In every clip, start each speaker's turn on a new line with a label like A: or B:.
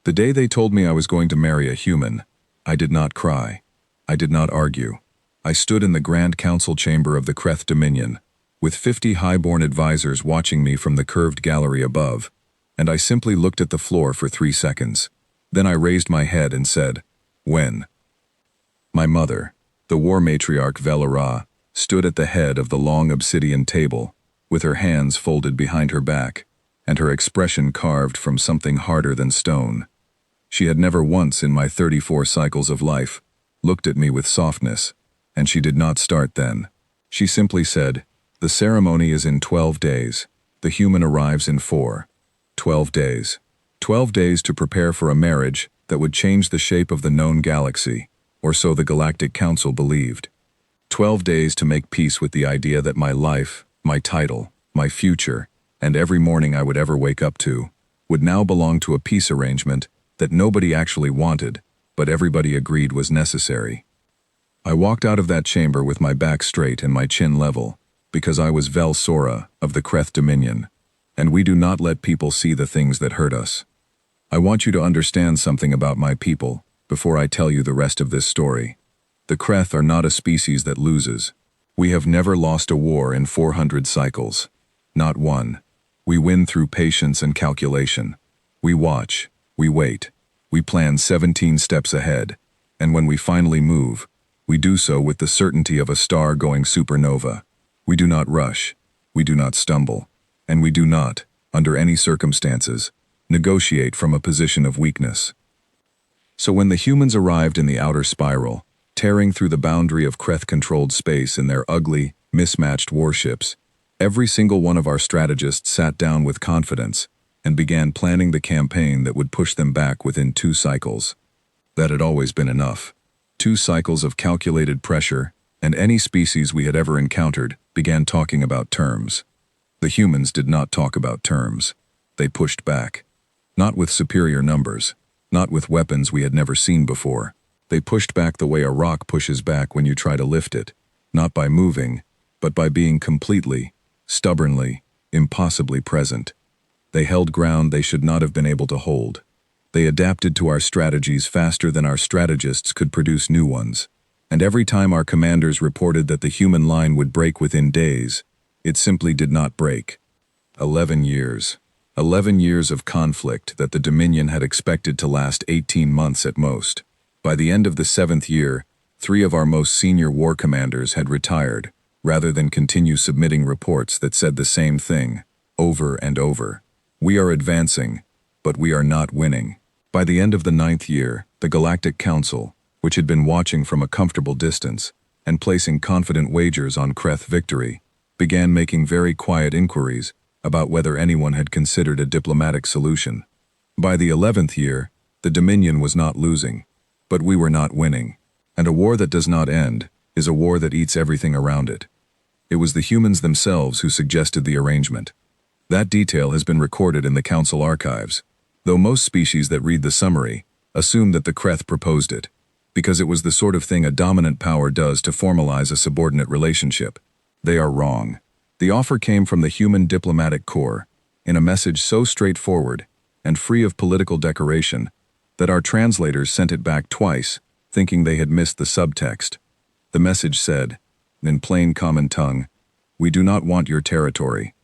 A: The day they told me I was going to marry a human, I did not cry. I did not argue. I stood in the Grand Council chamber of the Kreth Dominion, with 50 highborn advisors watching me from the curved gallery above, and I simply looked at the floor for 3 seconds. Then I raised my head and said, "When?" My mother, the war matriarch Velara, stood at the head of the long obsidian table, with her hands folded behind her back, and her expression carved from something harder than stone. She had never once in my 34 cycles of life looked at me with softness, and she did not start then. She simply said, "The ceremony is in 12 days. The human arrives in 4. 12 days. 12 days to prepare for a marriage that would change the shape of the known galaxy, or so the Galactic Council believed. 12 days to make peace with the idea that my life, my title, my future, and every morning I would ever wake up to, would now belong to a peace arrangement that nobody actually wanted, but everybody agreed was necessary." I walked out of that chamber with my back straight and my chin level, because I was Vel Sora of the Kreth Dominion, and we do not let people see the things that hurt us. I want you to understand something about my people before I tell you the rest of this story. The Kreth are not a species that loses. We have never lost a war in 400 cycles. Not one. We win through patience and calculation. We watch, we wait, we plan 17 steps ahead, and when we finally move, we do so with the certainty of a star going supernova. We do not rush, we do not stumble, and we do not, under any circumstances, negotiate from a position of weakness. So when the humans arrived in the outer spiral, tearing through the boundary of Kreth-controlled space in their ugly, mismatched warships, every single one of our strategists sat down with confidence and began planning the campaign that would push them back within 2 cycles. That had always been enough. 2 cycles of calculated pressure, and any species we had ever encountered began talking about terms. The humans did not talk about terms. They pushed back. Not with superior numbers, not with weapons we had never seen before. They pushed back the way a rock pushes back when you try to lift it, not by moving, but by being completely, stubbornly, impossibly present. They held ground they should not have been able to hold. They adapted to our strategies faster than our strategists could produce new ones. And every time our commanders reported that the human line would break within days, it simply did not break. 11 years. 11 years of conflict that the Dominion had expected to last 18 months at most. By the end of the 7th year, 3 of our most senior war commanders had retired, rather than continue submitting reports that said the same thing, over and over. We are advancing, but we are not winning. By the end of the 9th year, the Galactic Council, which had been watching from a comfortable distance and placing confident wagers on Kreth victory, began making very quiet inquiries about whether anyone had considered a diplomatic solution. By the 11th year, the Dominion was not losing, but we were not winning. And a war that does not end is a war that eats everything around it. It was the humans themselves who suggested the arrangement. That detail has been recorded in the Council archives, though most species that read the summary assume that the Kreth proposed it, because it was the sort of thing a dominant power does to formalize a subordinate relationship. They are wrong. The offer came from the human diplomatic corps, in a message so straightforward and free of political decoration that our translators sent it back twice, thinking they had missed the subtext. The message said, in plain common tongue, "We do not want your territory.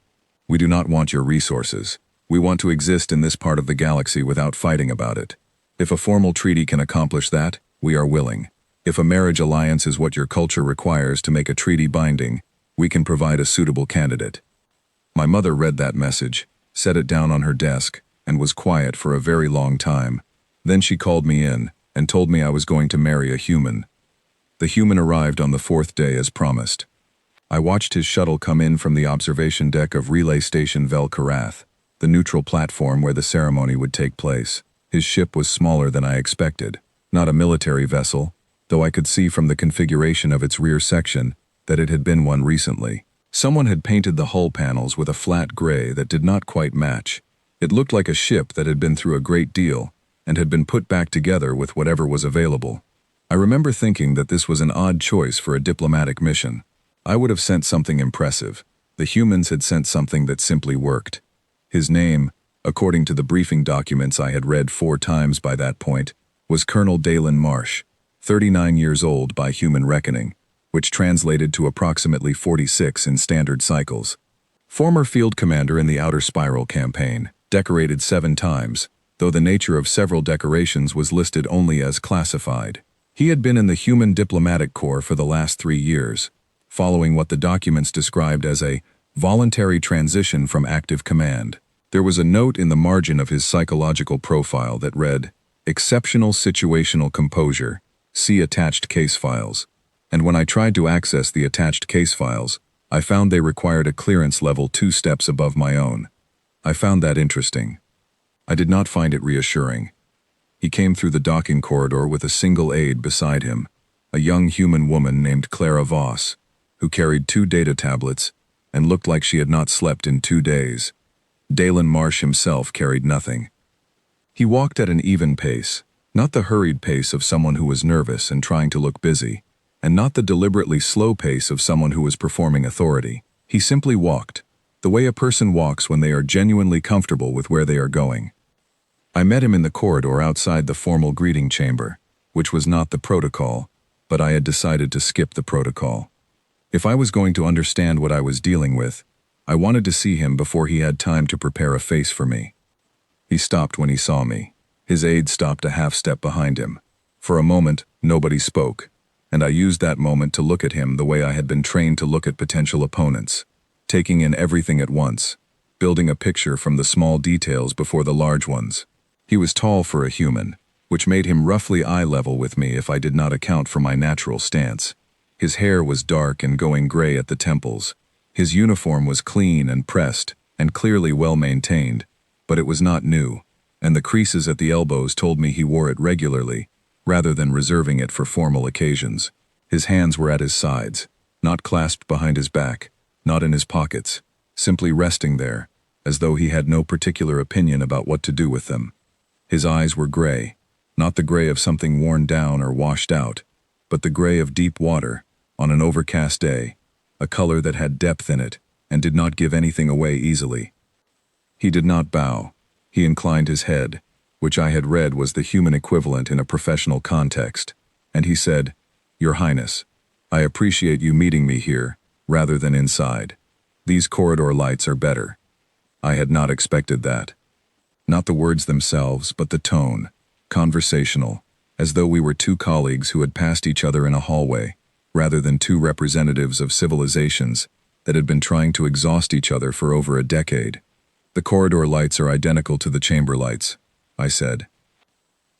A: We do not want your resources. We want to exist in this part of the galaxy without fighting about it. If a formal treaty can accomplish that, we are willing. If a marriage alliance is what your culture requires to make a treaty binding, we can provide a suitable candidate." My mother read that message, set it down on her desk, and was quiet for a very long time. Then she called me in and told me I was going to marry a human. The human arrived on the 4th day as promised. I watched his shuttle come in from the observation deck of Relay Station Vel Karath, the neutral platform where the ceremony would take place. His ship was smaller than I expected, not a military vessel, though I could see from the configuration of its rear section that it had been one recently. Someone had painted the hull panels with a flat gray that did not quite match. It looked like a ship that had been through a great deal and had been put back together with whatever was available. I remember thinking that this was an odd choice for a diplomatic mission. I would have sent something impressive. The humans had sent something that simply worked. His name, according to the briefing documents I had read 4 times by that point, was Colonel Dalen Marsh, 39 years old by human reckoning, which translated to approximately 46 in standard cycles. Former field commander in the Outer Spiral campaign, decorated 7 times, though the nature of several decorations was listed only as classified. He had been in the Human Diplomatic Corps for the last 3 years, following what the documents described as a voluntary transition from active command. There was a note in the margin of his psychological profile that read, "Exceptional situational composure, see attached case files." And when I tried to access the attached case files, I found they required a clearance level 2 steps above my own. I found that interesting. I did not find it reassuring. He came through the docking corridor with a single aide beside him, a young human woman named Clara Voss, who carried 2 data tablets and looked like she had not slept in 2 days. Dalen Marsh himself carried nothing. He walked at an even pace, not the hurried pace of someone who was nervous and trying to look busy, and not the deliberately slow pace of someone who was performing authority. He simply walked, the way a person walks when they are genuinely comfortable with where they are going. I met him in the corridor outside the formal greeting chamber, which was not the protocol, but I had decided to skip the protocol. If I was going to understand what I was dealing with, I wanted to see him before he had time to prepare a face for me. He stopped when he saw me. His aide stopped a half step behind him. For a moment, nobody spoke, and I used that moment to look at him the way I had been trained to look at potential opponents, taking in everything at once, building a picture from the small details before the large ones. He was tall for a human, which made him roughly eye level with me if I did not account for my natural stance. His hair was dark and going gray at the temples. His uniform was clean and pressed, and clearly well maintained, but it was not new, and the creases at the elbows told me he wore it regularly, rather than reserving it for formal occasions. His hands were at his sides, not clasped behind his back, not in his pockets, simply resting there, as though he had no particular opinion about what to do with them. His eyes were gray, not the gray of something worn down or washed out, but the gray of deep water, on an overcast day, a color that had depth in it and did not give anything away easily. He did not bow. He inclined his head, which I had read was the human equivalent in a professional context, and he said, "Your Highness, I appreciate you meeting me here, rather than inside. These corridor lights are better." I had not expected that. Not the words themselves, but the tone, conversational, as though we were 2 colleagues who had passed each other in a hallway, rather than 2 representatives of civilizations that had been trying to exhaust each other for over a decade. "The corridor lights are identical to the chamber lights," I said.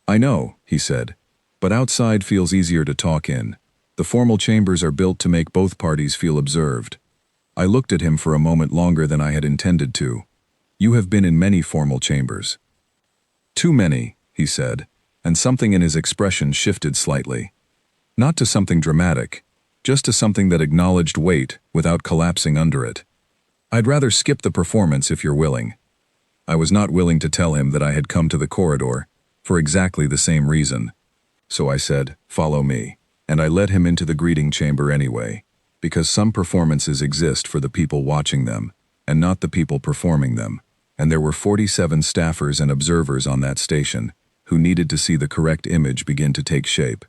A: "I know," he said, "but outside feels easier to talk in. The formal chambers are built to make both parties feel observed." I looked at him for a moment longer than I had intended to. "You have been in many formal chambers." "Too many," he said, and something in his expression shifted slightly. Not to something dramatic, just to something that acknowledged weight without collapsing under it. "I'd rather skip the performance if you're willing." I was not willing to tell him that I had come to the corridor for exactly the same reason. So I said, "Follow me," and I led him into the greeting chamber anyway, because some performances exist for the people watching them, and not the people performing them, and there were 47 staffers and observers on that station who needed to see the correct image begin to take shape.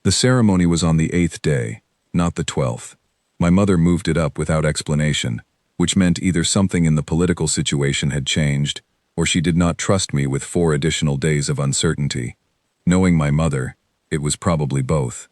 A: The ceremony was on the 8th day, not the 12th. My mother moved it up without explanation, which meant either something in the political situation had changed, or she did not trust me with 4 additional days of uncertainty. Knowing my mother, it was probably both.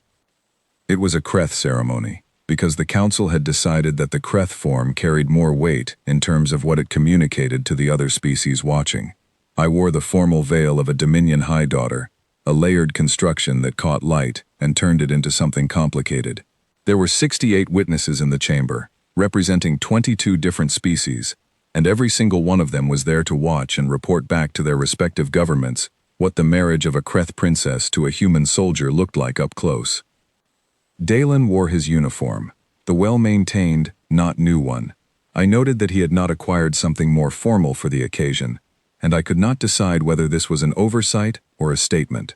A: It was a Kreth ceremony, because the council had decided that the Kreth form carried more weight in terms of what it communicated to the other species watching. I wore the formal veil of a Dominion High Daughter, a layered construction that caught light and turned it into something complicated. There were 68 witnesses in the chamber, representing 22 different species, and every single one of them was there to watch and report back to their respective governments what the marriage of a Kreth princess to a human soldier looked like up close. Dalen wore his uniform, the well-maintained, not new one. I noted that he had not acquired something more formal for the occasion, and I could not decide whether this was an oversight or a statement.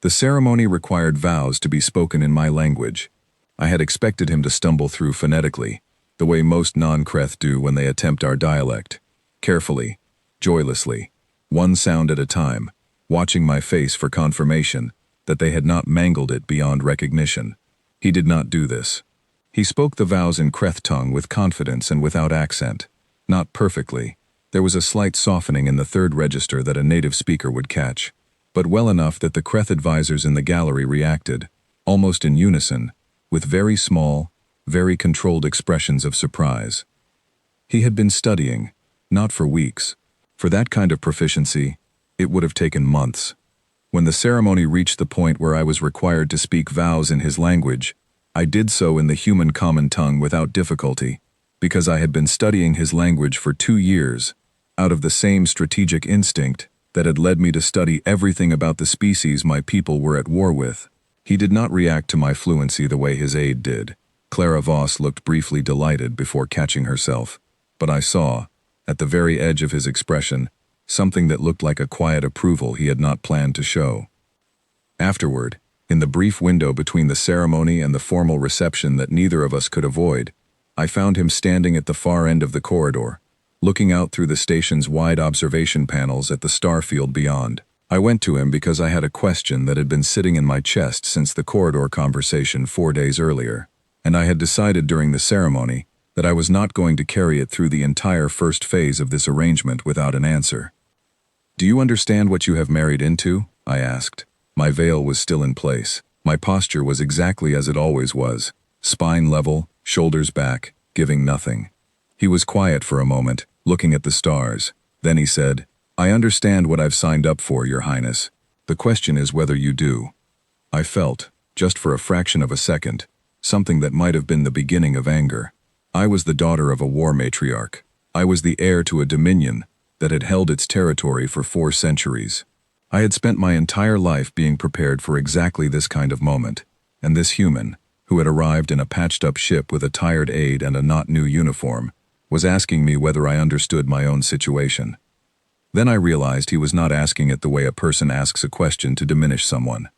A: The ceremony required vows to be spoken in my language. I had expected him to stumble through phonetically, the way most non-Kreth do when they attempt our dialect, carefully, joylessly, one sound at a time, watching my face for confirmation that they had not mangled it beyond recognition. He did not do this. He spoke the vows in Kreth tongue with confidence and without accent. Not perfectly. There was a slight softening in the third register that a native speaker would catch, but well enough that the Kreth advisors in the gallery reacted, almost in unison, with very small, very controlled expressions of surprise. He had been studying, not for weeks. For that kind of proficiency, it would have taken months. When the ceremony reached the point where I was required to speak vows in his language, I did so in the human common tongue without difficulty, because I had been studying his language for 2 years, out of the same strategic instinct that had led me to study everything about the species my people were at war with. He did not react to my fluency the way his aide did. Clara Voss looked briefly delighted before catching herself, but I saw, at the very edge of his expression, something that looked like a quiet approval he had not planned to show. Afterward, in the brief window between the ceremony and the formal reception that neither of us could avoid, I found him standing at the far end of the corridor, looking out through the station's wide observation panels at the star field beyond. I went to him because I had a question that had been sitting in my chest since the corridor conversation 4 days earlier, and I had decided during the ceremony that I was not going to carry it through the entire first phase of this arrangement without an answer. "Do you understand what you have married into?" I asked. My veil was still in place. My posture was exactly as it always was, spine level, shoulders back, giving nothing. He was quiet for a moment, looking at the stars. Then he said, "I understand what I've signed up for, Your Highness. The question is whether you do." I felt, just for a fraction of a second, something that might have been the beginning of anger. I was the daughter of a war matriarch. I was the heir to a dominion that had held its territory for 4 centuries. I had spent my entire life being prepared for exactly this kind of moment, and this human, who had arrived in a patched-up ship with a tired aide and a not-new uniform, was asking me whether I understood my own situation. Then I realized he was not asking it the way a person asks a question to diminish someone.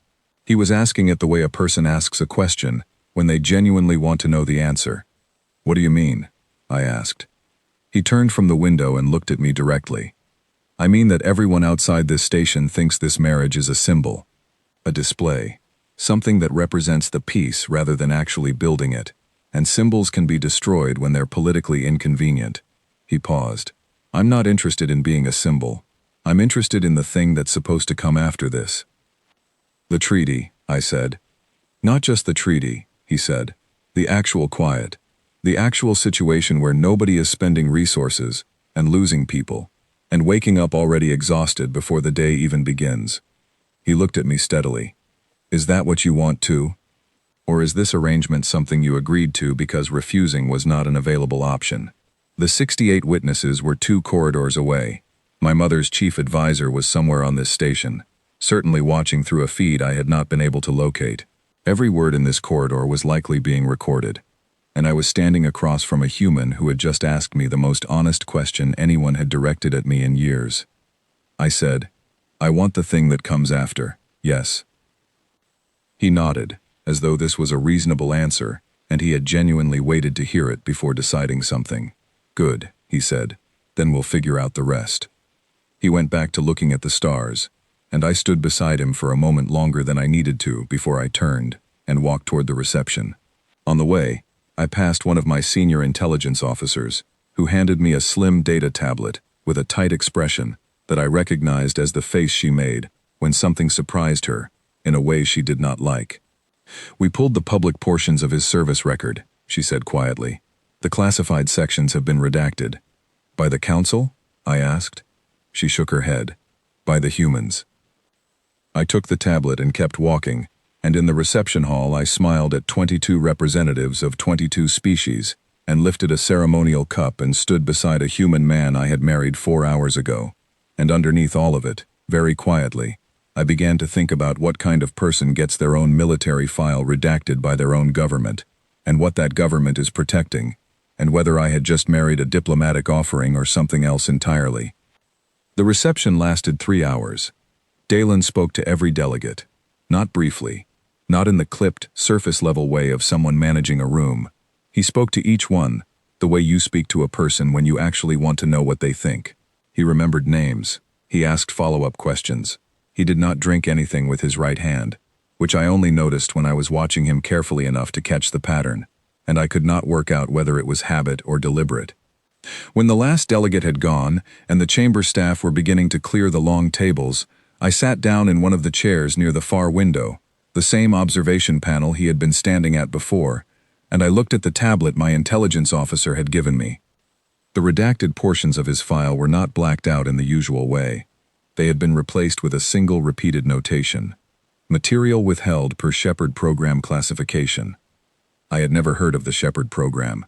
A: He was asking it the way a person asks a question when they genuinely want to know the answer. "What do you mean?" I asked. He turned from the window and looked at me directly. "I mean that everyone outside this station thinks this marriage is a symbol, a display, something that represents the peace rather than actually building it, and symbols can be destroyed when they're politically inconvenient." He paused. "I'm not interested in being a symbol. I'm interested in the thing that's supposed to come after this." "The treaty," I said. "Not just the treaty," he said. "The actual quiet. The actual situation where nobody is spending resources and losing people, and waking up already exhausted before the day even begins." He looked at me steadily. "Is that what you want too? Or is this arrangement something you agreed to because refusing was not an available option?" The 68 witnesses were 2 corridors away. My mother's chief advisor was somewhere on this station, certainly watching through a feed I had not been able to locate. Every word in this corridor was likely being recorded, and I was standing across from a human who had just asked me the most honest question anyone had directed at me in years. I said, "I want the thing that comes after, yes." He nodded, as though this was a reasonable answer, and he had genuinely waited to hear it before deciding something. "Good," he said, "then we'll figure out the rest." He went back to looking at the stars, and I stood beside him for a moment longer than I needed to before I turned and walked toward the reception. On the way, I passed one of my senior intelligence officers, who handed me a slim data tablet with a tight expression that I recognized as the face she made when something surprised her in a way she did not like. "We pulled the public portions of his service record," she said quietly. "The classified sections have been redacted." "By the council?" I asked. She shook her head. "By the humans." I took the tablet and kept walking, and in the reception hall I smiled at 22 representatives of 22 species, and lifted a ceremonial cup and stood beside a human man I had married 4 hours ago. And underneath all of it, very quietly, I began to think about what kind of person gets their own military file redacted by their own government, and what that government is protecting, and whether I had just married a diplomatic offering or something else entirely. The reception lasted 3 hours. Dalen spoke to every delegate, not briefly, not in the clipped, surface-level way of someone managing a room. He spoke to each one, the way you speak to a person when you actually want to know what they think. He remembered names. He asked follow-up questions. He did not drink anything with his right hand, which I only noticed when I was watching him carefully enough to catch the pattern, and I could not work out whether it was habit or deliberate. When the last delegate had gone, and the chamber staff were beginning to clear the long tables, I sat down in one of the chairs near the far window, the same observation panel he had been standing at before, and I looked at the tablet my intelligence officer had given me. The redacted portions of his file were not blacked out in the usual way. They had been replaced with a single repeated notation. Material withheld per Shepard program classification. I had never heard of the Shepard program.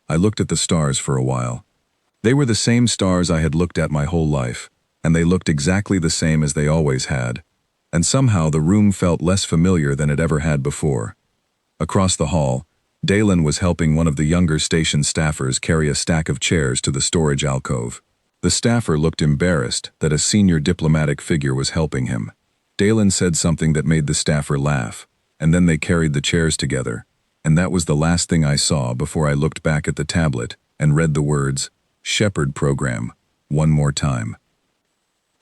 A: I looked at the stars for a while. They were the same stars I had looked at my whole life, and they looked exactly the same as they always had, and somehow the room felt less familiar than it ever had before. Across the hall, Dalen was helping one of the younger station staffers carry a stack of chairs to the storage alcove. The staffer looked embarrassed that a senior diplomatic figure was helping him. Dalen said something that made the staffer laugh, and then they carried the chairs together, and that was the last thing I saw before I looked back at the tablet and read the words, Shepard Program, one more time.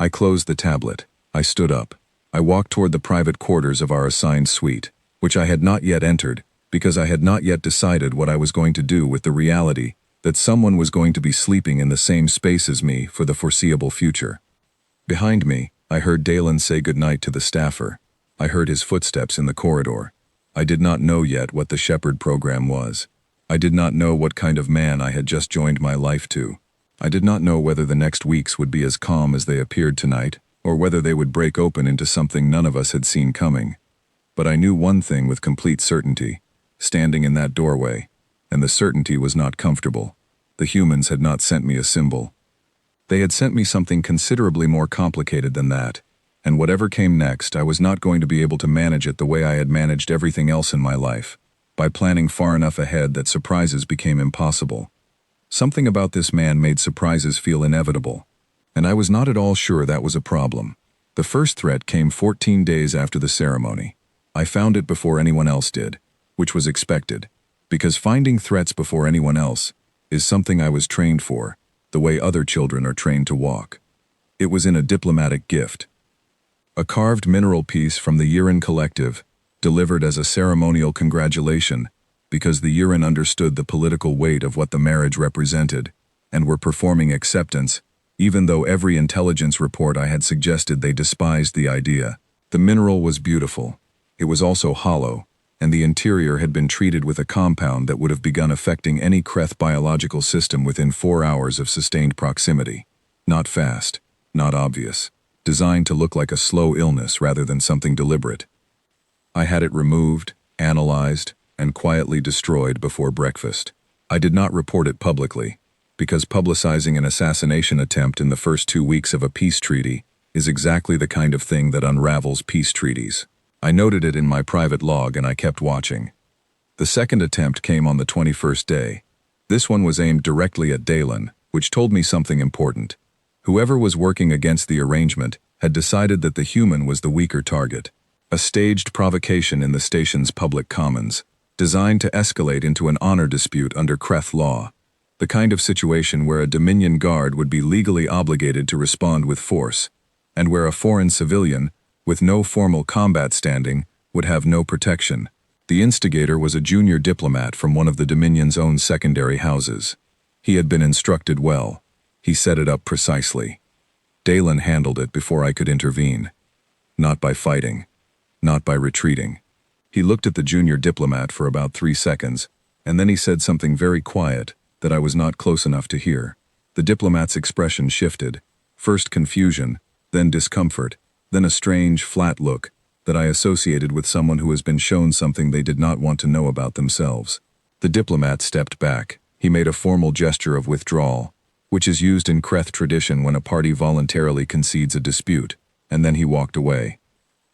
A: I closed the tablet. I stood up. I walked toward the private quarters of our assigned suite, which I had not yet entered, because I had not yet decided what I was going to do with the reality that someone was going to be sleeping in the same space as me for the foreseeable future. Behind me, I heard Dalen say goodnight to the staffer. I heard his footsteps in the corridor. I did not know yet what the Shepard program was. I did not know what kind of man I had just joined my life to. I did not know whether the next weeks would be as calm as they appeared tonight, or whether they would break open into something none of us had seen coming. But I knew one thing with complete certainty. Standing in that doorway, and the certainty was not comfortable. The humans had not sent me a symbol. They had sent me something considerably more complicated than that, and whatever came next, I was not going to be able to manage it the way I had managed everything else in my life, by planning far enough ahead that surprises became impossible. Something about this man made surprises feel inevitable, and I was not at all sure that was a problem. The first threat came 14 days after the ceremony. I found it before anyone else did, which was expected, because finding threats before anyone else is something I was trained for, the way other children are trained to walk. It was in a diplomatic gift. A carved mineral piece from the Uran Collective, delivered as a ceremonial congratulation, because the Uran understood the political weight of what the marriage represented, and were performing acceptance, even though every intelligence report I had suggested they despised the idea. The mineral was beautiful. It was also hollow, and the interior had been treated with a compound that would have begun affecting any Kreth biological system within 4 hours of sustained proximity. Not fast, not obvious, designed to look like a slow illness rather than something deliberate. I had it removed, analyzed, and quietly destroyed before breakfast. I did not report it publicly, because publicizing an assassination attempt in the first 2 weeks of a peace treaty is exactly the kind of thing that unravels peace treaties. I noted it in my private log and I kept watching. The second attempt came on the 21st day. This one was aimed directly at Dalen, which told me something important. Whoever was working against the arrangement had decided that the human was the weaker target. A staged provocation in the station's public commons, designed to escalate into an honor dispute under Kreth law, the kind of situation where a Dominion guard would be legally obligated to respond with force, and where a foreign civilian, with no formal combat standing, would have no protection. The instigator was a junior diplomat from one of the Dominion's own secondary houses. He had been instructed well. He set it up precisely. Dalen handled it before I could intervene. Not by fighting. Not by retreating. He looked at the junior diplomat for about 3 seconds, and then he said something very quiet that I was not close enough to hear. The diplomat's expression shifted, first confusion, then discomfort, then a strange, flat look that I associated with someone who has been shown something they did not want to know about themselves. The diplomat stepped back. He made a formal gesture of withdrawal, which is used in Kreth tradition when a party voluntarily concedes a dispute, and then he walked away.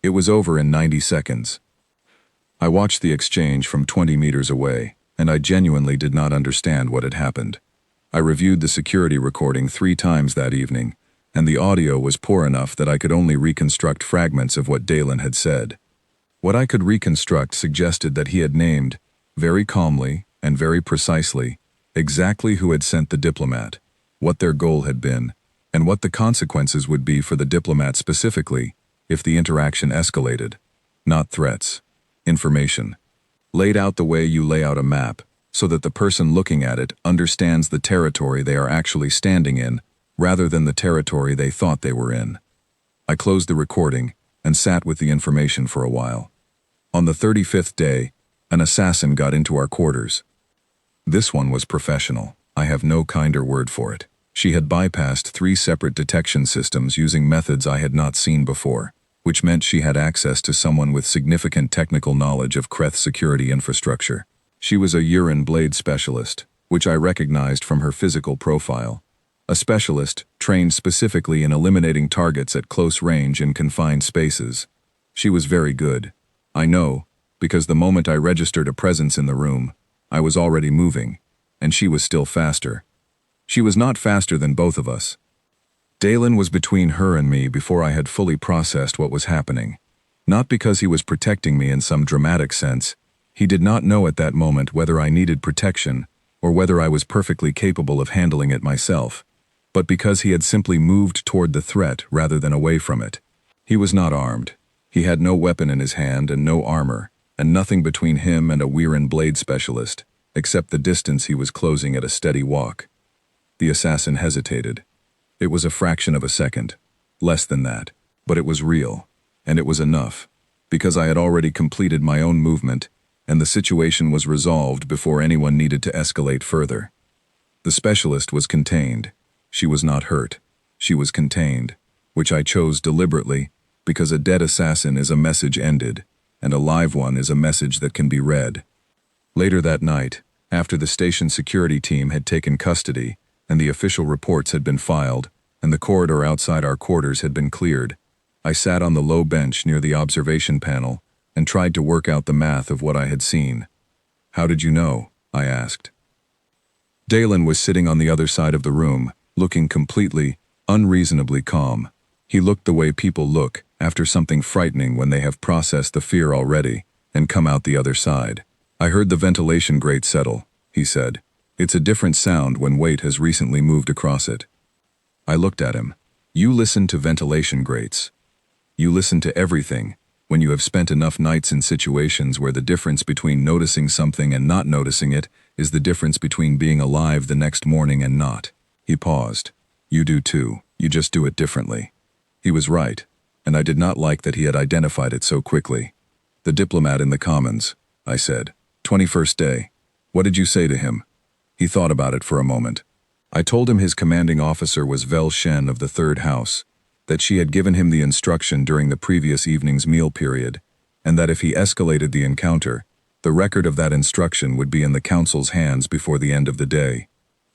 A: It was over in 90 seconds. I watched the exchange from 20 meters away, and I genuinely did not understand what had happened. I reviewed the security recording 3 times that evening, and the audio was poor enough that I could only reconstruct fragments of what Dalen had said. What I could reconstruct suggested that he had named, very calmly and very precisely, exactly who had sent the diplomat, what their goal had been, and what the consequences would be for the diplomat specifically if the interaction escalated. Not threats. Information. Laid out the way you lay out a map, so that the person looking at it understands the territory they are actually standing in, rather than the territory they thought they were in. I closed the recording and sat with the information for a while. On the 35th day, an assassin got into our quarters. This one was professional. I have no kinder word for it. She had bypassed 3 separate detection systems using methods I had not seen before, which meant she had access to someone with significant technical knowledge of Kreth's security infrastructure. She was a urine blade specialist, which I recognized from her physical profile. A specialist trained specifically in eliminating targets at close range in confined spaces. She was very good. I know, because the moment I registered a presence in the room, I was already moving, and she was still faster. She was not faster than both of us. Dalen was between her and me before I had fully processed what was happening. Not because he was protecting me in some dramatic sense. He did not know at that moment whether I needed protection or whether I was perfectly capable of handling it myself, but because he had simply moved toward the threat rather than away from it. He was not armed. He had no weapon in his hand and no armor, and nothing between him and a Weirin blade specialist, except the distance he was closing at a steady walk. The assassin hesitated. It was a fraction of a second, less than that, but it was real, and it was enough, because I had already completed my own movement, and the situation was resolved before anyone needed to escalate further. The specialist was contained. She was not hurt. She was contained, which I chose deliberately, because a dead assassin is a message ended, and a live one is a message that can be read. Later that night, after the station security team had taken custody, and the official reports had been filed, and the corridor outside our quarters had been cleared, I sat on the low bench near the observation panel and tried to work out the math of what I had seen. "How did you know?" I asked. Dalen was sitting on the other side of the room, looking completely, unreasonably calm. He looked the way people look after something frightening when they have processed the fear already and come out the other side. "I heard the ventilation grate settle," he said. "It's a different sound when weight has recently moved across it." I looked at him. "You listen to ventilation grates. You listen to everything when you have spent enough nights in situations where the difference between noticing something and not noticing it is the difference between being alive the next morning and not." He paused. "You do too. You just do it differently." He was right, and I did not like that he had identified it so quickly. "The diplomat in the Commons," I said. 21st day. What did you say to him?" He thought about it for a moment. I told him his commanding officer was Vel Shen of the Third House, that she had given him the instruction during the previous evening's meal period, and that if he escalated the encounter, the record of that instruction would be in the council's hands before the end of the day.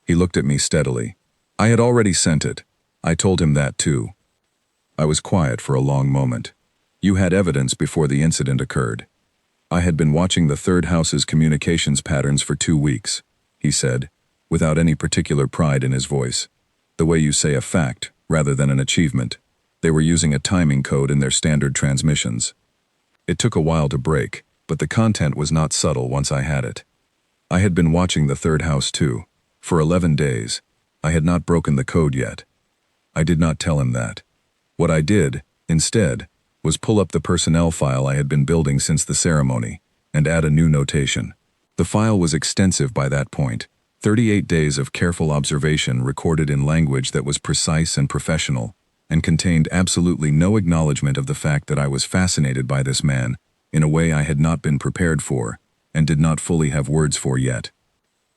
A: He looked at me steadily. "I had already sent it. I told him that too." I was quiet for a long moment. "You had evidence before the incident occurred." "I had been watching the Third House's communications patterns for 2 weeks, he said, without any particular pride in his voice. "The way you say a fact, rather than an achievement. They were using a timing code in their standard transmissions. It took a while to break, but the content was not subtle once I had it. I had been watching the Third House too. For 11 days. I had not broken the code yet. I did not tell him that. What I did, instead, was pull up the personnel file I had been building since the ceremony, and add a new notation. The file was extensive by that point, 38 days of careful observation recorded in language that was precise and professional, and contained absolutely no acknowledgement of the fact that I was fascinated by this man, in a way I had not been prepared for, and did not fully have words for yet.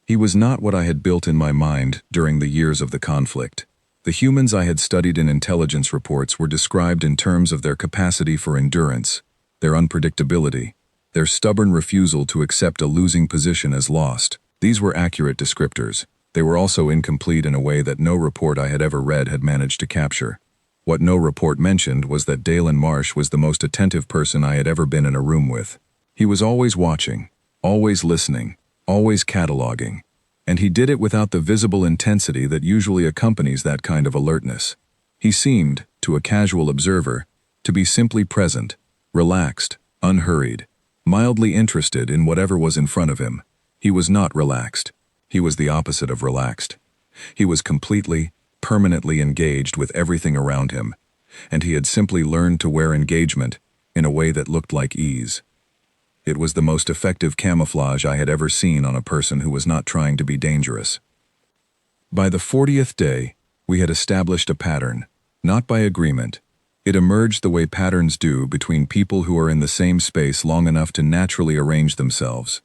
A: He was not what I had built in my mind during the years of the conflict. The humans I had studied in intelligence reports were described in terms of their capacity for endurance, their unpredictability, their stubborn refusal to accept a losing position as lost. These were accurate descriptors. They were also incomplete in a way that no report I had ever read had managed to capture. What no report mentioned was that Dalen Marsh was the most attentive person I had ever been in a room with. He was always watching, always listening, always cataloging, and he did it without the visible intensity that usually accompanies that kind of alertness. He seemed, to a casual observer, to be simply present, relaxed, unhurried, mildly interested in whatever was in front of him. He was not relaxed. He was the opposite of relaxed. He was completely, permanently engaged with everything around him, and he had simply learned to wear engagement in a way that looked like ease. It was the most effective camouflage I had ever seen on a person who was not trying to be dangerous. By the 40th day, we had established a pattern, not by agreement. It emerged the way patterns do between people who are in the same space long enough to naturally arrange themselves.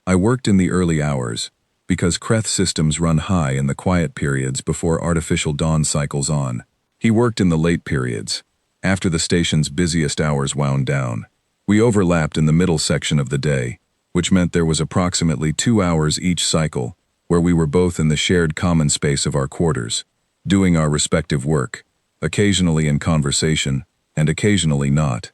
A: I worked in the early hours, because Kreth systems run high in the quiet periods before artificial dawn cycles on. He worked in the late periods, after the station's busiest hours wound down. We overlapped in the middle section of the day, which meant there was approximately 2 hours each cycle, where we were both in the shared common space of our quarters, doing our respective work, occasionally in conversation, and occasionally not.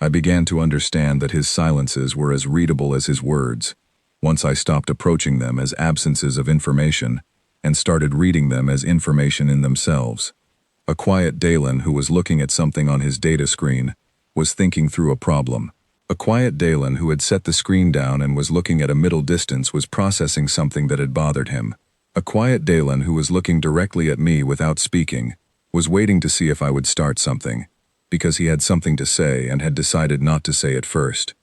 A: I began to understand that his silences were as readable as his words, once I stopped approaching them as absences of information, and started reading them as information in themselves. A quiet Dalen who was looking at something on his data screen was thinking through a problem. A quiet Dalen who had set the screen down and was looking at a middle distance was processing something that had bothered him. A quiet Dalen who was looking directly at me without speaking was waiting to see if I would start something, because he had something to say and had decided not to say it first.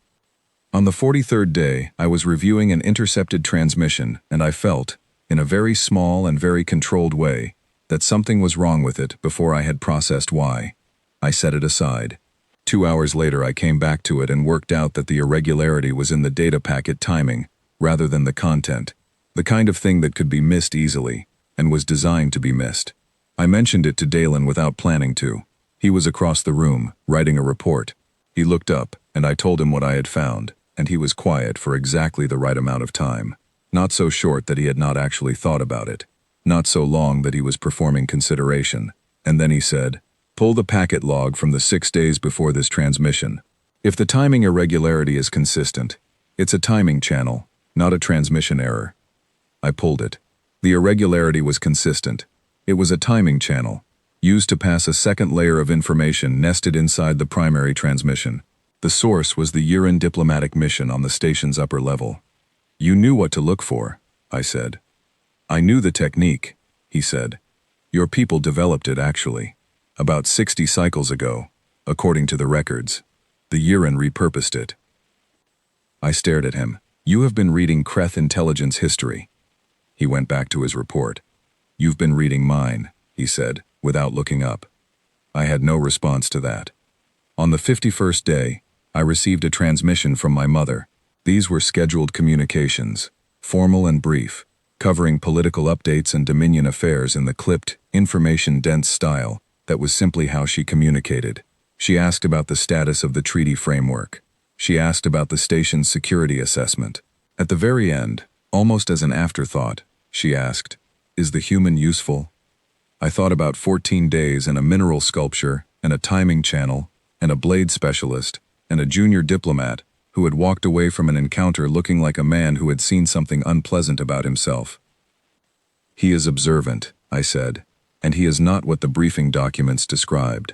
A: On the 43rd day, I was reviewing an intercepted transmission, and I felt, in a very small and very controlled way, that something was wrong with it before I had processed why. I set it aside. 2 hours later I came back to it and worked out that the irregularity was in the data packet timing, rather than the content, the kind of thing that could be missed easily, and was designed to be missed. I mentioned it to Dalen without planning to. He was across the room, writing a report. He looked up, and I told him what I had found, and he was quiet for exactly the right amount of time. Not so short that he had not actually thought about it. Not so long that he was performing consideration. And then he said, "Pull the packet log from the 6 days before this transmission. If the timing irregularity is consistent, it's a timing channel, not a transmission error." I pulled it. The irregularity was consistent. It was a timing channel, used to pass a second layer of information nested inside the primary transmission. The source was the Uran diplomatic mission on the station's upper level. "You knew what to look for," I said. "I knew the technique," he said. "Your people developed it, actually. About 60 cycles ago, according to the records. The Uran repurposed it." I stared at him. "You have been reading Kreth intelligence history." He went back to his report. "You've been reading mine," he said, without looking up. I had no response to that. On the 51st day, I received a transmission from my mother. These were scheduled communications, formal and brief, covering political updates and Dominion affairs in the clipped, information-dense style that was simply how she communicated. She asked about the status of the treaty framework. She asked about the station's security assessment. At the very end, almost as an afterthought, she asked, "Is the human useful?" I thought about 14 days and a mineral sculpture and a timing channel and a blade specialist and a junior diplomat who had walked away from an encounter looking like a man who had seen something unpleasant about himself. "He is observant," I said, "and he is not what the briefing documents described."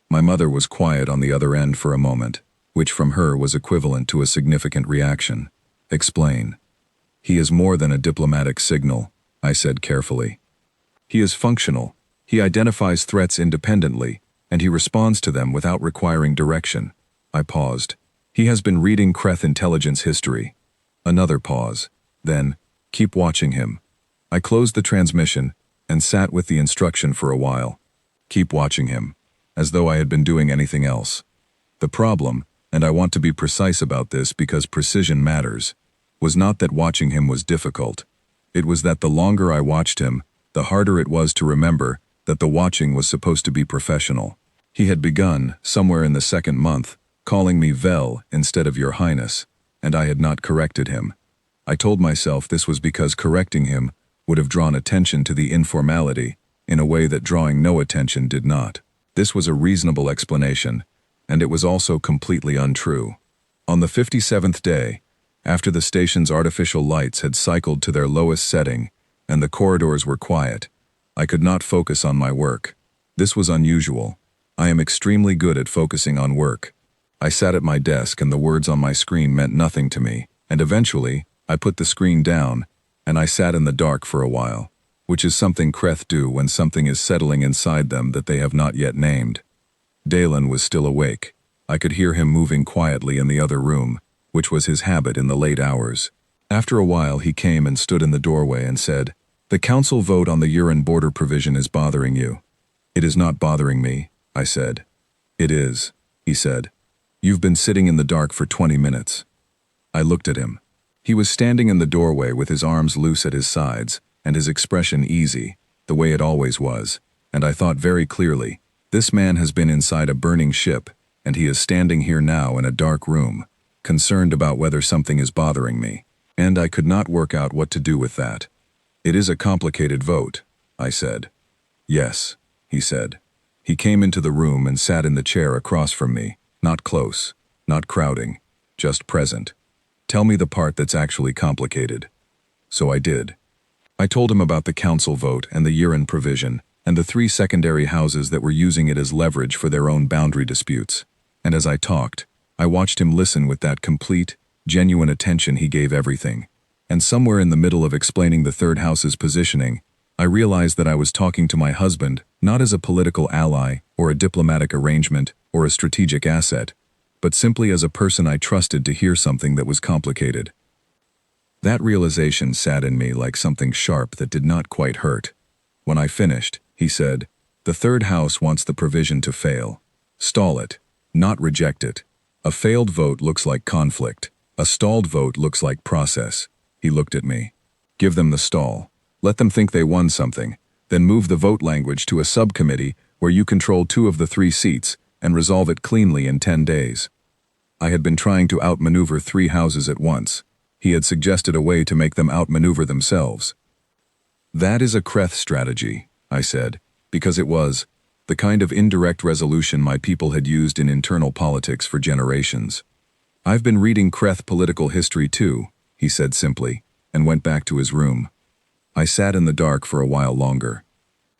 A: My mother was quiet on the other end for a moment, which from her was equivalent to a significant reaction. "Explain." "He is more than a diplomatic signal," I said carefully. "He is functional. He identifies threats independently, and he responds to them without requiring direction." I paused. "He has been reading Kreth intelligence history." Another pause. Then, "Keep watching him." I closed the transmission and sat with the instruction for a while. Keep watching him, as though I had been doing anything else. The problem, and I want to be precise about this because precision matters, was not that watching him was difficult. It was that the longer I watched him, the harder it was to remember that the watching was supposed to be professional. He had begun, somewhere in the second month, calling me Vel instead of Your Highness, and I had not corrected him. I told myself this was because correcting him would have drawn attention to the informality in a way that drawing no attention did not. This was a reasonable explanation, and it was also completely untrue. On the 57th day, after the station's artificial lights had cycled to their lowest setting and the corridors were quiet, I could not focus on my work. This was unusual. I am extremely good at focusing on work. I sat at my desk and the words on my screen meant nothing to me, and eventually, I put the screen down, and I sat in the dark for a while. which is something Kreth do when something is settling inside them that they have not yet named. Dalen was still awake. I could hear him moving quietly in the other room, which was his habit in the late hours. After a while he came and stood in the doorway and said, "The council vote on the urine border provision is bothering you." "It is not bothering me," I said. "It is," he said. "You've been sitting in the dark for 20 minutes. I looked at him. He was standing in the doorway with his arms loose at his sides, and his expression easy, the way it always was, and I thought very clearly, this man has been inside a burning ship, and he is standing here now in a dark room, concerned about whether something is bothering me, and I could not work out what to do with that. "It is a complicated vote," I said. "Yes," he said. He came into the room and sat in the chair across from me, not close, not crowding, just present. "Tell me the part that's actually complicated." So I did. I told him about the council vote and the urine provision, and the 3 secondary houses that were using it as leverage for their own boundary disputes. And as I talked, I watched him listen with that complete, genuine attention he gave everything. And somewhere in the middle of explaining the third house's positioning, I realized that I was talking to my husband not as a political ally or a diplomatic arrangement or a strategic asset, but simply as a person I trusted to hear something that was complicated. That realization sat in me like something sharp that did not quite hurt. When I finished, he said, "The third house wants the provision to fail. Stall it, not reject it. A failed vote looks like conflict. A stalled vote looks like process." He looked at me. "Give them the stall. Let them think they won something. Then move the vote language to a subcommittee where you control 2 of the 3 seats and resolve it cleanly in 10 days. I had been trying to outmaneuver 3 houses at once. He had suggested a way to make them outmaneuver themselves. "That is a Kreth strategy," I said, because it was the kind of indirect resolution my people had used in internal politics for generations. "I've been reading Kreth political history too," he said simply, and went back to his room. I sat in the dark for a while longer.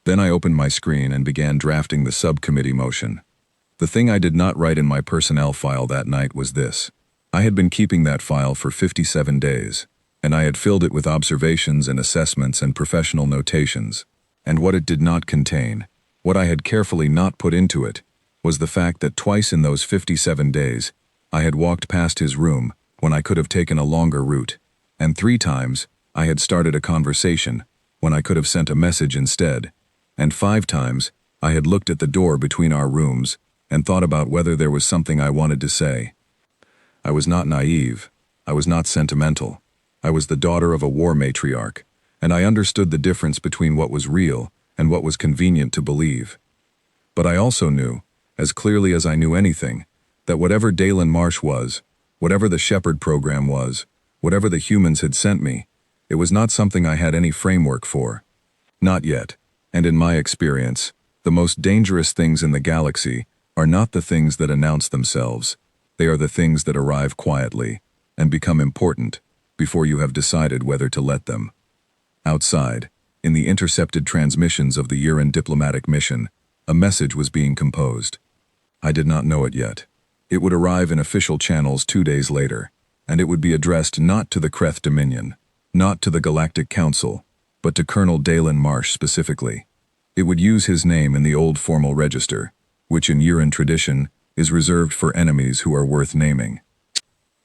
A: Then I opened my screen and began drafting the subcommittee motion. The thing I did not write in my personnel file that night was this. I had been keeping that file for 57 days, and I had filled it with observations and assessments and professional notations. And what it did not contain, what I had carefully not put into it, was the fact that twice in those 57 days, I had walked past his room when I could have taken a longer route, and 3 times, I had started a conversation when I could have sent a message instead, and 5 times, I had looked at the door between our rooms and thought about whether there was something I wanted to say. I was not naive. I was not sentimental. I was the daughter of a war matriarch, and I understood the difference between what was real and what was convenient to believe. But I also knew, as clearly as I knew anything, that whatever Dalen Marsh was, whatever the Shepherd program was, whatever the humans had sent me, it was not something I had any framework for. Not yet, and in my experience, the most dangerous things in the galaxy are not the things that announce themselves. They are the things that arrive quietly and become important before you have decided whether to let them. Outside, in the intercepted transmissions of the Uran diplomatic mission, a message was being composed. I did not know it yet. It would arrive in official channels 2 days later, and it would be addressed not to the Kreth Dominion, not to the Galactic Council, but to Colonel Dalen Marsh specifically. It would use his name in the old formal register, which in Uran tradition is reserved for enemies who are worth naming.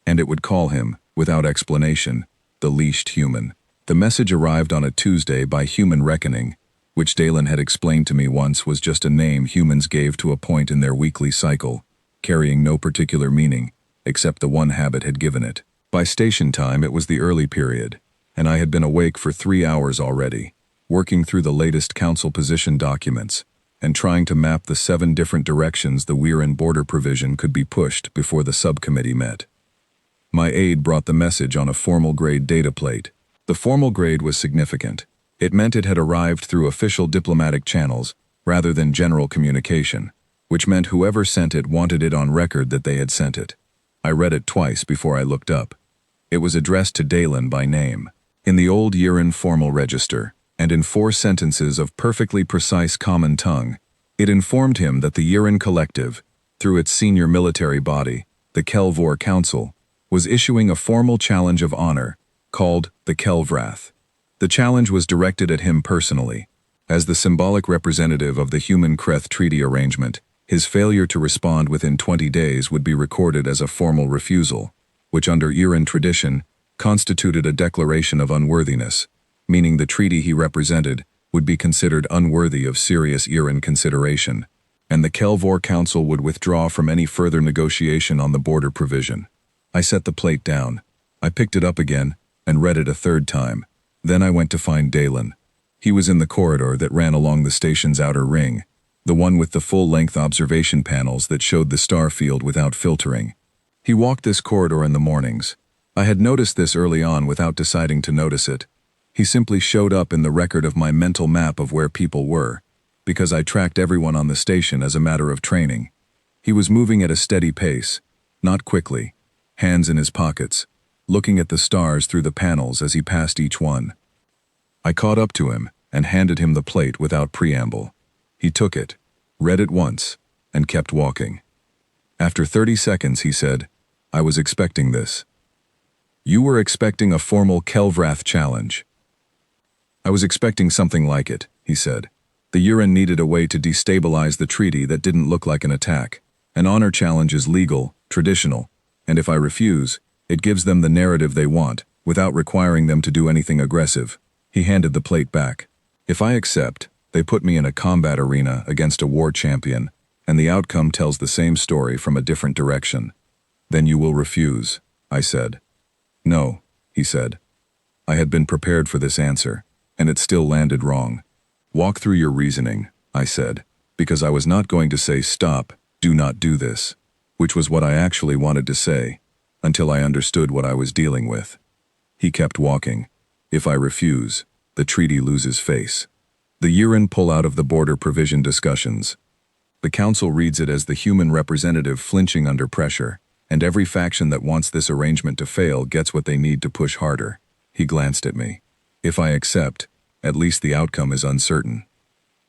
A: And it would call him, without explanation, the leashed human. The message arrived on a Tuesday by human reckoning, which Dalen had explained to me once was just a name humans gave to a point in their weekly cycle, carrying no particular meaning, except the one habit had given it. By station time it was the early period, and I had been awake for 3 hours already, working through the latest council position documents, and trying to map the 7 different directions the Uran border provision could be pushed before the subcommittee met. My aide brought the message on a formal grade data plate. The formal grade was significant. It meant it had arrived through official diplomatic channels rather than general communication, which meant whoever sent it wanted it on record that they had sent it. I read it twice before I looked up. It was addressed to Dalen by name, in the old Uran formal register, and in 4 sentences of perfectly precise common tongue, it informed him that the Uran Collective, through its senior military body, the Kelvor Council, was issuing a formal challenge of honor called the Kelvrath. The challenge was directed at him personally. As the symbolic representative of the Human-Kreth Treaty Arrangement, his failure to respond within 20 days would be recorded as a formal refusal, which under Iran tradition constituted a declaration of unworthiness, meaning the treaty he represented would be considered unworthy of serious Iran consideration, and the Kelvor Council would withdraw from any further negotiation on the border provision. I set the plate down. I picked it up again and read it a third time. Then I went to find Dalen. He was in the corridor that ran along the station's outer ring, the one with the full-length observation panels that showed the star field without filtering. He walked this corridor in the mornings. I had noticed this early on without deciding to notice it. He simply showed up in the record of my mental map of where people were, because I tracked everyone on the station as a matter of training. He was moving at a steady pace, not quickly, hands in his pockets, looking at the stars through the panels as he passed each one. I caught up to him and handed him the plate without preamble. He took it, read it once, and kept walking. After 30 seconds, he said, "I was expecting this." "You were expecting a formal Kelvrath challenge." "I was expecting something like it," he said. "The Uran needed a way to destabilize the treaty that didn't look like an attack. An honor challenge is legal, traditional, and if I refuse, it gives them the narrative they want, without requiring them to do anything aggressive." He handed the plate back. "If I accept, they put me in a combat arena against a war champion, and the outcome tells the same story from a different direction. Then you will refuse," I said. "No," he said. I had been prepared for this answer, and it still landed wrong. "Walk through your reasoning," I said, because I was not going to say stop, do not do this, which was what I actually wanted to say, until I understood what I was dealing with. He kept walking. "If I refuse, the treaty loses face. The Uran pull out of the border provision discussions. The council reads it as the human representative flinching under pressure, and every faction that wants this arrangement to fail gets what they need to push harder." He glanced at me. "If I accept, at least the outcome is uncertain."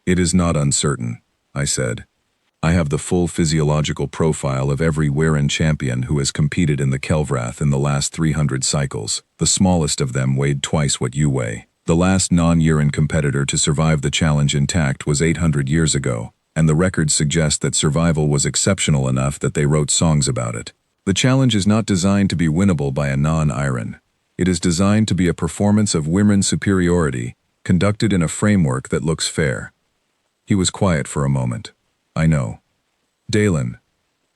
A: "It is not uncertain," I said. "I have the full physiological profile of every Wiran champion who has competed in the Kelvrath in the last 300 cycles. The smallest of them weighed twice what you weigh. The last non-Uran competitor to survive the challenge intact was 800 years ago, and the records suggest that survival was exceptional enough that they wrote songs about it. The challenge is not designed to be winnable by a non-Iran. It is designed to be a performance of Wiran superiority, conducted in a framework that looks fair." He was quiet for a moment. "I know." "Dalen."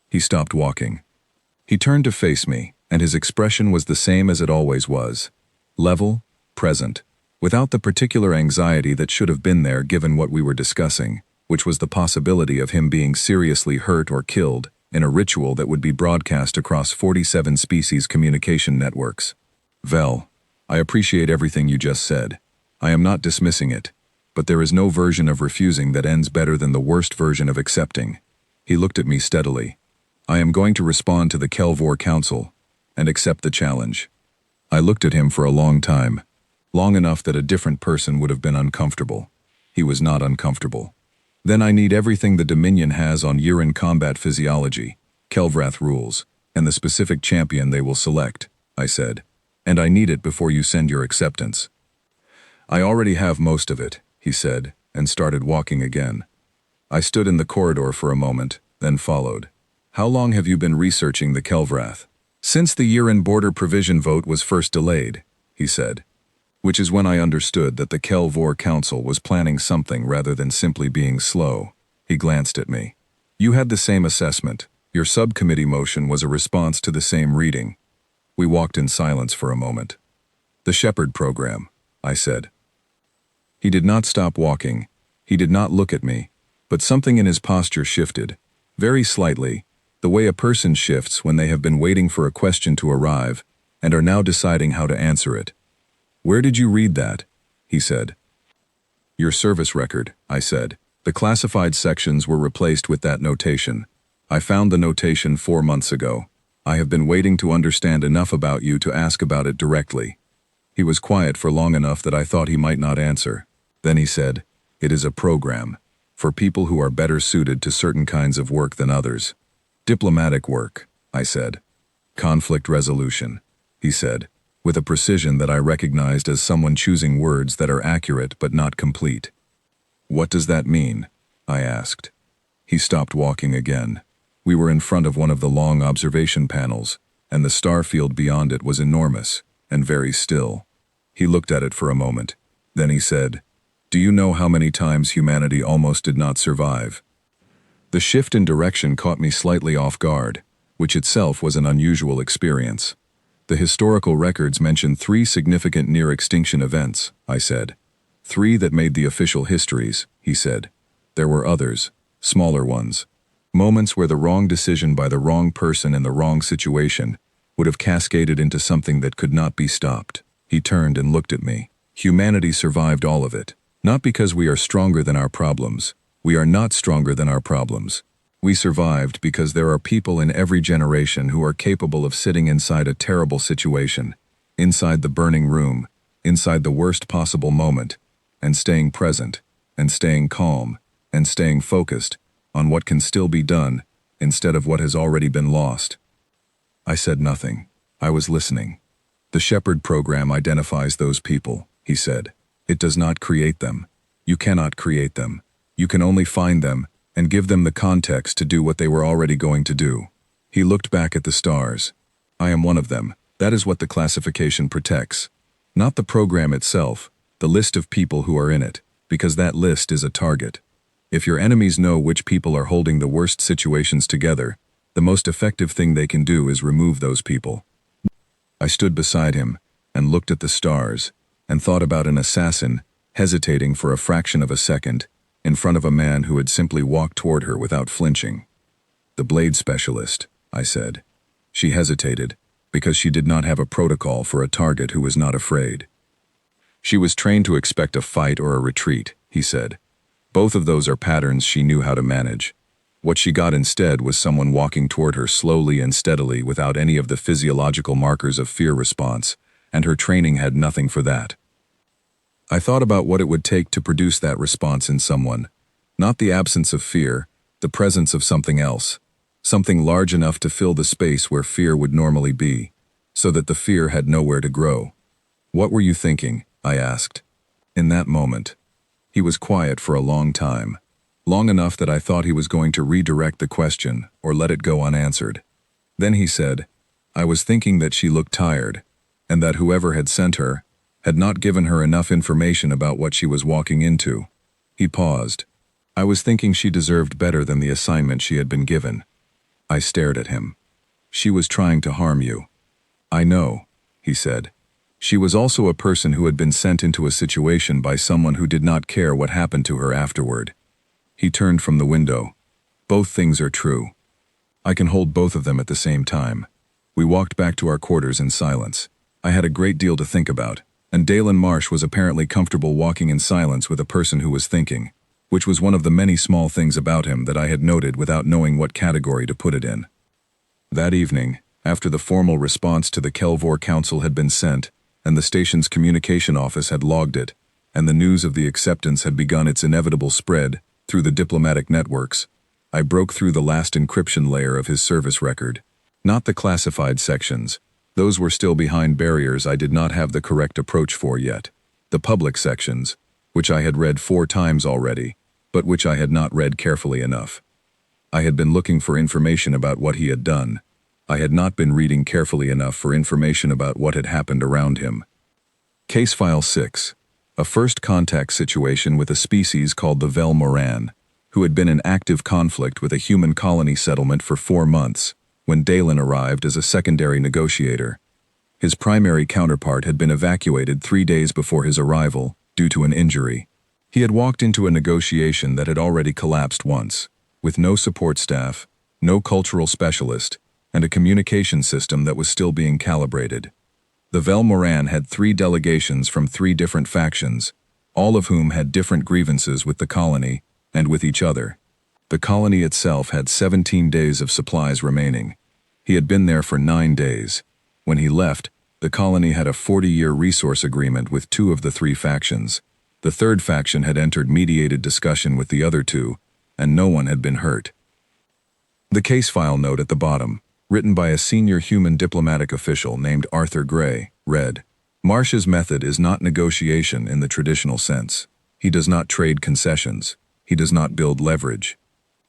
A: He stopped walking. He turned to face me, and his expression was the same as it always was. Level, present, without the particular anxiety that should have been there given what we were discussing, which was the possibility of him being seriously hurt or killed in a ritual that would be broadcast across 47 species communication networks. "Vel, I appreciate everything you just said. I am not dismissing it, but there is no version of refusing that ends better than the worst version of accepting." He looked at me steadily. "I am going to respond to the Kelvor Council and accept the challenge." I looked at him for a long time, long enough that a different person would have been uncomfortable. He was not uncomfortable. "Then I need everything the Dominion has on Uran combat physiology, Kelvrath rules, and the specific champion they will select," I said. "And I need it before you send your acceptance." "I already have most of it," he said, and started walking again. I stood in the corridor for a moment, then followed. "How long have you been researching the Kelvrath?" "Since the Uran border provision vote was first delayed," he said. Which is when I understood that the Kelvor Council was planning something rather than simply being slow. He glanced at me. "You had the same assessment. Your subcommittee motion was a response to the same reading." We walked in silence for a moment. "The Shepherd Program," I said. He did not stop walking. He did not look at me, but something in his posture shifted, very slightly, the way a person shifts when they have been waiting for a question to arrive and are now deciding how to answer it. "Where did you read that?" he said. "Your service record," I said. "The classified sections were replaced with that notation. I found the notation 4 months ago. I have been waiting to understand enough about you to ask about it directly." He was quiet for long enough that I thought he might not answer. Then he said, "It is a program for people who are better suited to certain kinds of work than others." "Diplomatic work," I said. "Conflict resolution," he said, with a precision that I recognized as someone choosing words that are accurate but not complete. "What does that mean?" I asked. He stopped walking again. We were in front of one of the long observation panels, and the star field beyond it was enormous and very still. He looked at it for a moment. Then he said, "Do you know how many times humanity almost did not survive?" The shift in direction caught me slightly off guard, which itself was an unusual experience. "The historical records mention 3 significant near-extinction events," I said. "3 that made the official histories," he said. "There were others, smaller ones. Moments where the wrong decision by the wrong person in the wrong situation would have cascaded into something that could not be stopped." He turned and looked at me. "Humanity survived all of it. Not because we are stronger than our problems. We are not stronger than our problems. We survived because there are people in every generation who are capable of sitting inside a terrible situation, inside the burning room, inside the worst possible moment, and staying present, and staying calm, and staying focused on what can still be done instead of what has already been lost." I said nothing. I was listening. "The Shepherd program identifies those people," he said. "It does not create them. You cannot create them. You can only find them and give them the context to do what they were already going to do." He looked back at the stars. "I am one of them. That is what the classification protects. Not the program itself, the list of people who are in it, because that list is a target. If your enemies know which people are holding the worst situations together, the most effective thing they can do is remove those people." I stood beside him and looked at the stars and thought about an assassin hesitating for a fraction of a second in front of a man who had simply walked toward her without flinching. "The blade specialist," I said. She hesitated because she did not have a protocol for a target who was not afraid. "She was trained to expect a fight or a retreat," he said. "Both of those are patterns she knew how to manage. What she got instead was someone walking toward her slowly and steadily without any of the physiological markers of fear response, and her training had nothing for that." I thought about what it would take to produce that response in someone. Not the absence of fear, the presence of something else. Something large enough to fill the space where fear would normally be, so that the fear had nowhere to grow. "What were you thinking?" I asked. In that moment, he was quiet for a long time. Long enough that I thought he was going to redirect the question or let it go unanswered. Then he said, "I was thinking that she looked tired, and that whoever had sent her had not given her enough information about what she was walking into." He paused. "I was thinking she deserved better than the assignment she had been given." I stared at him. "She was trying to harm you." "I know," he said. "She was also a person who had been sent into a situation by someone who did not care what happened to her afterward." He turned from the window. "Both things are true. I can hold both of them at the same time." We walked back to our quarters in silence. I had a great deal to think about, and Dalen Marsh was apparently comfortable walking in silence with a person who was thinking, which was one of the many small things about him that I had noted without knowing what category to put it in. That evening, after the formal response to the Kelvor Council had been sent, and the station's communication office had logged it, and the news of the acceptance had begun its inevitable spread through the diplomatic networks, I broke through the last encryption layer of his service record. Not the classified sections. Those were still behind barriers I did not have the correct approach for yet. The public sections, which I had read 4 times already, but which I had not read carefully enough. I had been looking for information about what he had done. I had not been reading carefully enough for information about what had happened around him. Case File 6. A first contact situation with a species called the Vel Moran, who had been in active conflict with a human colony settlement for 4 months, when Dalen arrived as a secondary negotiator. His primary counterpart had been evacuated 3 days before his arrival, due to an injury. He had walked into a negotiation that had already collapsed once, with no support staff, no cultural specialist, and a communication system that was still being calibrated. The Vel Moran had 3 delegations from 3 different factions, all of whom had different grievances with the colony and with each other. The colony itself had 17 days of supplies remaining. He had been there for 9 days. When he left, the colony had a 40-year resource agreement with 2 of the 3 factions. The 3rd faction had entered mediated discussion with the other 2, and no one had been hurt. The case file note at the bottom, written by a senior human diplomatic official named Arthur Gray, Read. Marsh's method is not negotiation in the traditional sense. He does not trade concessions. He does not build leverage.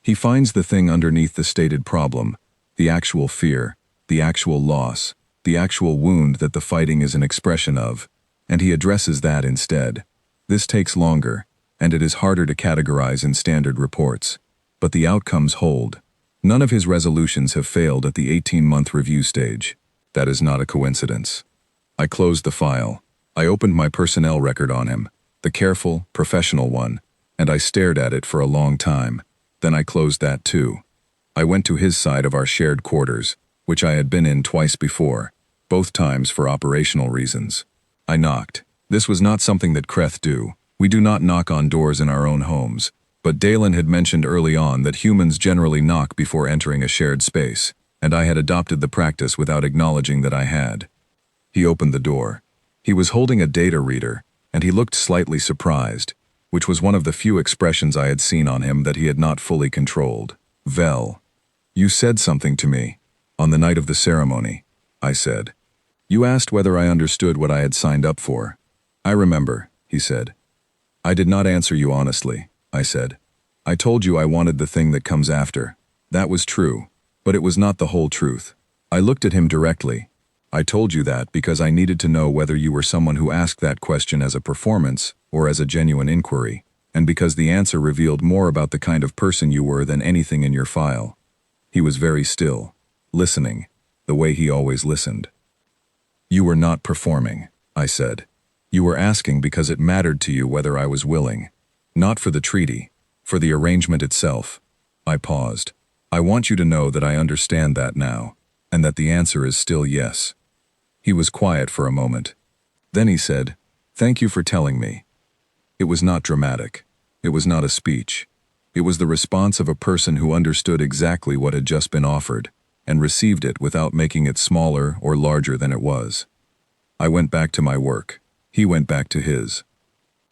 A: He finds the thing underneath the stated problem, the actual fear, the actual loss, the actual wound that the fighting is an expression of, and he addresses that instead. This takes longer, and it is harder to categorize in standard reports. But the outcomes hold. None of his resolutions have failed at the 18-month review stage. That is not a coincidence. I closed the file. I opened my personnel record on him, the careful, professional one, and I stared at it for a long time. Then I closed that too. I went to his side of our shared quarters, which I had been in twice before, both times for operational reasons. I knocked. This was not something that Kreth do. We do not knock on doors in our own homes, but Dalen had mentioned early on that humans generally knock before entering a shared space, and I had adopted the practice without acknowledging that I had. He opened the door. He was holding a data reader, and he looked slightly surprised, which was one of the few expressions I had seen on him that he had not fully controlled. Vel, you said something to me. On the night of the ceremony, I said. You asked whether I understood what I had signed up for. I remember, he said. I did not answer you honestly, I said. I told you I wanted the thing that comes after. That was true, but it was not the whole truth. I looked at him directly. I told you that because I needed to know whether you were someone who asked that question as a performance or as a genuine inquiry, and because the answer revealed more about the kind of person you were than anything in your file. He was very still, listening, the way he always listened. You were not performing, I said. You were asking because it mattered to you whether I was willing. Not for the treaty, for the arrangement itself. I paused. I want you to know that I understand that now, and that the answer is still yes. He was quiet for a moment. Then he said, Thank you for telling me. It was not dramatic. It was not a speech. It was the response of a person who understood exactly what had just been offered, and received it without making it smaller or larger than it was. I went back to my work. He went back to his.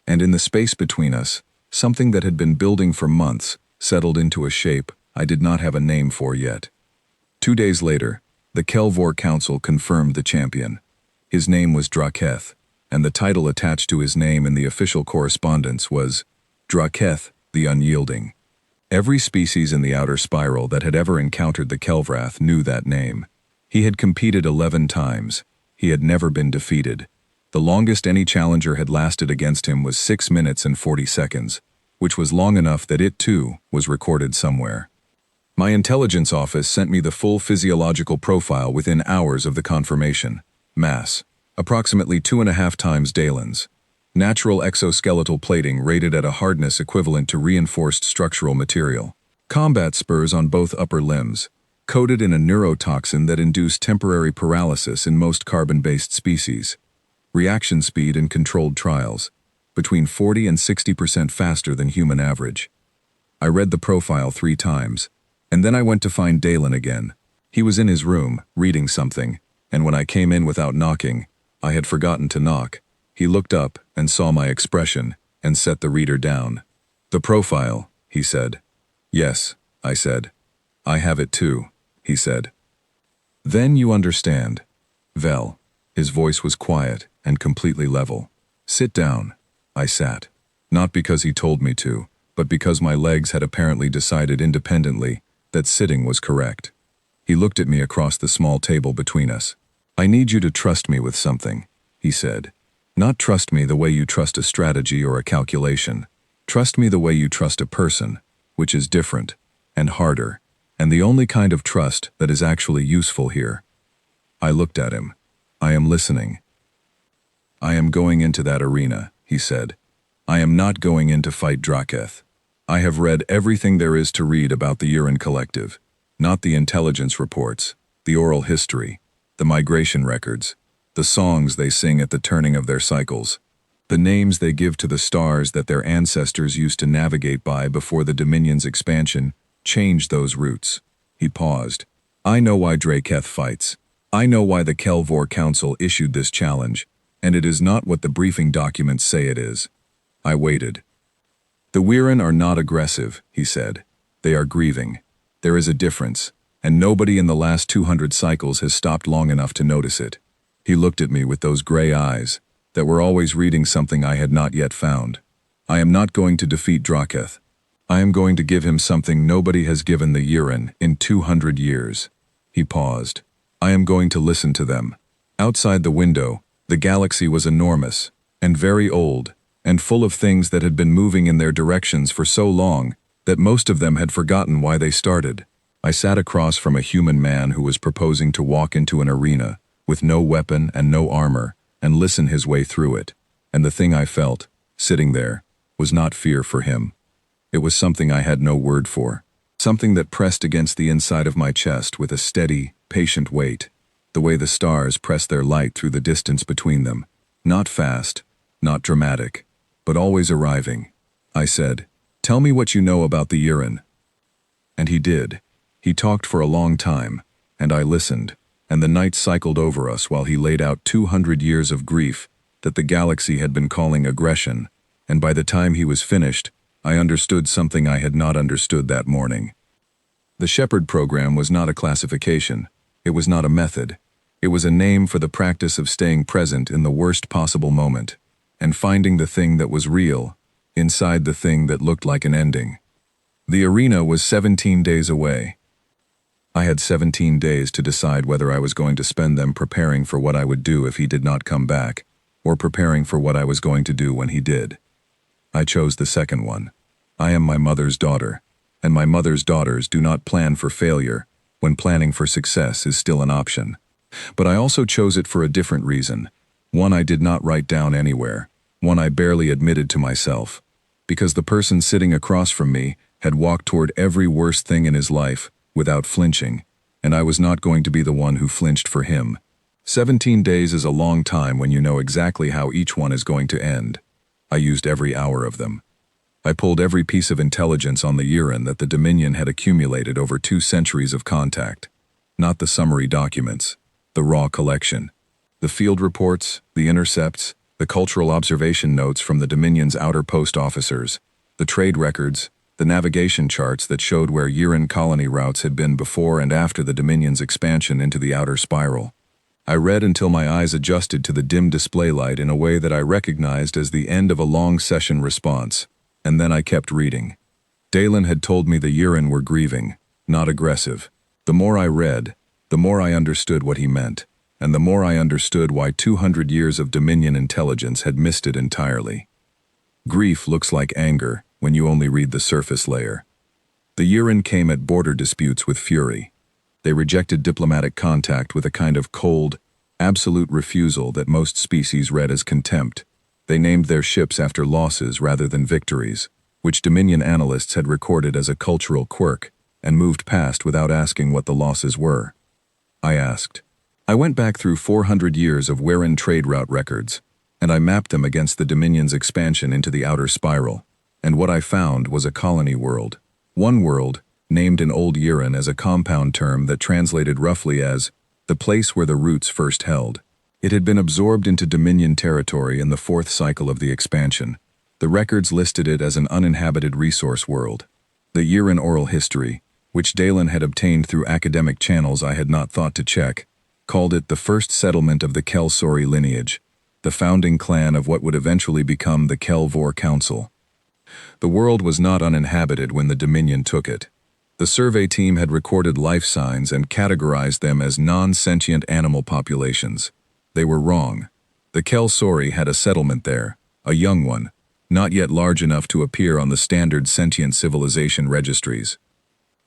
A: And in the space between us, something that had been building for months settled into a shape I did not have a name for yet. 2 days later, the Kelvor Council confirmed the champion. His name was Draketh, and the title attached to his name in the official correspondence was Draketh the Unyielding. Every species in the outer spiral that had ever encountered the Kelvrath knew that name. He had competed 11 times. He had never been defeated. The longest any challenger had lasted against him was 6 minutes and 40 seconds, which was long enough that it, too, was recorded somewhere. My intelligence office sent me the full physiological profile within hours of the confirmation. Mass, approximately 2.5 times Dalen's. Natural exoskeletal plating rated at a hardness equivalent to reinforced structural material. Combat spurs on both upper limbs, coated in a neurotoxin that induced temporary paralysis in most carbon-based species. Reaction speed in controlled trials, between 40 and 60% faster than human average. I read the profile 3 times, and then I went to find Dalen again. He was in his room, reading something, and when I came in without knocking, I had forgotten to knock. He looked up and saw my expression and set the reader down. The profile, he said. Yes, I said. I have it too, he said. Then you understand. Vel. His voice was quiet and completely level. Sit down. I sat. Not because he told me to, but because my legs had apparently decided independently that sitting was correct. He looked at me across the small table between us. I need you to trust me with something, he said. Not trust me the way you trust a strategy or a calculation. Trust me the way you trust a person, which is different and harder, and the only kind of trust that is actually useful here. I looked at him. I am listening. I am going into that arena, he said. I am not going in to fight Draketh. I have read everything there is to read about the Uran Collective, not the intelligence reports, the oral history, the migration records, the songs they sing at the turning of their cycles, the names they give to the stars that their ancestors used to navigate by before the Dominion's expansion changed those routes. He paused. I know why Draketh fights. I know why the Kelvor Council issued this challenge, and it is not what the briefing documents say it is. I waited. The Uran are not aggressive, he said. They are grieving. There is a difference, and nobody in the last 200 cycles has stopped long enough to notice it. He looked at me with those gray eyes that were always reading something I had not yet found. I am not going to defeat Draketh. I am going to give him something nobody has given the Yurin in 200 years. He paused. I am going to listen to them. Outside the window, the galaxy was enormous, and very old, and full of things that had been moving in their directions for so long that most of them had forgotten why they started. I sat across from a human man who was proposing to walk into an arena with no weapon and no armor and listen his way through it, and the thing I felt, sitting there, was not fear for him. It was something I had no word for, something that pressed against the inside of my chest with a steady, patient weight, the way the stars press their light through the distance between them, not fast, not dramatic, but always arriving. I said, "Tell me what you know about the Yurin." And he did. He talked for a long time, and I listened, and the night cycled over us while he laid out 200 years of grief that the galaxy had been calling aggression, and by the time he was finished, I understood something I had not understood that morning. The Shepherd program was not a classification. It was not a method. It was a name for the practice of staying present in the worst possible moment, and finding the thing that was real inside the thing that looked like an ending. The arena was 17 days away. I had 17 days to decide whether I was going to spend them preparing for what I would do if he did not come back, or preparing for what I was going to do when he did. I chose the second one. I am my mother's daughter, and my mother's daughters do not plan for failure when planning for success is still an option. But I also chose it for a different reason, one I did not write down anywhere, one I barely admitted to myself, because the person sitting across from me had walked toward every worst thing in his life without flinching, and I was not going to be the one who flinched for him. 17 days is a long time when you know exactly how each one is going to end. I used every hour of them. I pulled every piece of intelligence on the Yurin that the Dominion had accumulated over 2 centuries of contact. Not the summary documents, the raw collection. The field reports, the intercepts, the cultural observation notes from the Dominion's outer post officers, the trade records, the navigation charts that showed where Yurin colony routes had been before and after the Dominion's expansion into the outer spiral. I read until my eyes adjusted to the dim display light in a way that I recognized as the end of a long session response. And then I kept reading. Dalen had told me the Yurin were grieving, not aggressive. The more I read, the more I understood what he meant, and the more I understood why 200 years of Dominion intelligence had missed it entirely. Grief looks like anger when you only read the surface layer. The Yurin came at border disputes with fury. They rejected diplomatic contact with a kind of cold, absolute refusal that most species read as contempt. They named their ships after losses rather than victories, which Dominion analysts had recorded as a cultural quirk, and moved past without asking what the losses were. I asked. I went back through 400 years of Werin trade route records, and I mapped them against the Dominion's expansion into the outer spiral, and what I found was a colony world. One world, named in Old Yurin as a compound term that translated roughly as the place where the roots first held. It had been absorbed into Dominion territory in the 4th cycle of the expansion. The records listed it as an uninhabited resource world. The Yurin oral history, which Dalen had obtained through academic channels I had not thought to check, called it the first settlement of the Kel-Sori lineage, the founding clan of what would eventually become the Kel-Vor Council. The world was not uninhabited when the Dominion took it. The survey team had recorded life signs and categorized them as non-sentient animal populations. They were wrong. The Kel-Sori had a settlement there, a young one, not yet large enough to appear on the standard sentient civilization registries.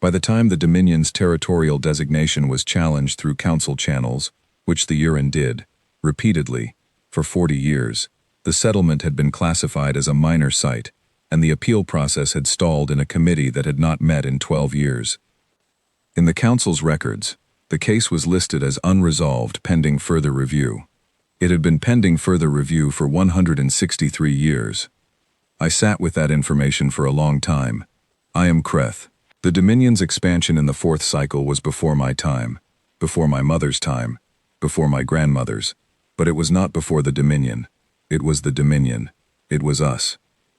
A: By the time the Dominion's territorial designation was challenged through council channels, which the Yurin did, repeatedly, for 40 years, the settlement had been classified as a minor site, and the appeal process had stalled in a committee that had not met in 12 years. In the council's records, the case was listed as unresolved pending further review. It had been pending further review for 163 years. I sat with that information for a long time. I am Kreth. The Dominion's expansion in the 4th cycle was before my time, before my mother's time, before my grandmother's, but it was not before the Dominion. It was the Dominion. It was us.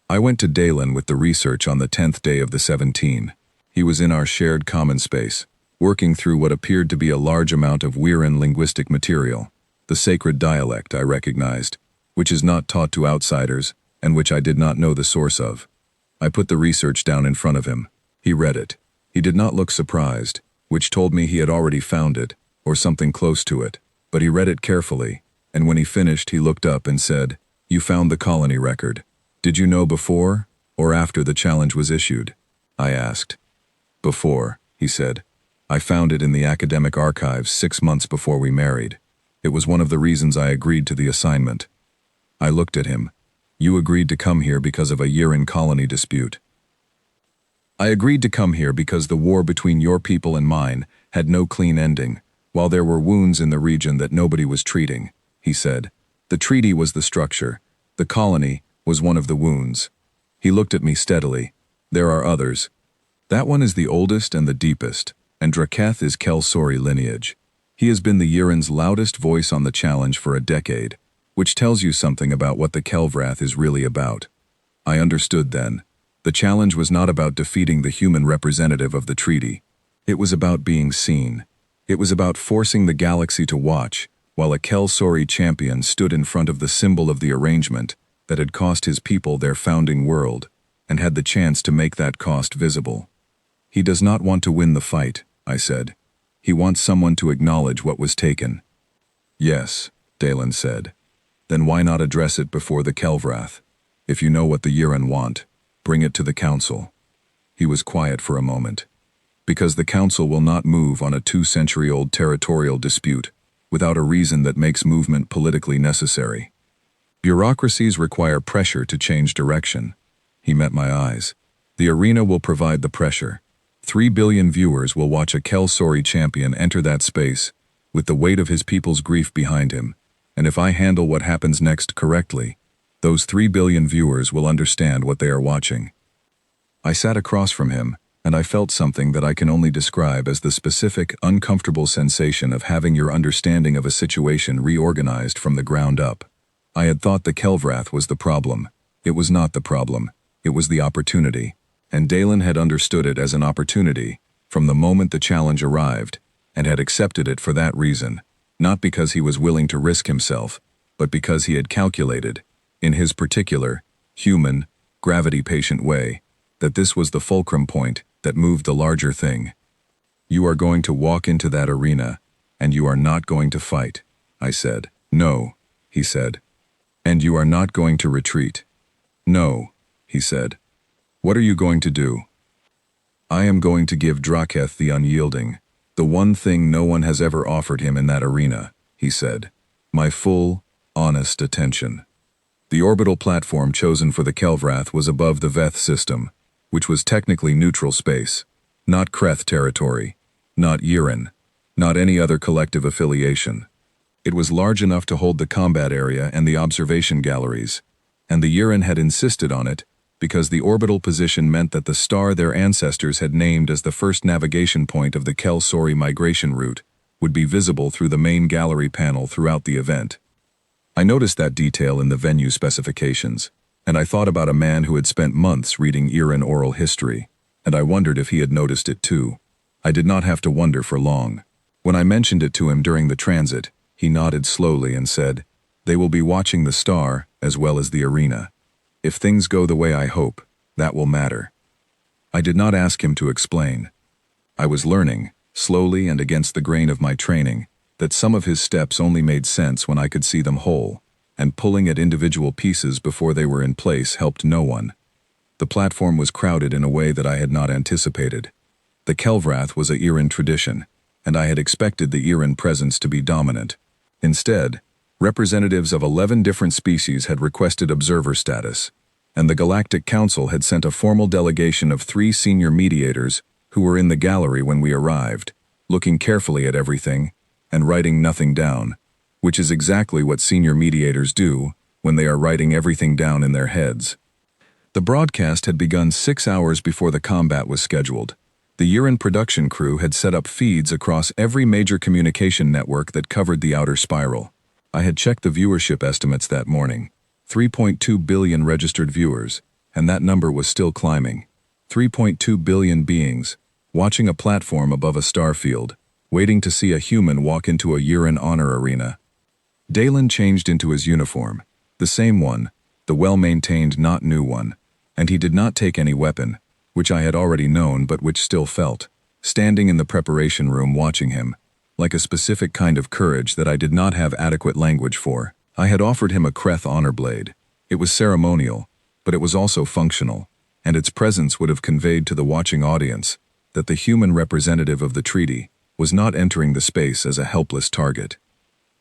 A: I went to Dalen with the research on the 10th day of the 17. He was in our shared common space, working through what appeared to be a large amount of Werin linguistic material. the sacred dialect I recognized, which is not taught to outsiders and which I did not know the source of. I put the research down in front of him. He read it. He did not look surprised, which told me he had already found it, or something close to it, but he read it carefully, and when he finished he looked up and said, "You found the colony record. Did you know before, or after the challenge was issued?" I asked. "Before," he said. "I found it in the academic archives 6 months before we married. It was one of the reasons I agreed to the assignment." I looked at him. "You agreed to come here because of a year-in colony dispute." "I agreed to come here because the war between your people and mine had no clean ending, while there were wounds in the region that nobody was treating," he said. "The treaty was the structure. The colony was one of the wounds." He looked at me steadily. "There are others. That one is the oldest and the deepest, and Draketh is Kel-Sori lineage. He has been the Yurin's loudest voice on the challenge for a decade, which tells you something about what the Kelvrath is really about." I understood then. The challenge was not about defeating the human representative of the treaty. It was about being seen. It was about forcing the galaxy to watch, while a Kel-Sori champion stood in front of the symbol of the arrangement that had cost his people their founding world, and had the chance to make that cost visible. "He does not want to win the fight," I said. "He wants someone to acknowledge what was taken." "Yes," Dalen said. "Then why not address it before the Kelvrath? If you know what the Yurin want, bring it to the Council." He was quiet for a moment. "Because the Council will not move on a 2-century-old territorial dispute without a reason that makes movement politically necessary. Bureaucracies require pressure to change direction." He met my eyes. "The arena will provide the pressure. 3 billion viewers will watch a Kel-Sori champion enter that space with the weight of his people's grief behind him, and if I handle what happens next correctly, those 3 billion viewers will understand what they are watching." I sat across from him, and I felt something that I can only describe as the specific, uncomfortable sensation of having your understanding of a situation reorganized from the ground up. I had thought the Kelvrath was the problem. It was not the problem. It was the opportunity. And Dalen had understood it as an opportunity from the moment the challenge arrived, and had accepted it for that reason, not because he was willing to risk himself, but because he had calculated, in his particular, human, gravity-patient way, that this was the fulcrum point that moved the larger thing. "You are going to walk into that arena, and you are not going to fight," I said. "No," he said. "And you are not going to retreat." "No," he said. "What are you going to do?" "I am going to give Draketh the unyielding, the one thing no one has ever offered him in that arena," he said. "My full, honest attention." The orbital platform chosen for the Kelvrath was above the Veth system, which was technically neutral space, not Kreth territory, not Yurin, not any other collective affiliation. It was large enough to hold the combat area and the observation galleries, and the Yurin had insisted on it because the orbital position meant that the star their ancestors had named as the first navigation point of the Kel-Sori migration route would be visible through the main gallery panel throughout the event. I noticed that detail in the venue specifications, and I thought about a man who had spent months reading Yurin oral history, and I wondered if he had noticed it too. I did not have to wonder for long. When I mentioned it to him during the transit, he nodded slowly and said, "They will be watching the star as well as the arena. If things go the way I hope, that will matter." I did not ask him to explain. I was learning, slowly and against the grain of my training, that some of his steps only made sense when I could see them whole, and pulling at individual pieces before they were in place helped no one. The platform was crowded in a way that I had not anticipated. The Kelvrath was a Yurin tradition, and I had expected the Yurin presence to be dominant. Instead, representatives of 11 different species had requested observer status, and the Galactic Council had sent a formal delegation of 3 senior mediators who were in the gallery when we arrived, looking carefully at everything and writing nothing down, which is exactly what senior mediators do when they are writing everything down in their heads. The broadcast had begun 6 hours before the combat was scheduled. The Yurin production crew had set up feeds across every major communication network that covered the outer spiral. I had checked the viewership estimates that morning. 3.2 billion registered viewers, and that number was still climbing. 3.2 billion beings, watching a platform above a starfield, waiting to see a human walk into a Yurin honor arena. Dalen changed into his uniform, the same one, the well-maintained not new one, and he did not take any weapon, which I had already known but which still felt, standing in the preparation room watching him, like a specific kind of courage that I did not have adequate language for. I had offered him a Kreth honor blade. It was ceremonial, but it was also functional, and its presence would have conveyed to the watching audience that the human representative of the treaty was not entering the space as a helpless target.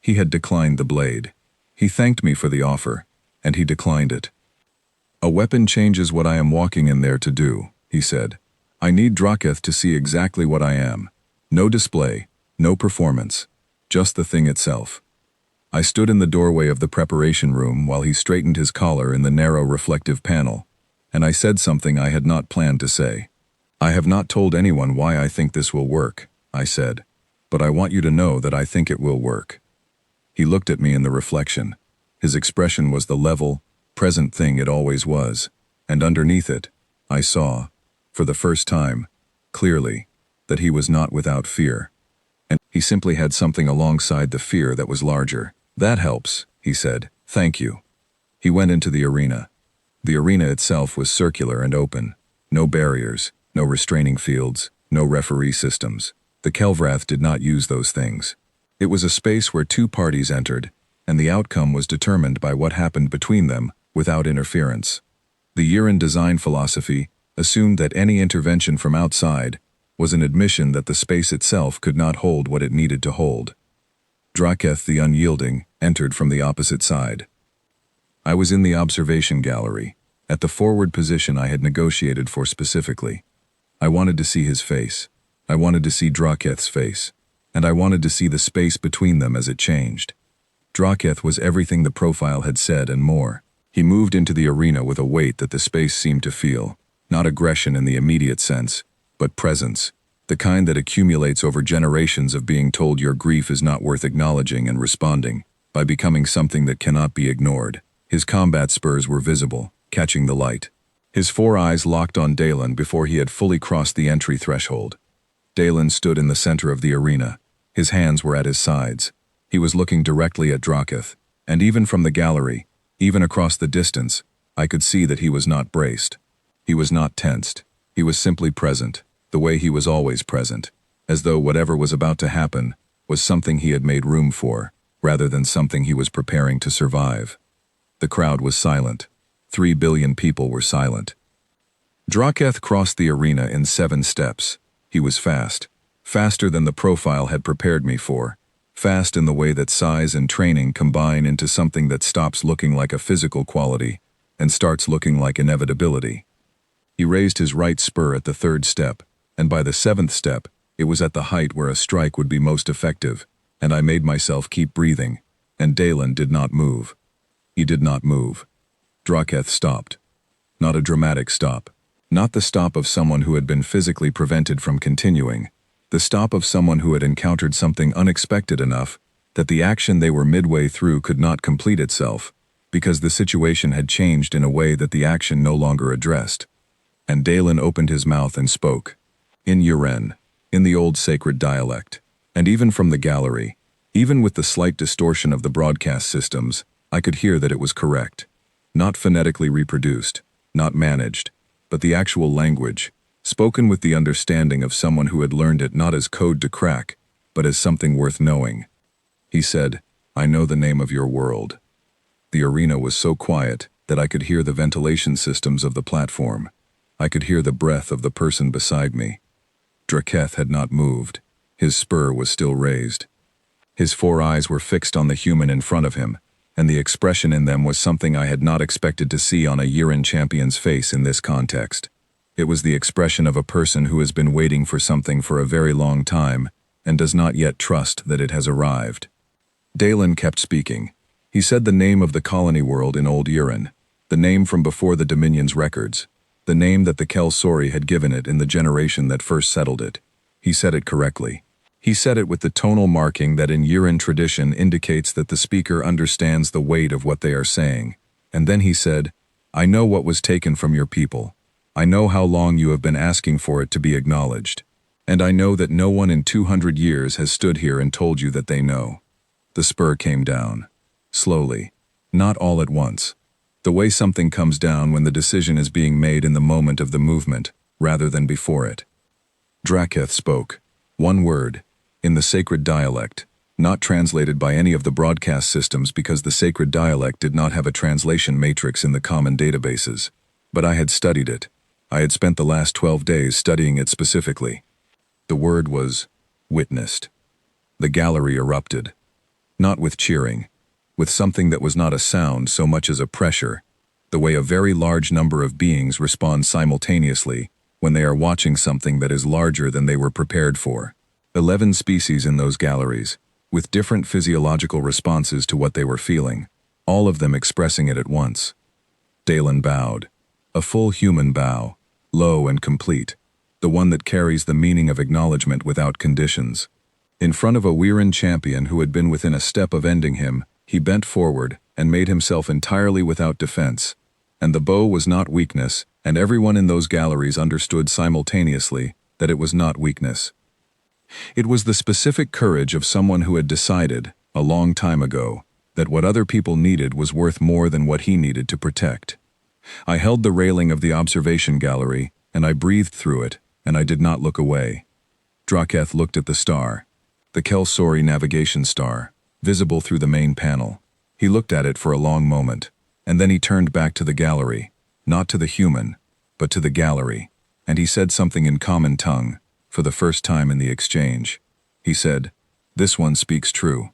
A: He had declined the blade. He thanked me for the offer, and he declined it. "A weapon changes what I am walking in there to do," he said. "I need Draketh to see exactly what I am. No display, no performance, just the thing itself." I stood in the doorway of the preparation room while he straightened his collar in the narrow reflective panel, and I said something I had not planned to say. "I have not told anyone why I think this will work," I said, "but I want you to know that I think it will work." He looked at me in the reflection. His expression was the level, present thing it always was, and underneath it, I saw, for the first time, clearly, that he was not without fear. And he simply had something alongside the fear that was larger. "That helps," he said. "Thank you." He went into the arena. The arena itself was circular and open. No barriers, no restraining fields, no referee systems. The Kelvrath did not use those things. It was a space where two parties entered, and the outcome was determined by what happened between them, without interference. The Yuran design philosophy assumed that any intervention from outside was an admission that the space itself could not hold what it needed to hold. Draketh the Unyielding entered from the opposite side. I was in the observation gallery, at the forward position I had negotiated for specifically. I wanted to see his face. I wanted to see Draketh's face, and I wanted to see the space between them as it changed. Draketh was everything the profile had said and more. He moved into the arena with a weight that the space seemed to feel, not aggression in the immediate sense, but presence, the kind that accumulates over generations of being told your grief is not worth acknowledging and responding, by becoming something that cannot be ignored. His combat spurs were visible, catching the light. His four eyes locked on Dalen before he had fully crossed the entry threshold. Dalen stood in the center of the arena. His hands were at his sides. He was looking directly at Draketh, and even from the gallery, even across the distance, I could see that he was not braced. He was not tensed. He was simply present, the way he was always present, as though whatever was about to happen was something he had made room for, rather than something he was preparing to survive. The crowd was silent. 3 billion people were silent. Draketh crossed the arena in 7 steps. He was fast, faster than the profile had prepared me for, fast in the way that size and training combine into something that stops looking like a physical quality and starts looking like inevitability. He raised his right spur at the 3rd step, and by the 7th step, it was at the height where a strike would be most effective, and I made myself keep breathing, and Dalen did not move. He did not move. Draketh stopped. Not a dramatic stop. Not the stop of someone who had been physically prevented from continuing. The stop of someone who had encountered something unexpected enough that the action they were midway through could not complete itself, because the situation had changed in a way that the action no longer addressed. And Dalen opened his mouth and spoke. In Yuran, in the old sacred dialect, and even from the gallery, even with the slight distortion of the broadcast systems, I could hear that it was correct. Not phonetically reproduced, not managed, but the actual language, spoken with the understanding of someone who had learned it not as code to crack, but as something worth knowing. He said, "I know the name of your world." The arena was so quiet that I could hear the ventilation systems of the platform. I could hear the breath of the person beside me. Draketh had not moved. His spur was still raised. His 4 eyes were fixed on the human in front of him, and the expression in them was something I had not expected to see on a Yuran champion's face in this context. It was the expression of a person who has been waiting for something for a very long time, and does not yet trust that it has arrived. Dalen kept speaking. He said the name of the colony world in Old Yuran, the name from before the Dominion's records, the name that the Kel-Sori had given it in the generation that first settled it. He said it correctly. He said it with the tonal marking that in Yuran tradition indicates that the speaker understands the weight of what they are saying. And then he said, "I know what was taken from your people. I know how long you have been asking for it to be acknowledged. And I know that no one in 200 years has stood here and told you that they know." The spur came down. slowly, not all at once. The way something comes down when the decision is being made in the moment of the movement, rather than before it. Draketh spoke, one word, in the sacred dialect, not translated by any of the broadcast systems because the sacred dialect did not have a translation matrix in the common databases. But I had studied it. I had spent the last 12 days studying it specifically. The word was witnessed. The gallery erupted. Not with cheering, with something that was not a sound so much as a pressure, the way a very large number of beings respond simultaneously when they are watching something that is larger than they were prepared for. 11 species in those galleries, with different physiological responses to what they were feeling, all of them expressing it at once. Dalen bowed. A full human bow, low and complete, the one that carries the meaning of acknowledgement without conditions. In front of a Weirin champion who had been within a step of ending him, he bent forward and made himself entirely without defense. And the bow was not weakness, and everyone in those galleries understood simultaneously that it was not weakness. It was the specific courage of someone who had decided, a long time ago, that what other people needed was worth more than what he needed to protect. I held the railing of the observation gallery, and I breathed through it, and I did not look away. Draketh looked at the star, the Kelsori navigation star, visible through the main panel. He looked at it for a long moment, and then he turned back to the gallery, not to the human, but to the gallery, and he said something in common tongue, for the first time in the exchange. He said, "This one speaks true."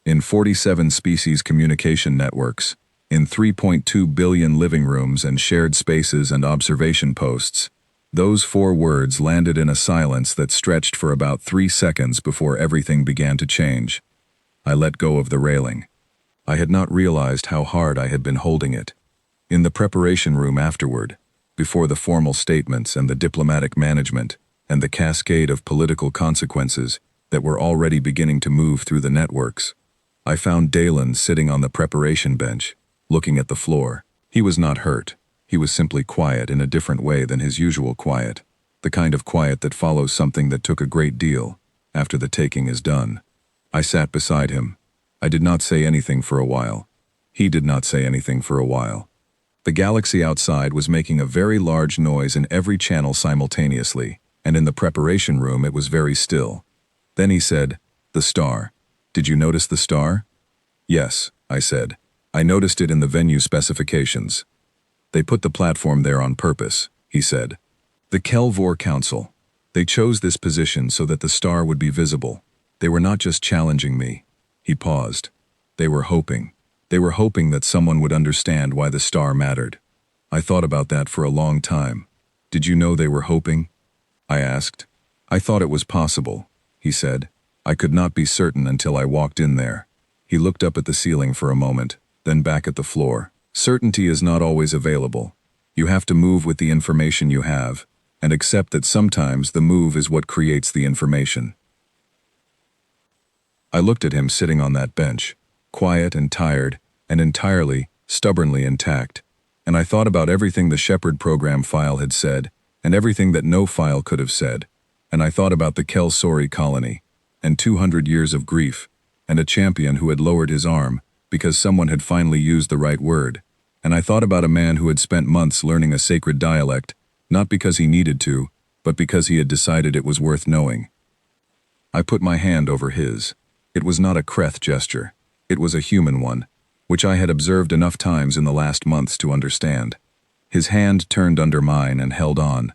A: In 47 species communication networks, in 3.2 billion living rooms and shared spaces and observation posts, those 4 words landed in a silence that stretched for about 3 seconds before everything began to change. I let go of the railing. I had not realized how hard I had been holding it. In the preparation room afterward, before the formal statements and the diplomatic management and the cascade of political consequences that were already beginning to move through the networks, I found Dalen sitting on the preparation bench, looking at the floor. He was not hurt. He was simply quiet in a different way than his usual quiet, the kind of quiet that follows something that took a great deal after the taking is done. I sat beside him. I did not say anything for a while. He did not say anything for a while. The galaxy outside was making a very large noise in every channel simultaneously, and in the preparation room it was very still. Then he said, "The star. Did you notice the star?" "Yes," I said. "I noticed it in the venue specifications. They put the platform there on purpose," he said. "The Kelvor Council. They chose this position so that the star would be visible. They were not just challenging me." He paused. They were hoping. They were hoping that someone would understand why the star mattered. I thought about that for a long time. "Did you know they were hoping?" I asked. "I thought it was possible," he said. "I could not be certain until I walked in there." He looked up at the ceiling for a moment, then back at the floor. "Certainty is not always available. You have to move with the information you have, and accept that sometimes the move is what creates the information." I looked at him sitting on that bench, quiet and tired, and entirely, stubbornly intact, and I thought about everything the Shepherd program file had said, and everything that no file could have said, and I thought about the Kelsori colony, and 200 years of grief, and a champion who had lowered his arm, because someone had finally used the right word, and I thought about a man who had spent months learning a sacred dialect, not because he needed to, but because he had decided it was worth knowing. I put my hand over his. It was not a Kreth gesture. It was a human one, which I had observed enough times in the last months to understand. His hand turned under mine and held on.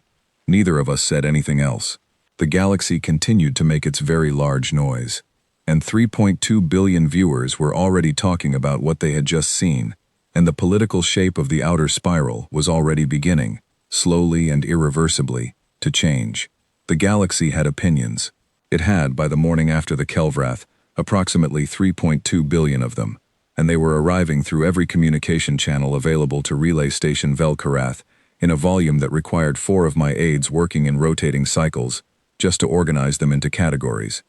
A: Neither of us said anything else. The galaxy continued to make its very large noise, and 3.2 billion viewers were already talking about what they had just seen, and the political shape of the outer spiral was already beginning, slowly and irreversibly, to change. The galaxy had opinions. It had, by the morning after the Kelvrath, approximately 3.2 billion of them, and they were arriving through every communication channel available to Relay Station Velkarath in a volume that required 4 of my aides working in rotating cycles, just to organize them into categories.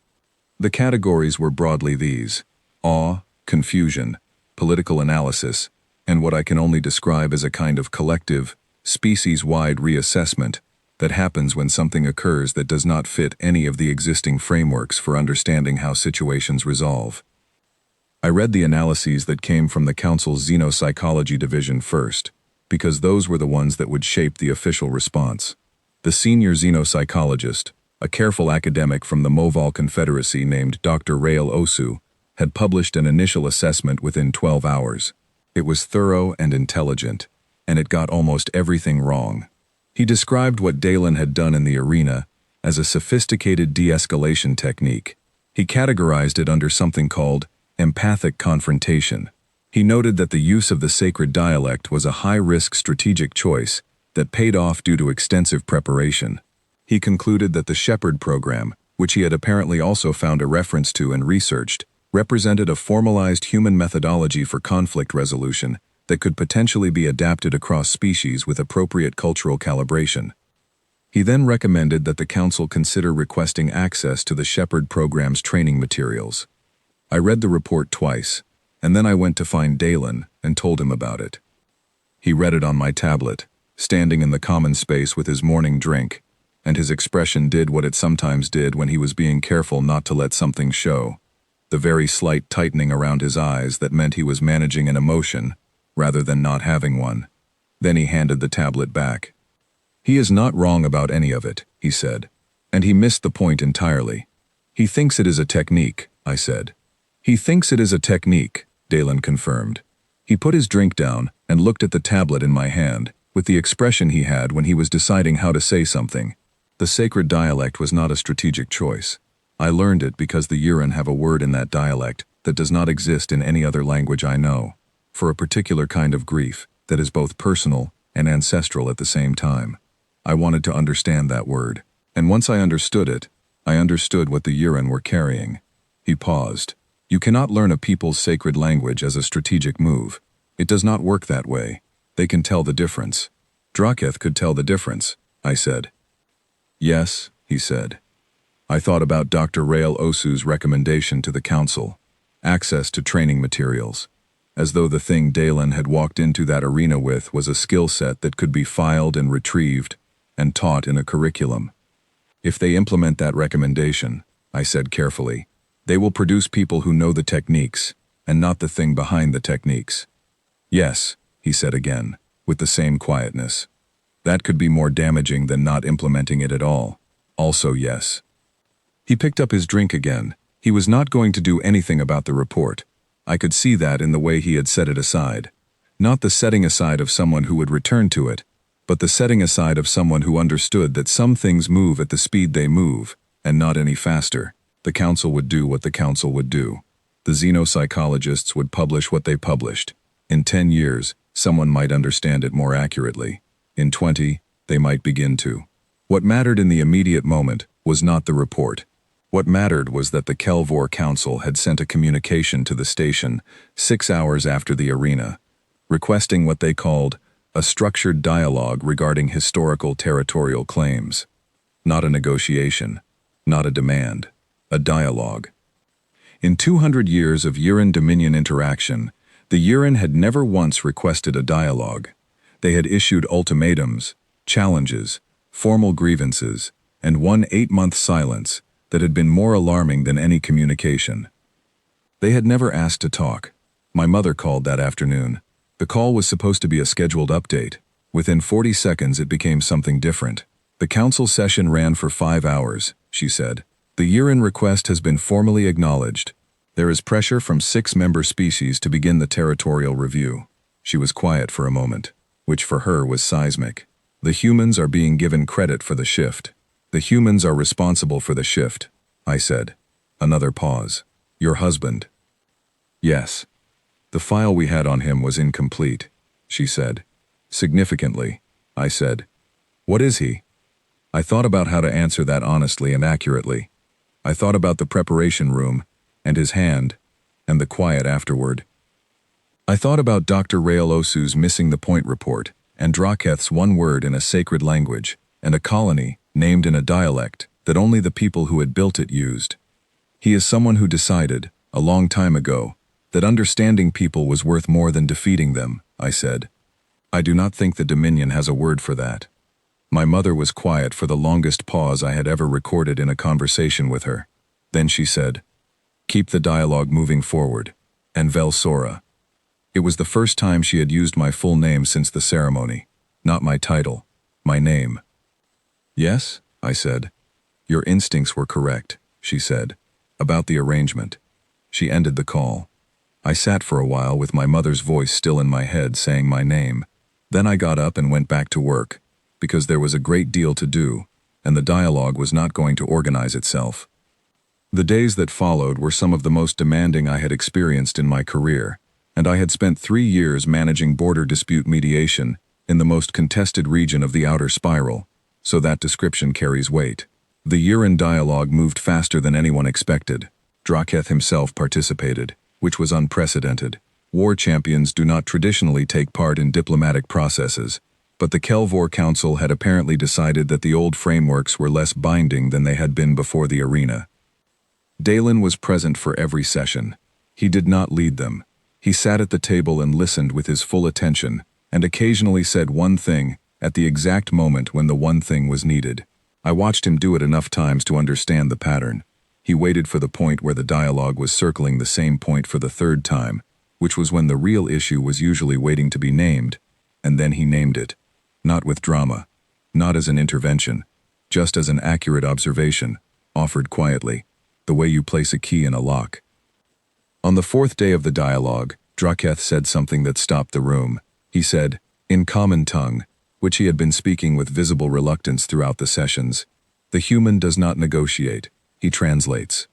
A: The categories were broadly these: awe, confusion, political analysis, and what I can only describe as a kind of collective, species-wide reassessment that happens when something occurs that does not fit any of the existing frameworks for understanding how situations resolve. I read the analyses that came from the Council's Xenopsychology Division first, because those were the ones that would shape the official response. The senior xenopsychologist, a careful academic from the Moval Confederacy named Dr. Rael Osu, had published an initial assessment within 12 hours. It was thorough and intelligent, and it got almost everything wrong. He described what Dalen had done in the arena as a sophisticated de-escalation technique. He categorized it under something called empathic confrontation. He noted that the use of the sacred dialect was a high-risk strategic choice that paid off due to extensive preparation. He concluded that the Shepherd program, which he had apparently also found a reference to and researched, represented a formalized human methodology for conflict resolution that could potentially be adapted across species with appropriate cultural calibration. He then recommended that the Council consider requesting access to the Shepherd program's training materials. I read the report twice, and then I went to find Dalen and told him about it. He read it on my tablet, standing in the common space with his morning drink, and his expression did what it sometimes did when he was being careful not to let something show. The very slight tightening around his eyes that meant he was managing an emotion, rather than not having one. Then he handed the tablet back. "He is not wrong about any of it," he said, "and he missed the point entirely. He thinks it is a technique," I said. "He thinks it is a technique," Dalen confirmed. He put his drink down and looked at the tablet in my hand, with the expression he had when he was deciding how to say something. The sacred dialect was not a strategic choice. I learned it because the Yurin have a word in that dialect that does not exist in any other language I know, for a particular kind of grief that is both personal and ancestral at the same time. I wanted to understand that word, and once I understood it, I understood what the Yurin were carrying. He paused. "You cannot learn a people's sacred language as a strategic move. It does not work that way. They can tell the difference." "Draketh could tell the difference," I said. "Yes," he said. I thought about Dr. Rael Osu's recommendation to the Council, access to training materials, as though the thing Dalen had walked into that arena with was a skill set that could be filed and retrieved and taught in a curriculum. "If they implement that recommendation," I said carefully, "they will produce people who know the techniques, and not the thing behind the techniques." "Yes," he said again, with the same quietness. "That could be more damaging than not implementing it at all. Also yes." He picked up his drink again. He was not going to do anything about the report. I could see that in the way he had set it aside. Not the setting aside of someone who would return to it, but the setting aside of someone who understood that some things move at the speed they move, and not any faster. The Council would do what the Council would do. The xenopsychologists would publish what they published. In 10 years, someone might understand it more accurately. In 20, they might begin to. What mattered in the immediate moment was not the report. What mattered was that the Kelvor Council had sent a communication to the station 6 hours after the arena, requesting what they called a structured dialogue regarding historical territorial claims. Not a negotiation, not a demand, a dialogue. In 200 years of Yurin Dominion interaction, the Yurin had never once requested a dialogue. They had issued ultimatums, challenges, formal grievances, and one 8-month silence that had been more alarming than any communication. They had never asked to talk. My mother called that afternoon. The call was supposed to be a scheduled update. Within 40 seconds it became something different. "The council session ran for 5 hours, she said. "The Yurin request has been formally acknowledged. There is pressure from 6 member species to begin the territorial review." She was quiet for a moment, which for her was seismic. "The humans are being given credit for the shift. The humans are responsible for the shift," I said. Another pause. "Your husband?" "Yes. The file we had on him was incomplete," she said. "Significantly," I said. "What is he?" I thought about how to answer that honestly and accurately. I thought about the preparation room, and his hand, and the quiet afterward. I thought about Dr. Rael Osu's missing the point report, and Draketh's one word in a sacred language, and a colony named in a dialect that only the people who had built it used. He is someone who decided, a long time ago, that understanding people was worth more than defeating them, I said. I do not think the Dominion has a word for that. My mother was quiet for the longest pause I had ever recorded in a conversation with her. Then she said, "Keep the dialogue moving forward, and Velsora. It was the first time she had used my full name since the ceremony, not my title, my name. Yes, I said. Your instincts were correct, she said, about the arrangement. She ended the call. I sat for a while with my mother's voice still in my head saying my name. Then I got up and went back to work, because there was a great deal to do, and the dialogue was not going to organize itself. The days that followed were some of the most demanding I had experienced in my career, and I had spent 3 years managing border dispute mediation in the most contested region of the outer spiral, so that description carries weight. The year-end dialogue moved faster than anyone expected. Draketh himself participated, which was unprecedented. War champions do not traditionally take part in diplomatic processes, but the Kelvor Council had apparently decided that the old frameworks were less binding than they had been before the arena. Dalen was present for every session. He did not lead them. He sat at the table and listened with his full attention, and occasionally said one thing at the exact moment when the one thing was needed. I watched him do it enough times to understand the pattern. He waited for the point where the dialogue was circling the same point for the third time, which was when the real issue was usually waiting to be named, and then he named it. Not with drama, not as an intervention, just as an accurate observation, offered quietly, the way you place a key in a lock. On the fourth day of the dialogue, Draketh said something that stopped the room. He said, in common tongue, which he had been speaking with visible reluctance throughout the sessions, the human does not negotiate, he translates.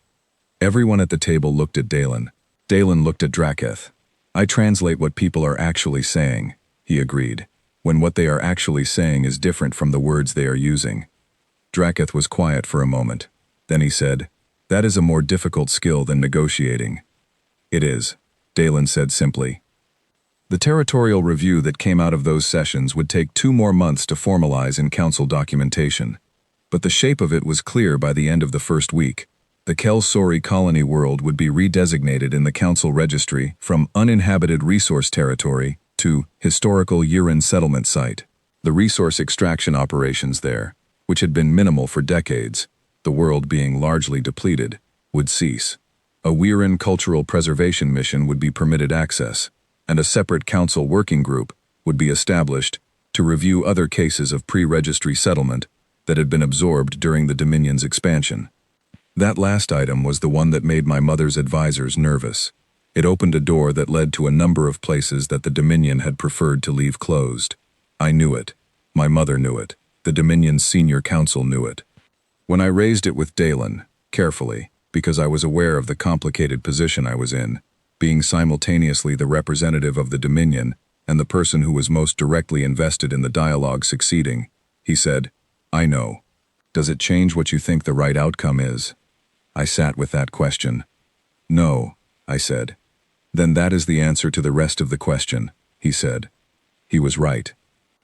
A: Everyone at the table looked at Dalen. Dalen looked at Draketh. I translate what people are actually saying, he agreed, when what they are actually saying is different from the words they are using. Draketh was quiet for a moment. Then he said, that is a more difficult skill than negotiating. It is, Dalen said simply. The territorial review that came out of those sessions would take 2 more months to formalize in council documentation. But the shape of it was clear by the end of the first week. The Kel-Sori colony world would be redesignated in the council registry from uninhabited resource territory to historical year-end settlement site. The resource extraction operations there, which had been minimal for decades, the world being largely depleted, would cease. A Weirin cultural preservation mission would be permitted access, and a separate council working group would be established to review other cases of pre-registry settlement that had been absorbed during the Dominion's expansion. That last item was the one that made my mother's advisors nervous. It opened a door that led to a number of places that the Dominion had preferred to leave closed. I knew it. My mother knew it. The Dominion's senior council knew it. When I raised it with Dalen, carefully, because I was aware of the complicated position I was in, being simultaneously the representative of the Dominion and the person who was most directly invested in the dialogue succeeding, he said, I know. Does it change what you think the right outcome is? I sat with that question. No, I said. Then that is the answer to the rest of the question, he said. He was right.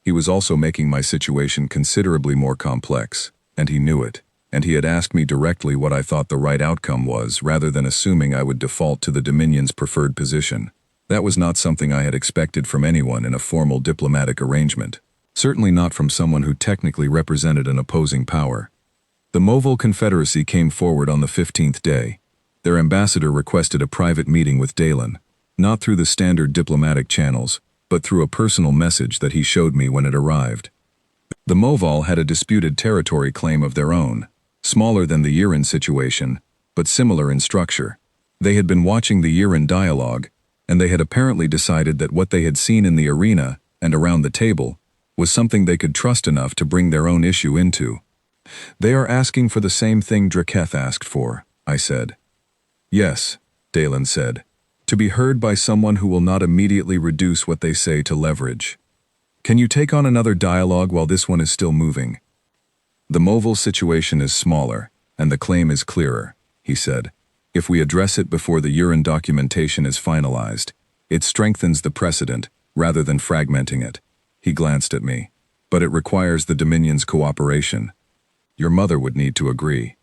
A: He was also making my situation considerably more complex, and he knew it, and he had asked me directly what I thought the right outcome was rather than assuming I would default to the Dominion's preferred position. That was not something I had expected from anyone in a formal diplomatic arrangement. Certainly not from someone who technically represented an opposing power. The Movil Confederacy came forward on the 15th day. Their ambassador requested a private meeting with Dalen, not through the standard diplomatic channels, but through a personal message that he showed me when it arrived. The Movil had a disputed territory claim of their own, smaller than the Yiran situation, but similar in structure. They had been watching the Yiran dialogue, and they had apparently decided that what they had seen in the arena and around the table was something they could trust enough to bring their own issue into. They are asking for the same thing Draketh asked for, I said. Yes, Dalen said, to be heard by someone who will not immediately reduce what they say to leverage. Can you take on another dialogue while this one is still moving? The Movil situation is smaller, and the claim is clearer, he said. If we address it before the Yiran documentation is finalized, it strengthens the precedent rather than fragmenting it. He glanced at me. But it requires the Dominion's cooperation. Your mother would need to agree.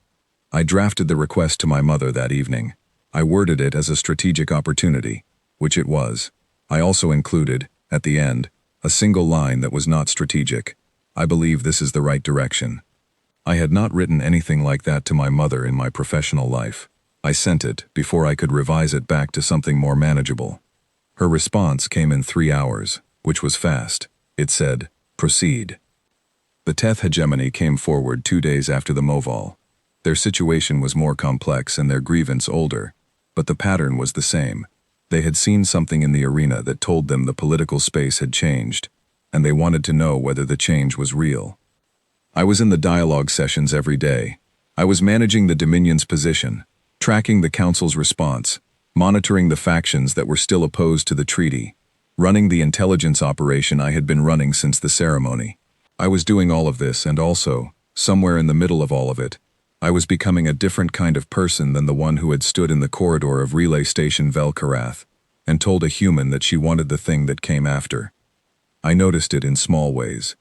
A: I drafted the request to my mother that evening. I worded it as a strategic opportunity, which it was. I also included, at the end, a single line that was not strategic. I believe this is the right direction. I had not written anything like that to my mother in my professional life. I sent it before I could revise it back to something more manageable. Her response came in 3 hours, which was fast. It said, "Proceed." The Teth hegemony came forward 2 days after the Moval. Their situation was more complex and their grievance older, but the pattern was the same. They had seen something in the arena that told them the political space had changed, and they wanted to know whether the change was real. I was in the dialogue sessions every day. I was managing the Dominion's position, tracking the Council's response, monitoring the factions that were still opposed to the treaty, running the intelligence operation I had been running since the ceremony. I was doing all of this, and also, somewhere in the middle of all of it, I was becoming a different kind of person than the one who had stood in the corridor of Relay Station Velkarath and told a human that she wanted the thing that came after. I noticed it in small ways.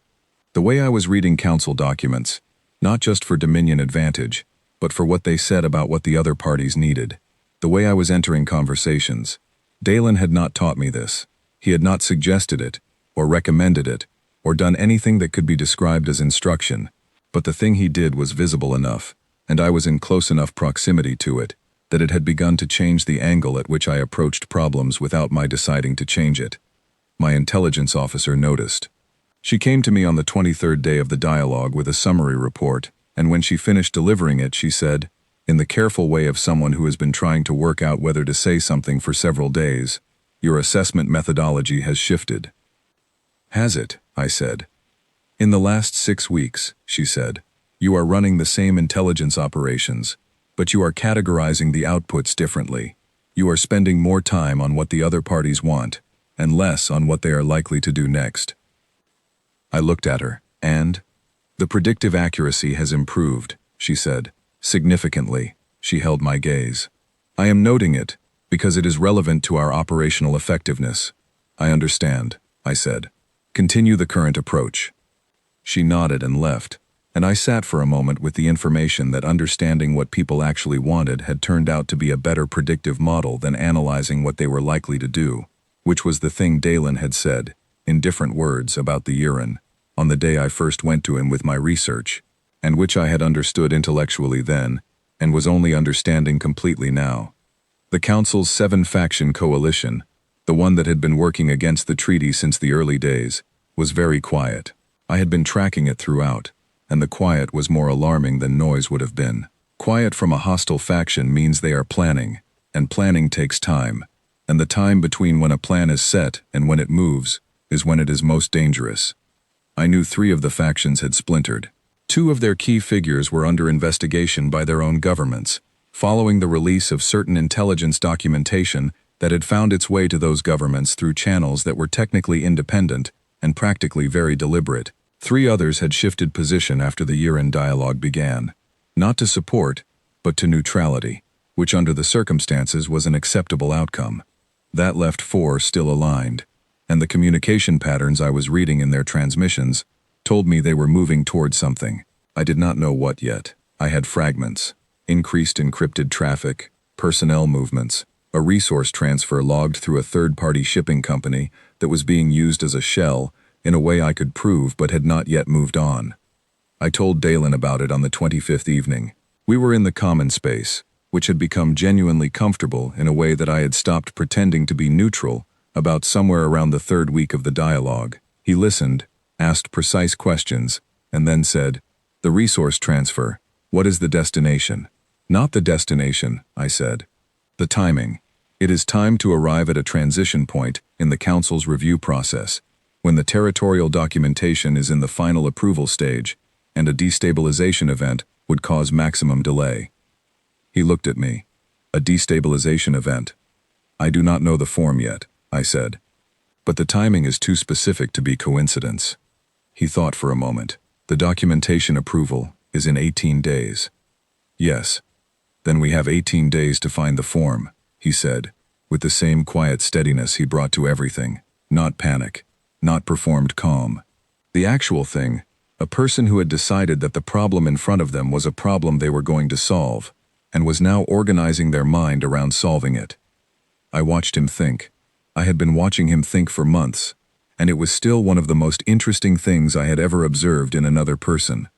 A: The way I was reading Council documents, not just for Dominion advantage, but for what they said about what the other parties needed. The way I was entering conversations. Dalen had not taught me this. He had not suggested it, or recommended it, or done anything that could be described as instruction, but the thing he did was visible enough, and I was in close enough proximity to it, that it had begun to change the angle at which I approached problems without my deciding to change it. My intelligence officer noticed. She came to me on the 23rd day of the dialogue with a summary report, and when she finished delivering it, she said, in the careful way of someone who has been trying to work out whether to say something for several days, "Your assessment methodology has shifted." "Has it?" I said. "In the last 6 weeks," she said, "you are running the same intelligence operations, but you are categorizing the outputs differently. You are spending more time on what the other parties want, and less on what they are likely to do next." I looked at her, and, "The predictive accuracy has improved," she said. "Significantly." She held my gaze. "I am noting it, because it is relevant to our operational effectiveness." "I understand," I said. "Continue the current approach." She nodded and left, and I sat for a moment with the information that understanding what people actually wanted had turned out to be a better predictive model than analyzing what they were likely to do, which was the thing Dalen had said, in different words, about the Uran, on the day I first went to him with my research, and which I had understood intellectually then, and was only understanding completely now. The Council's 7-faction coalition, the one that had been working against the treaty since the early days, was very quiet. I had been tracking it throughout, and the quiet was more alarming than noise would have been. Quiet from a hostile faction means they are planning, and planning takes time, and the time between when a plan is set and when it moves is when it is most dangerous. I knew 3 of the factions had splintered. 2 of their key figures were under investigation by their own governments, following the release of certain intelligence documentation that had found its way to those governments through channels that were technically independent and practically very deliberate. 3 others had shifted position after the year-end dialogue began, not to support, but to neutrality, which under the circumstances was an acceptable outcome. That left 4 still aligned, and the communication patterns I was reading in their transmissions told me they were moving towards something. I did not know what yet. I had fragments, increased encrypted traffic, personnel movements, a resource transfer logged through a third-party shipping company that was being used as a shell in a way I could prove but had not yet moved on. I told Dalen about it on the 25th evening. We were in the common space, which had become genuinely comfortable in a way that I had stopped pretending to be neutral about somewhere around the 3rd week of the dialogue. He listened, asked precise questions, and then said, "The resource transfer, what is the destination?" "Not the destination," I said. "The timing. It is time to arrive at a transition point in the Council's review process, when the territorial documentation is in the final approval stage, and a destabilization event would cause maximum delay." He looked at me. "A destabilization event. I do not know the form yet," I said. "But the timing is too specific to be coincidence." He thought for a moment. "The documentation approval is in 18 days. "Yes. Then we have 18 days to find the form," he said, with the same quiet steadiness he brought to everything. Not panic, not performed calm. The actual thing, a person who had decided that the problem in front of them was a problem they were going to solve, and was now organizing their mind around solving it. I watched him think. I had been watching him think for months, and it was still one of the most interesting things I had ever observed in another person.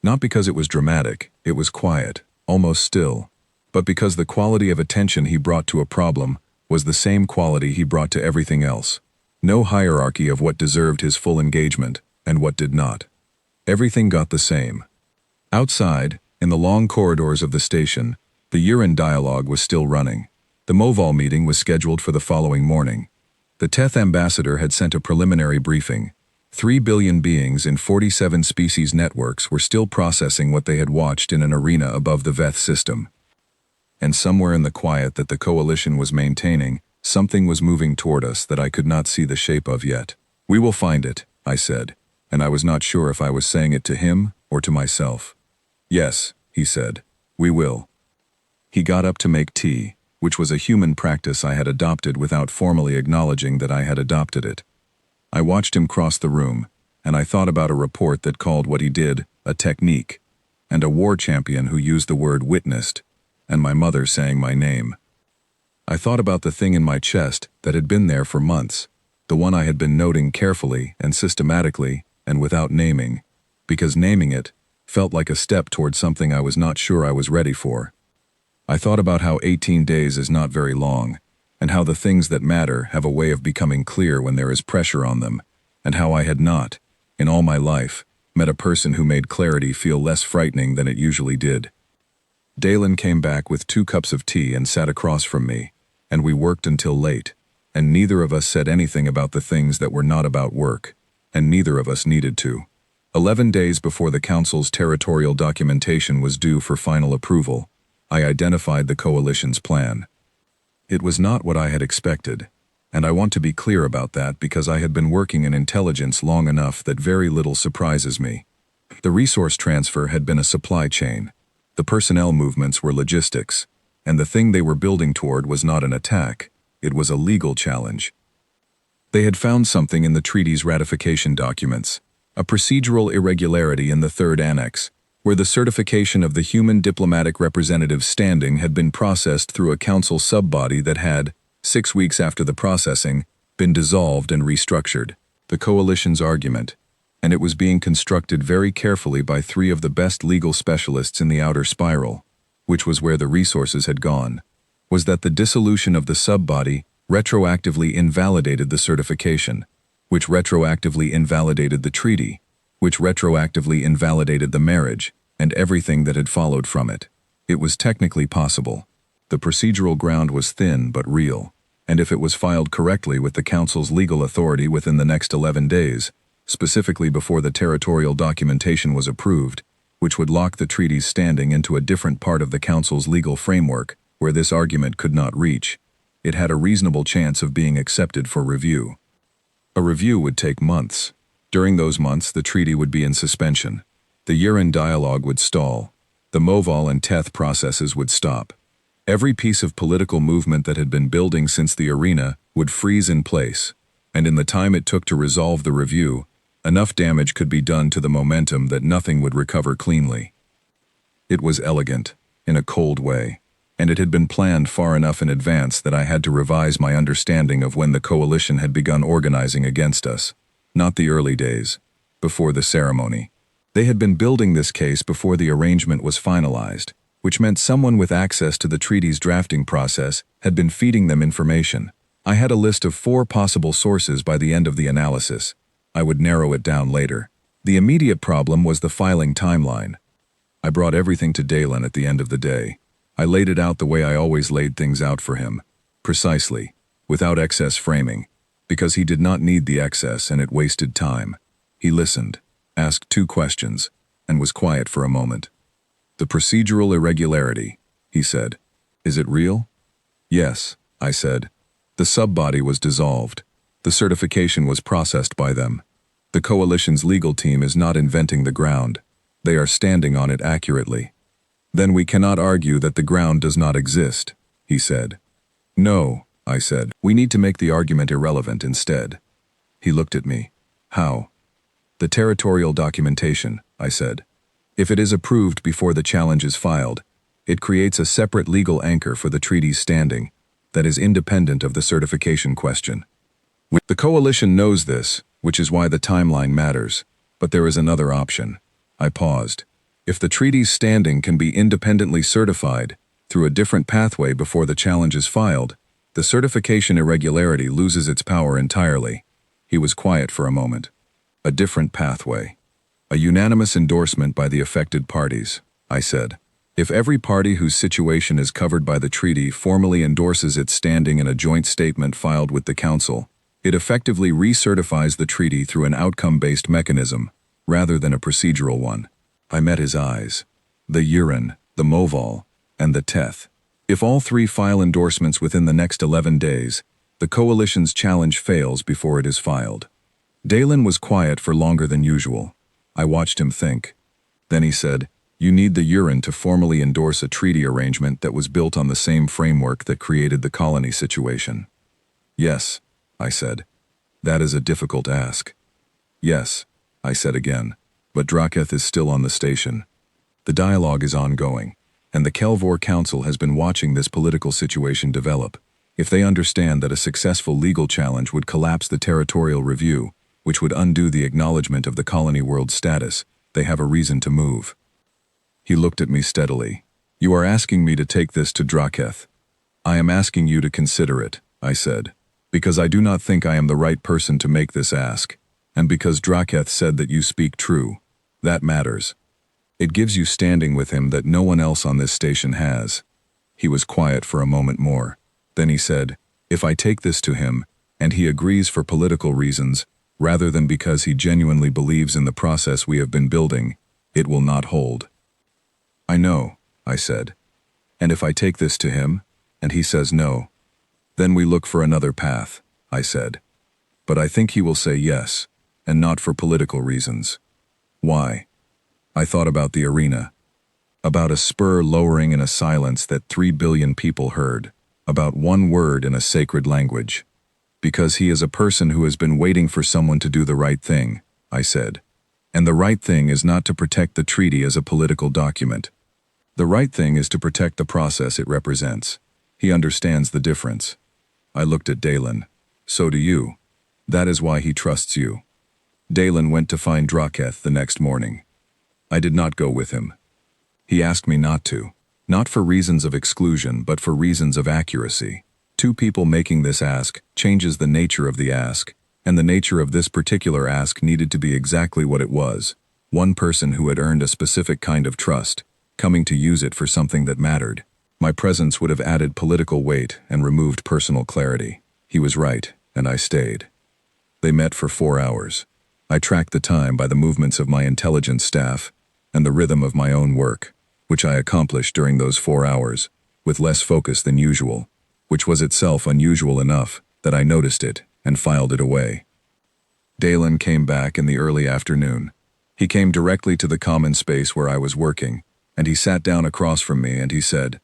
A: Not because it was dramatic, it was quiet, almost still, but because the quality of attention he brought to a problem was the same quality he brought to everything else. No hierarchy of what deserved his full engagement and what did not. Everything got the same. Outside, in the long corridors of the station, the year-end dialogue was still running. The Moval meeting was scheduled for the following morning. The Teth ambassador had sent a preliminary briefing. 3 billion beings in 47 species networks were still processing what they had watched in an arena above the Veth system. And somewhere in the quiet that the coalition was maintaining, something was moving toward us that I could not see the shape of yet. "We will find it," I said, and I was not sure if I was saying it to him or to myself. "Yes," he said, "we will." He got up to make tea, which was a human practice I had adopted without formally acknowledging that I had adopted it. I watched him cross the room, and I thought about a report that called what he did a technique, and a war champion who used the word witnessed, and my mother saying my name. I thought about the thing in my chest that had been there for months, the one I had been noting carefully and systematically and without naming, because naming it felt like a step toward something I was not sure I was ready for. I thought about how 18 days is not very long, and how the things that matter have a way of becoming clear when there is pressure on them, and how I had not, in all my life, met a person who made clarity feel less frightening than it usually did. Dalen came back with 2 cups of tea and sat across from me, and we worked until late, and neither of us said anything about the things that were not about work, and neither of us needed to. 11 days before the Council's territorial documentation was due for final approval, I identified the coalition's plan. It was not what I had expected, and I want to be clear about that because I had been working in intelligence long enough that very little surprises me. The resource transfer had been a supply chain, the personnel movements were logistics, and the thing they were building toward was not an attack, it was a legal challenge. They had found something in the treaty's ratification documents, a procedural irregularity in the third annex, where the certification of the human diplomatic representative's standing had been processed through a council subbody that had, 6 weeks after the processing, been dissolved and restructured. The coalition's argument, and it was being constructed very carefully by 3 of the best legal specialists in the outer spiral, which was where the resources had gone, was that the dissolution of the subbody retroactively invalidated the certification, which retroactively invalidated the treaty, which retroactively invalidated the marriage, and everything that had followed from it. It was technically possible. The procedural ground was thin but real, and if it was filed correctly with the Council's legal authority within the next 11 days, specifically before the territorial documentation was approved, which would lock the treaty's standing into a different part of the Council's legal framework where this argument could not reach, it had a reasonable chance of being accepted for review. A review would take months. During those months, the treaty would be in suspension. The year-end dialogue would stall. The Moval and Teth processes would stop. Every piece of political movement that had been building since the arena would freeze in place, and in the time it took to resolve the review, enough damage could be done to the momentum that nothing would recover cleanly. It was elegant, in a cold way, and it had been planned far enough in advance that I had to revise my understanding of when the coalition had begun organizing against us. Not the early days, before the ceremony. They had been building this case before the arrangement was finalized, which meant someone with access to the treaty's drafting process had been feeding them information. I had a list of 4 possible sources by the end of the analysis. I would narrow it down later. The immediate problem was the filing timeline. I brought everything to Dalen at the end of the day. I laid it out the way I always laid things out for him, precisely, without excess framing, because he did not need the excess and it wasted time. He listened, asked 2 questions, and was quiet for a moment. "The procedural irregularity," he said. "Is it real?" "Yes," I said. "The subbody was dissolved. The certification was processed by them. The coalition's legal team is not inventing the ground. They are standing on it accurately." "Then we cannot argue that the ground does not exist," he said. "No," I said. "We need to make the argument irrelevant instead." He looked at me. "How?" "The territorial documentation," I said. "If it is approved before the challenge is filed, it creates a separate legal anchor for the treaty's standing that is independent of the certification question. The coalition knows this, which is why the timeline matters, but there is another option." I paused. "If the treaty's standing can be independently certified, through a different pathway before the challenge is filed, the certification irregularity loses its power entirely. He was quiet for a moment. A different pathway. A unanimous endorsement by the affected parties, I said. If every party whose situation is covered by the treaty formally endorses its standing in a joint statement filed with the Council, it effectively recertifies the treaty through an outcome-based mechanism, rather than a procedural one. I met his eyes. The urine, the Moval, and the Teth. If all three file endorsements within the next 11 days, the coalition's challenge fails before it is filed. Dalen was quiet for longer than usual. I watched him think. Then he said, "You need the urine to formally endorse a treaty arrangement that was built on the same framework that created the colony situation." "Yes," I said. "That is a difficult ask." "Yes," I said again, "but Draketh is still on the station. The dialogue is ongoing, and the Kelvor Council has been watching this political situation develop. If they understand that a successful legal challenge would collapse the territorial review, which would undo the acknowledgement of the colony world status, they have a reason to move." He looked at me steadily. "You are asking me to take this to Draketh. I am asking you to consider it," I said, "because I do not think I am the right person to make this ask, and because Draketh said that you speak true. That matters. It gives you standing with him that no one else on this station has." He was quiet for a moment more. Then he said, "If I take this to him, and he agrees for political reasons, rather than because he genuinely believes in the process we have been building, it will not hold." "I know," I said. "And if I take this to him, and he says no, then we look for another path," I said. "But I think he will say yes, and not for political reasons." "Why?" I thought about the arena. About a spur lowering in a silence that 3 billion people heard. About one word in a sacred language. "Because he is a person who has been waiting for someone to do the right thing," I said. "And the right thing is not to protect the treaty as a political document. The right thing is to protect the process it represents. He understands the difference." I looked at Dalen. "So do you. That is why he trusts you." Dalen went to find Draketh the next morning. I did not go with him. He asked me not to. Not for reasons of exclusion, but for reasons of accuracy. Two people making this ask changes the nature of the ask, and the nature of this particular ask needed to be exactly what it was. One person who had earned a specific kind of trust, coming to use it for something that mattered. My presence would have added political weight and removed personal clarity. He was right, and I stayed. They met for 4 hours. I tracked the time by the movements of my intelligence staff and the rhythm of my own work, which I accomplished during those 4 hours, with less focus than usual, which was itself unusual enough that I noticed it and filed it away. Dalen came back in the early afternoon. He came directly to the common space where I was working, and he sat down across from me and he said,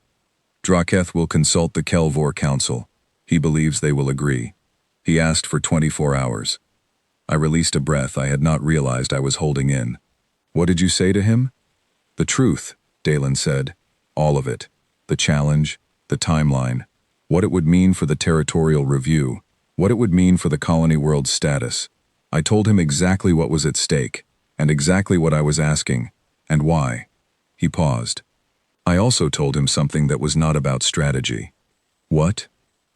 A: "Draketh will consult the Kelvor Council. He believes they will agree." He asked for 24 hours. I released a breath I had not realized I was holding in. "What did you say to him?" "The truth," Dalen said. "All of it. The challenge, the timeline, what it would mean for the territorial review, what it would mean for the colony world's status. I told him exactly what was at stake, and exactly what I was asking, and why." He paused. I also told him something that was not about strategy. "What?"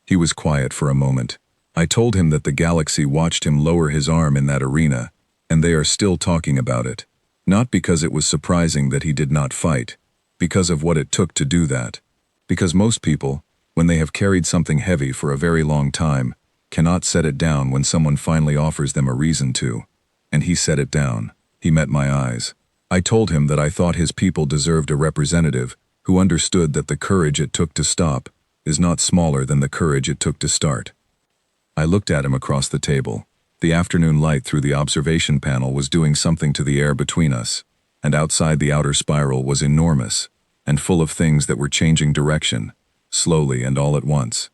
A: He was quiet for a moment. I told him that the galaxy watched him lower his arm in that arena, and they are still talking about it. Not because it was surprising that he did not fight, because of what it took to do that. Because most people, when they have carried something heavy for a very long time, cannot set it down when someone finally offers them a reason to. And he set it down. He met my eyes. I told him that I thought his people deserved a representative who understood that the courage it took to stop is not smaller than the courage it took to start. I looked at him across the table. The afternoon light through the observation panel was doing something to the air between us, and outside the outer spiral was enormous, and full of things that were changing direction, slowly and all at once.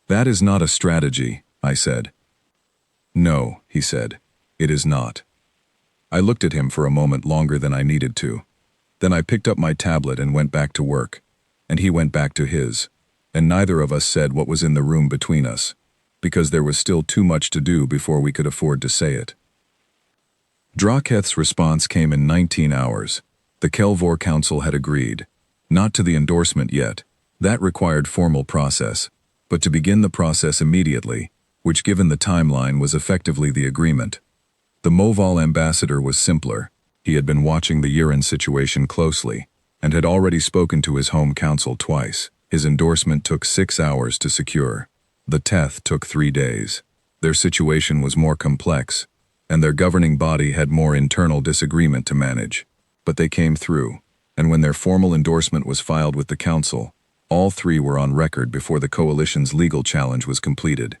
A: "That is not a strategy," I said. "No," he said, "it is not." I looked at him for a moment longer than I needed to. Then I picked up my tablet and went back to work, and he went back to his, and neither of us said what was in the room between us, because there was still too much to do before we could afford to say it. Draketh's response came in 19 hours. The Kelvor Council had agreed, not to the endorsement yet, That required formal process, but to begin the process immediately, which given the timeline was effectively the agreement. The Moval ambassador was simpler. He had been watching the Uran situation closely, and had already spoken to his home council twice. His endorsement took 6 hours to secure. The Teth took 3 days. Their situation was more complex, and their governing body had more internal disagreement to manage. But they came through, and when their formal endorsement was filed with the council, all 3 were on record before the coalition's legal challenge was completed.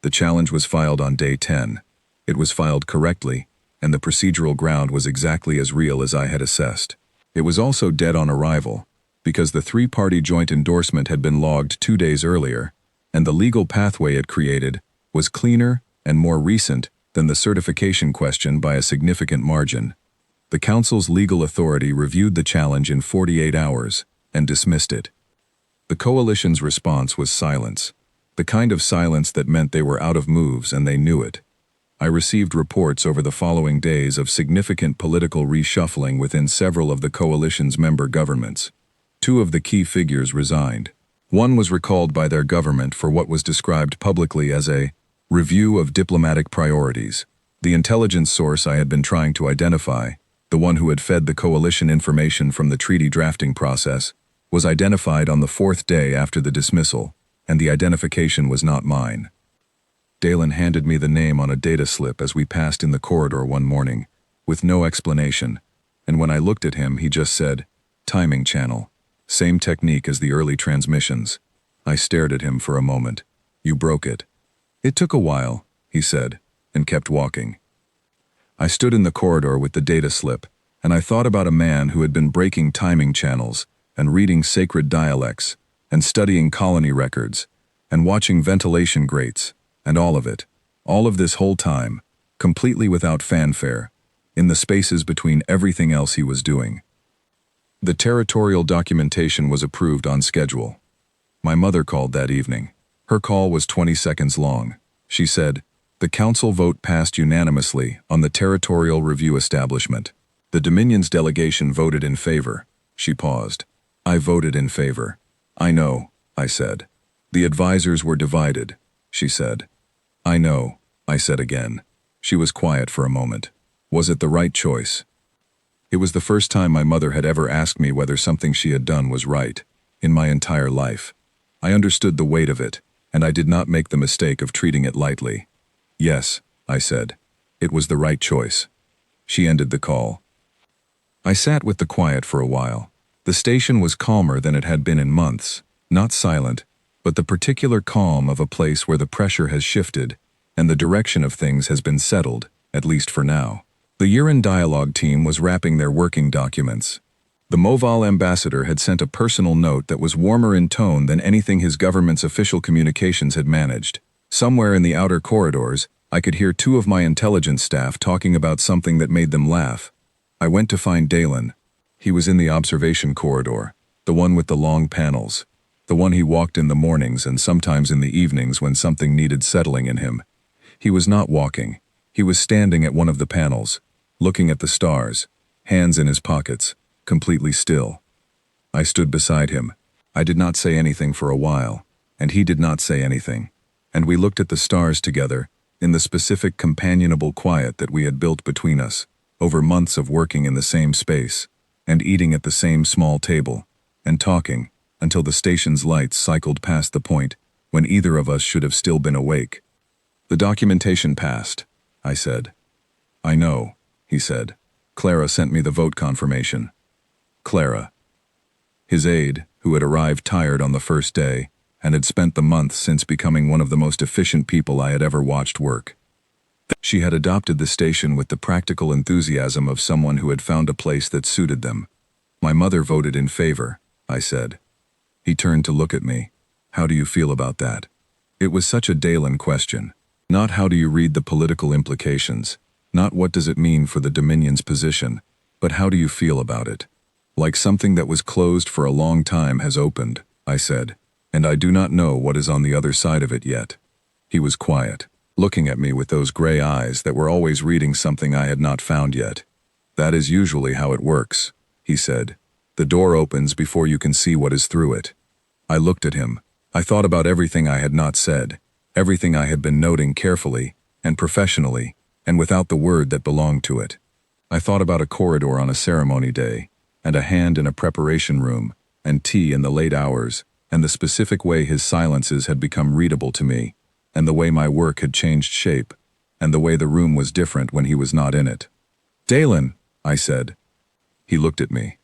A: The challenge was filed on day 10. It was filed correctly, and the procedural ground was exactly as real as I had assessed. It was also dead on arrival, because the 3-party joint endorsement had been logged 2 days earlier, and the legal pathway it created was cleaner and more recent than the certification question by a significant margin. The Council's legal authority reviewed the challenge in 48 hours and dismissed it. The coalition's response was silence, the kind of silence that meant they were out of moves and they knew it. I received reports over the following days of significant political reshuffling within several of the coalition's member governments. 2 of the key figures resigned. One was recalled by their government for what was described publicly as a review of diplomatic priorities. The intelligence source I had been trying to identify, the one who had fed the coalition information from the treaty drafting process, was identified on the 4th day after the dismissal, and the identification was not mine. Dalen handed me the name on a data slip as we passed in the corridor one morning, with no explanation, and when I looked at him he just said, "Timing channel. Same technique as the early transmissions." I stared at him for a moment. "You broke it." "It took a while," he said, and kept walking. I stood in the corridor with the data slip, and I thought about a man who had been breaking timing channels, and reading sacred dialects, and studying colony records, and watching ventilation grates, and all of this whole time, completely without fanfare, in the spaces between everything else he was doing. The territorial documentation was approved on schedule. My mother called that evening. Her call was 20 seconds long. She said, "The council vote passed unanimously on the territorial review establishment. The Dominion's delegation voted in favor." She paused. "I voted in favor." "I know," I said. "The advisors were divided," she said. "I know," I said again. She was quiet for a moment. Was it the right choice? It was the first time my mother had ever asked me whether something she had done was right, in my entire life. I understood the weight of it, and I did not make the mistake of treating it lightly. "Yes," I said. "It was the right choice." She ended the call. I sat with the quiet for a while. The station was calmer than it had been in months, not silent, but the particular calm of a place where the pressure has shifted, and the direction of things has been settled, at least for now. The Uran dialogue team was wrapping their working documents. The Moval ambassador had sent a personal note that was warmer in tone than anything his government's official communications had managed. Somewhere in the outer corridors, I could hear 2 of my intelligence staff talking about something that made them laugh. I went to find Dalen. He was in the observation corridor, the one with the long panels, the one he walked in the mornings and sometimes in the evenings when something needed settling in him. He was not walking. He was standing at one of the panels, looking at the stars, hands in his pockets, completely still. I stood beside him. I did not say anything for a while, and he did not say anything, and we looked at the stars together in the specific companionable quiet that we had built between us over months of working in the same space and eating at the same small table and talking until the station's lights cycled past the point when either of us should have still been awake. "The documentation passed," I said. "I know," he said. "Clara sent me the vote confirmation." Clara. His aide, who had arrived tired on the first day and had spent the month since becoming one of the most efficient people I had ever watched work. She had adopted the station with the practical enthusiasm of someone who had found a place that suited them. "My mother voted in favor," I said. He turned to look at me. "How do you feel about that?" It was such a Dalen question. Not how do you read the political implications, not what does it mean for the Dominion's position, but how do you feel about it? "Like something that was closed for a long time has opened," I said, "and I do not know what is on the other side of it yet." He was quiet, looking at me with those gray eyes that were always reading something I had not found yet. "That is usually how it works," he said. "The door opens before you can see what is through it." I looked at him. I thought about everything I had not said, everything I had been noting carefully and professionally, and without the word that belonged to it. I thought about a corridor on a ceremony day, and a hand in a preparation room, and tea in the late hours, and the specific way his silences had become readable to me, and the way my work had changed shape, and the way the room was different when he was not in it. "Dalen," I said. He looked at me.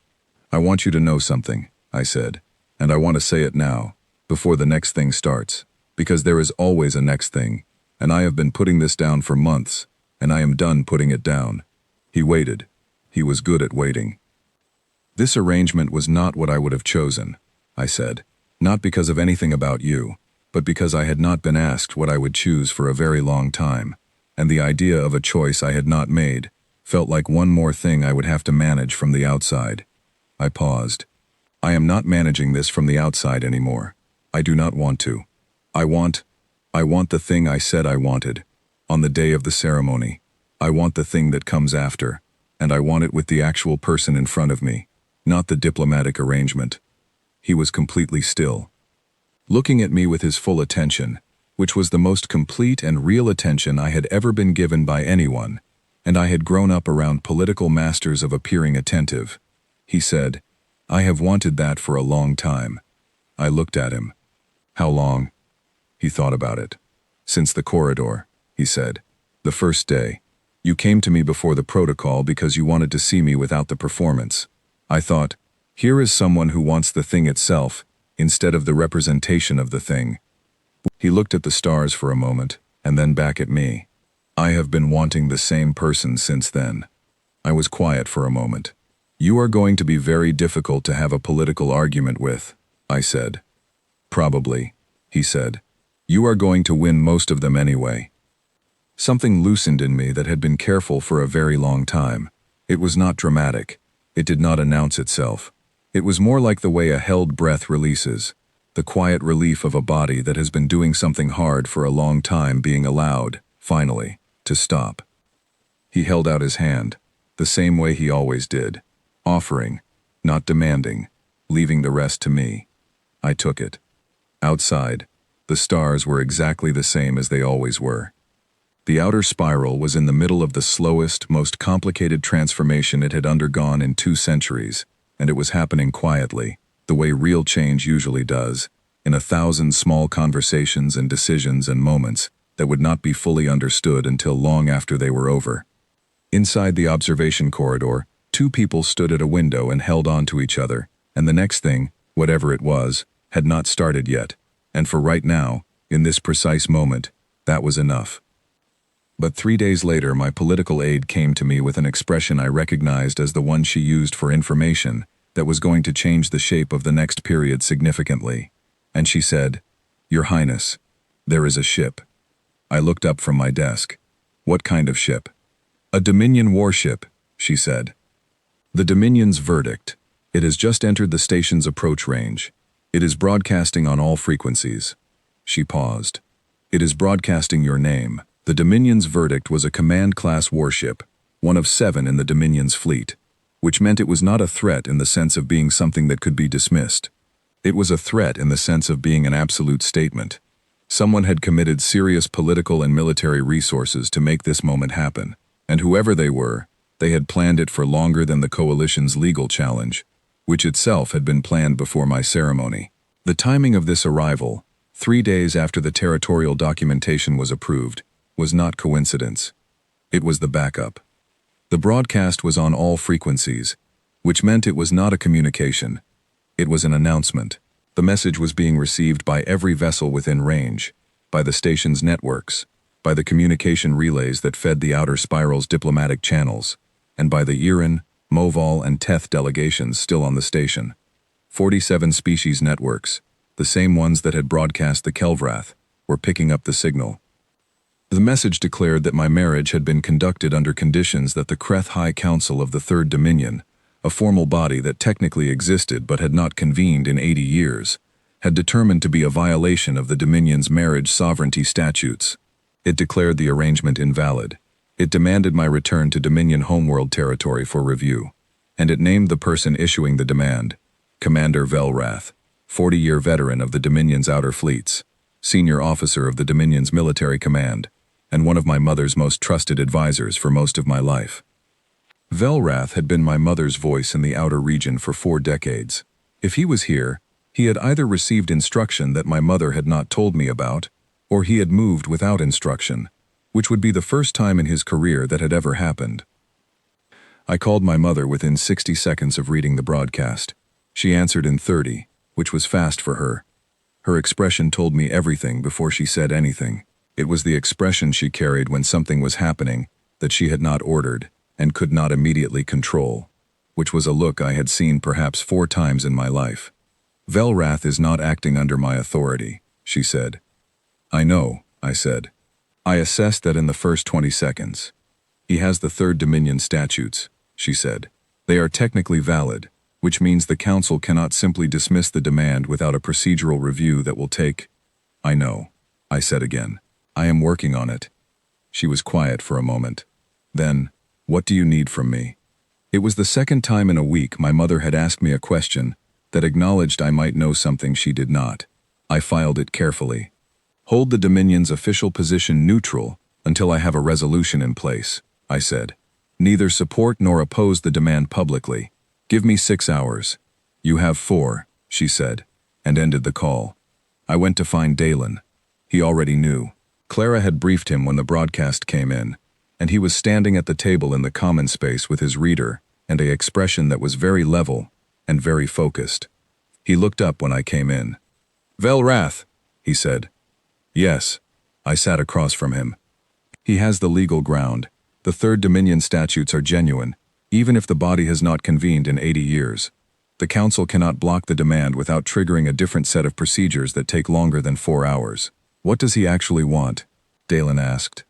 A: "I want you to know something," I said, "and I want to say it now, before the next thing starts, because there is always a next thing, and I have been putting this down for months, and I am done putting it down." He waited. He was good at waiting. "This arrangement was not what I would have chosen," I said, "not because of anything about you, but because I had not been asked what I would choose for a very long time, and the idea of a choice I had not made felt like one more thing I would have to manage from the outside." I paused. "I am not managing this from the outside anymore. I do not want to. I want the thing I said I wanted, on the day of the ceremony. I want the thing that comes after, and I want it with the actual person in front of me, not the diplomatic arrangement." He was completely still, looking at me with his full attention, which was the most complete and real attention I had ever been given by anyone, and I had grown up around political masters of appearing attentive. He said, "I have wanted that for a long time." I looked at him. "How long?" He thought about it. "Since the corridor," he said. "The first day. You came to me before the protocol because you wanted to see me without the performance. I thought, here is someone who wants the thing itself, instead of the representation of the thing." He looked at the stars for a moment, and then back at me. "I have been wanting the same person since then." I was quiet for a moment. "You are going to be very difficult to have a political argument with," I said. "Probably," he said. "You are going to win most of them anyway." Something loosened in me that had been careful for a very long time. It was not dramatic. It did not announce itself. It was more like the way a held breath releases, the quiet relief of a body that has been doing something hard for a long time being allowed, finally, to stop. He held out his hand, the same way he always did, offering, not demanding, leaving the rest to me. I took it. Outside, the stars were exactly the same as they always were. The outer spiral was in the middle of the slowest, most complicated transformation it had undergone in 2 centuries, and it was happening quietly, the way real change usually does, in 1,000 small conversations and decisions and moments that would not be fully understood until long after they were over. Inside the observation corridor, 2 people stood at a window and held on to each other, and the next thing, whatever it was, had not started yet, and for right now, in this precise moment, that was enough. But 3 days later, my political aide came to me with an expression I recognized as the one she used for information that was going to change the shape of the next period significantly. And she said, "Your Highness, there is a ship." I looked up from my desk. "What kind of ship?" "A Dominion warship," she said. "The Dominion's verdict. It has just entered the station's approach range. It is broadcasting on all frequencies." She paused. "It is broadcasting your name." The Dominion's verdict was a command-class warship, one of 7 in the Dominion's fleet, which meant it was not a threat in the sense of being something that could be dismissed. It was a threat in the sense of being an absolute statement. Someone had committed serious political and military resources to make this moment happen, and whoever they were, they had planned it for longer than the coalition's legal challenge, which itself had been planned before my ceremony. The timing of this arrival, 3 days after the territorial documentation was approved, was not coincidence. It was the backup. The broadcast was on all frequencies, which meant it was not a communication. It was an announcement. The message was being received by every vessel within range, by the station's networks, by the communication relays that fed the outer spiral's diplomatic channels, and by the Iran, Moval, and Teth delegations still on the station. 47 species networks, the same ones that had broadcast the Kelvrath, were picking up the signal. The message declared that my marriage had been conducted under conditions that the Kreth High Council of the Third Dominion, a formal body that technically existed but had not convened in 80 years, had determined to be a violation of the Dominion's marriage sovereignty statutes. It declared the arrangement invalid. It demanded my return to Dominion homeworld territory for review, and it named the person issuing the demand, Commander Velrath. 40-year veteran of the Dominion's outer fleets, senior officer of the Dominion's military command, and one of my mother's most trusted advisors for most of my life. Velrath had been my mother's voice in the outer region for 4 decades. If he was here, he had either received instruction that my mother had not told me about, or he had moved without instruction, which would be the first time in his career that had ever happened. I called my mother within 60 seconds of reading the broadcast. She answered in 30, which was fast for her. Her expression told me everything before she said anything. It was the expression she carried when something was happening that she had not ordered and could not immediately control, which was a look I had seen perhaps 4 times in my life. Velrath is not acting under my authority, she said. I know, I said. I assessed that in the first 20 seconds. He has the Third Dominion statutes, she said. They are technically valid, which means the Council cannot simply dismiss the demand without a procedural review that will take... I know, I said again. I am working on it. She was quiet for a moment. Then, what do you need from me? It was the second time in a week my mother had asked me a question that acknowledged I might know something she did not. I filed it carefully. Hold the Dominion's official position neutral until I have a resolution in place, I said. Neither support nor oppose the demand publicly. Give me 6 hours. You have 4, she said, and ended the call. I went to find Dalen. He already knew. Clara had briefed him when the broadcast came in, and he was standing at the table in the common space with his reader and an expression that was very level and very focused. He looked up when I came in. Velrath, he said. Yes, I sat across from him. He has the legal ground. The Third Dominion statutes are genuine, even if the body has not convened in 80 years. The Council cannot block the demand without triggering a different set of procedures that take longer than 4 hours. What does he actually want? Dalen asked.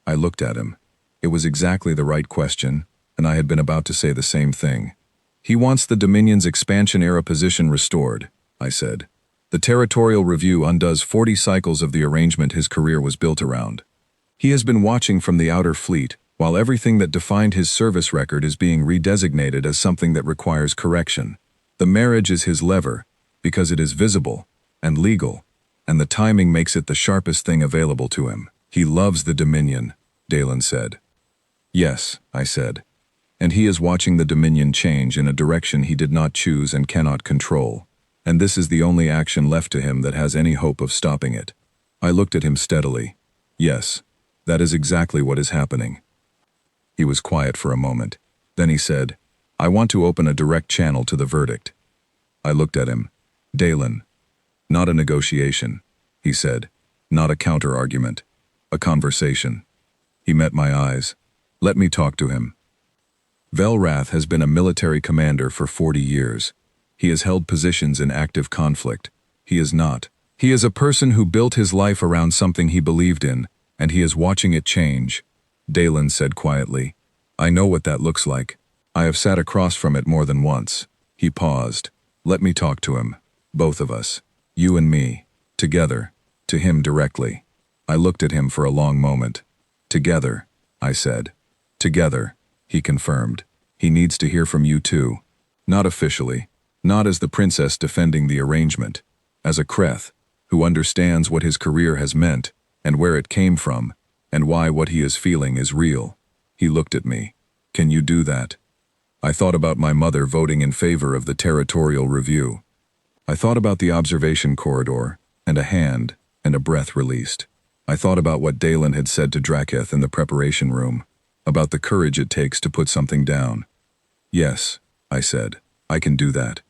A: I looked at him. It was exactly the right question, and I had been about to say the same thing. He wants the Dominion's expansion-era position restored, I said. The territorial review undoes 40 cycles of the arrangement his career was built around. He has been watching from the outer fleet, while everything that defined his service record is being redesignated as something that requires correction. The marriage is his lever, because it is visible and legal, and the timing makes it the sharpest thing available to him. He loves the Dominion, Dalen said. Yes, I said. And he is watching the Dominion change in a direction he did not choose and cannot control. And this is the only action left to him that has any hope of stopping it. I looked at him steadily. Yes, that is exactly what is happening. He was quiet for a moment. Then he said, I want to open a direct channel to the verdict. I looked at him. Dalen. Not a negotiation, he said. Not a counter-argument. A conversation. He met my eyes. Let me talk to him. Velrath has been a military commander for 40 years. He has held positions in active conflict. He is not. He is a person who built his life around something he believed in, and he is watching it change. Dalen said quietly, I know what that looks like. I have sat across from it more than once. He paused. Let me talk to him. Both of us. You and me. Together. To him directly. I looked at him for a long moment. Together, I said. Together, he confirmed. He needs to hear from you too. Not officially. Not as the princess defending the arrangement. As a Kreth, who understands what his career has meant, and where it came from, and why what he is feeling is real. He looked at me. Can you do that? I thought about my mother voting in favor of the territorial review. I thought about the observation corridor, and a hand, and a breath released. I thought about what Dalen had said to Draketh in the preparation room, about the courage it takes to put something down. Yes, I said, I can do that.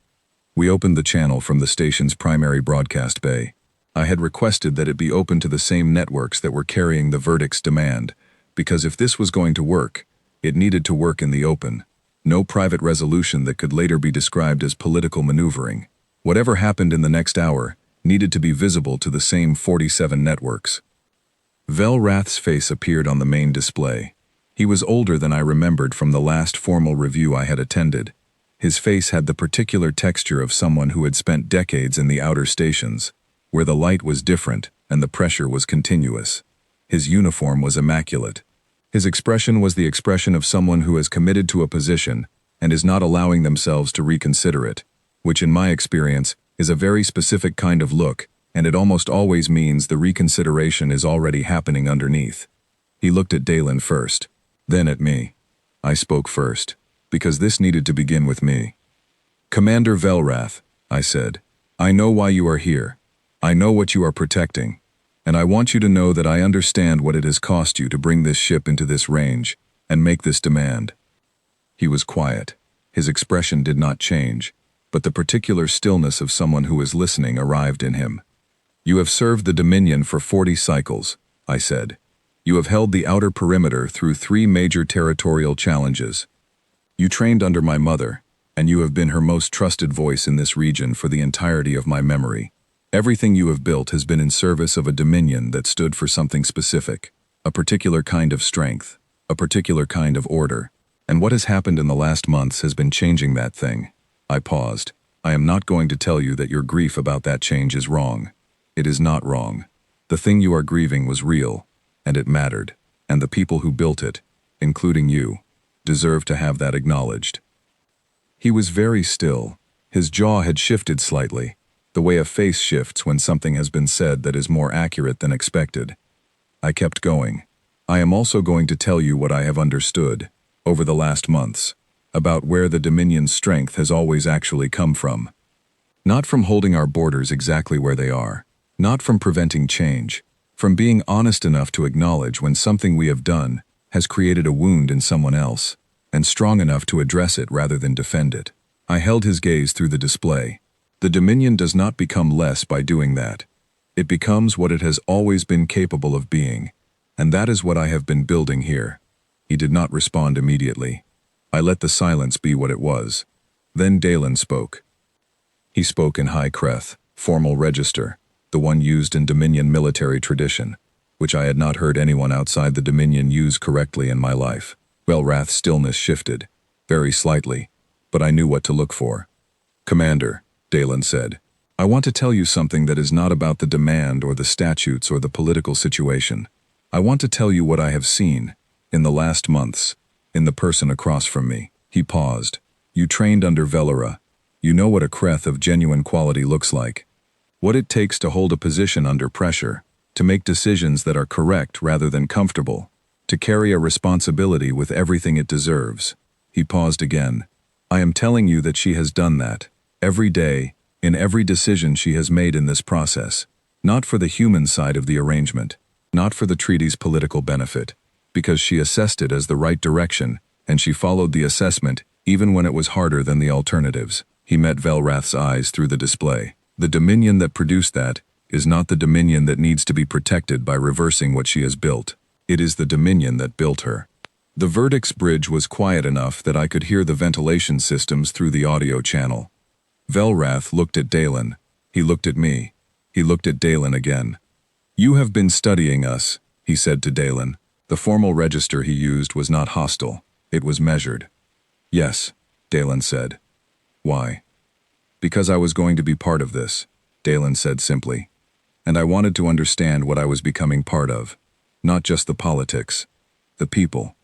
A: We opened the channel from the station's primary broadcast bay. I had requested that it be open to the same networks that were carrying the verdict's demand, because if this was going to work, it needed to work in the open. No private resolution that could later be described as political maneuvering. Whatever happened in the next hour needed to be visible to the same 47 networks. Velrath's face appeared on the main display. He was older than I remembered from the last formal review I had attended. His face had the particular texture of someone who had spent decades in the outer stations, where the light was different and the pressure was continuous. His uniform was immaculate. His expression was the expression of someone who has committed to a position and is not allowing themselves to reconsider it, which in my experience is a very specific kind of look, and it almost always means the reconsideration is already happening underneath. He looked at Dalen first, then at me. I spoke first, because this needed to begin with me. Commander Velrath, I said, I know why you are here. I know what you are protecting. And I want you to know that I understand what it has cost you to bring this ship into this range and make this demand. He was quiet. His expression did not change, but the particular stillness of someone who is listening arrived in him. You have served the Dominion for 40 cycles, I said. You have held the outer perimeter through 3 major territorial challenges. You trained under my mother, and you have been her most trusted voice in this region for the entirety of my memory. Everything you have built has been in service of a dominion that stood for something specific, a particular kind of strength, a particular kind of order, and what has happened in the last months has been changing that thing. I paused. I am not going to tell you that your grief about that change is wrong. It is not wrong. The thing you are grieving was real, and it mattered, and the people who built it, including you, deserve to have that acknowledged. He was very still. His jaw had shifted slightly, the way a face shifts when something has been said that is more accurate than expected. I kept going. I am also going to tell you what I have understood, over the last months, about where the Dominion's strength has always actually come from. Not from holding our borders exactly where they are, not from preventing change, from being honest enough to acknowledge when something we have done has created a wound in someone else, and strong enough to address it rather than defend it. I held his gaze through the display. The Dominion does not become less by doing that. It becomes what it has always been capable of being, and that is what I have been building here. He did not respond immediately. I let the silence be what it was. Then Dalen spoke. He spoke in high creth, formal register, the one used in Dominion military tradition, which I had not heard anyone outside the Dominion use correctly in my life. Velrath's stillness shifted, very slightly, but I knew what to look for. Commander, Dalen said, I want to tell you something that is not about the demand or the statutes or the political situation. I want to tell you what I have seen, in the last months, in the person across from me. He paused. You trained under Velora. You know what a creth of genuine quality looks like. What it takes to hold a position under pressure, to make decisions that are correct rather than comfortable, to carry a responsibility with everything it deserves. He paused again. I am telling you that she has done that, every day, in every decision she has made in this process, not for the human side of the arrangement, not for the treaty's political benefit, because she assessed it as the right direction, and she followed the assessment even when it was harder than the alternatives. He met Velrath's eyes through the display. The Dominion that produced that is not the Dominion that needs to be protected by reversing what she has built. It is the Dominion that built her. The verdict's bridge was quiet enough that I could hear the ventilation systems through the audio channel. Velrath looked at Dalen. He looked at me. He looked at Dalen again. You have been studying us, he said to Dalen. The formal register he used was not hostile. It was measured. Yes, Dalen said. Why? Because I was going to be part of this, Dalen said simply. And I wanted to understand what I was becoming part of. Not just the politics. The people.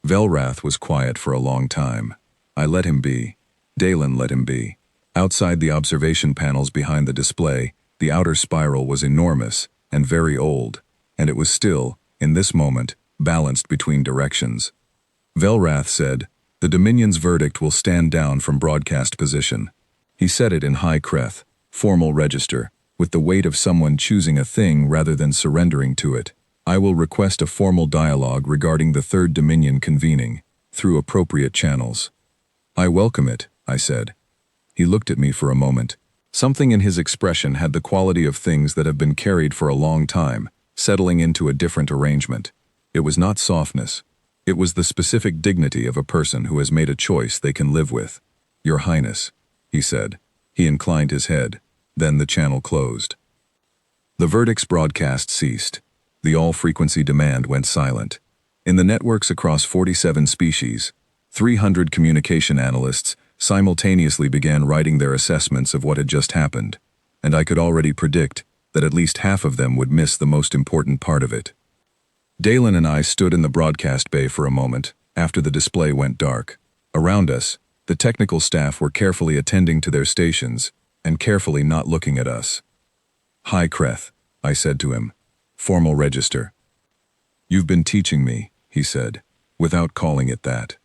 A: Velrath was quiet for a long time. I let him be. Dalen let him be. Outside the observation panels behind the display, the outer spiral was enormous and very old, and it was still, in this moment, balanced between directions. Velrath said, the Dominion's verdict will stand down from broadcast position. He said it in high creth, formal register, with the weight of someone choosing a thing rather than surrendering to it. I will request a formal dialogue regarding the Third Dominion convening, through appropriate channels. I welcome it, I said. He looked at me for a moment. Something in his expression had the quality of things that have been carried for a long time, settling into a different arrangement. It was not softness. It was the specific dignity of a person who has made a choice they can live with. Your Highness, he said. He inclined his head. Then the channel closed. The verdict's broadcast ceased. The all-frequency demand went silent. In the networks across 47 species, 300 communication analysts simultaneously began writing their assessments of what had just happened, and I could already predict that at least half of them would miss the most important part of it. Dalen and I stood in the broadcast bay for a moment, after the display went dark. Around us, the technical staff were carefully attending to their stations, and carefully not looking at us. "Hi, Kreth," I said to him. "Formal register." "You've been teaching me," he said, without calling it that.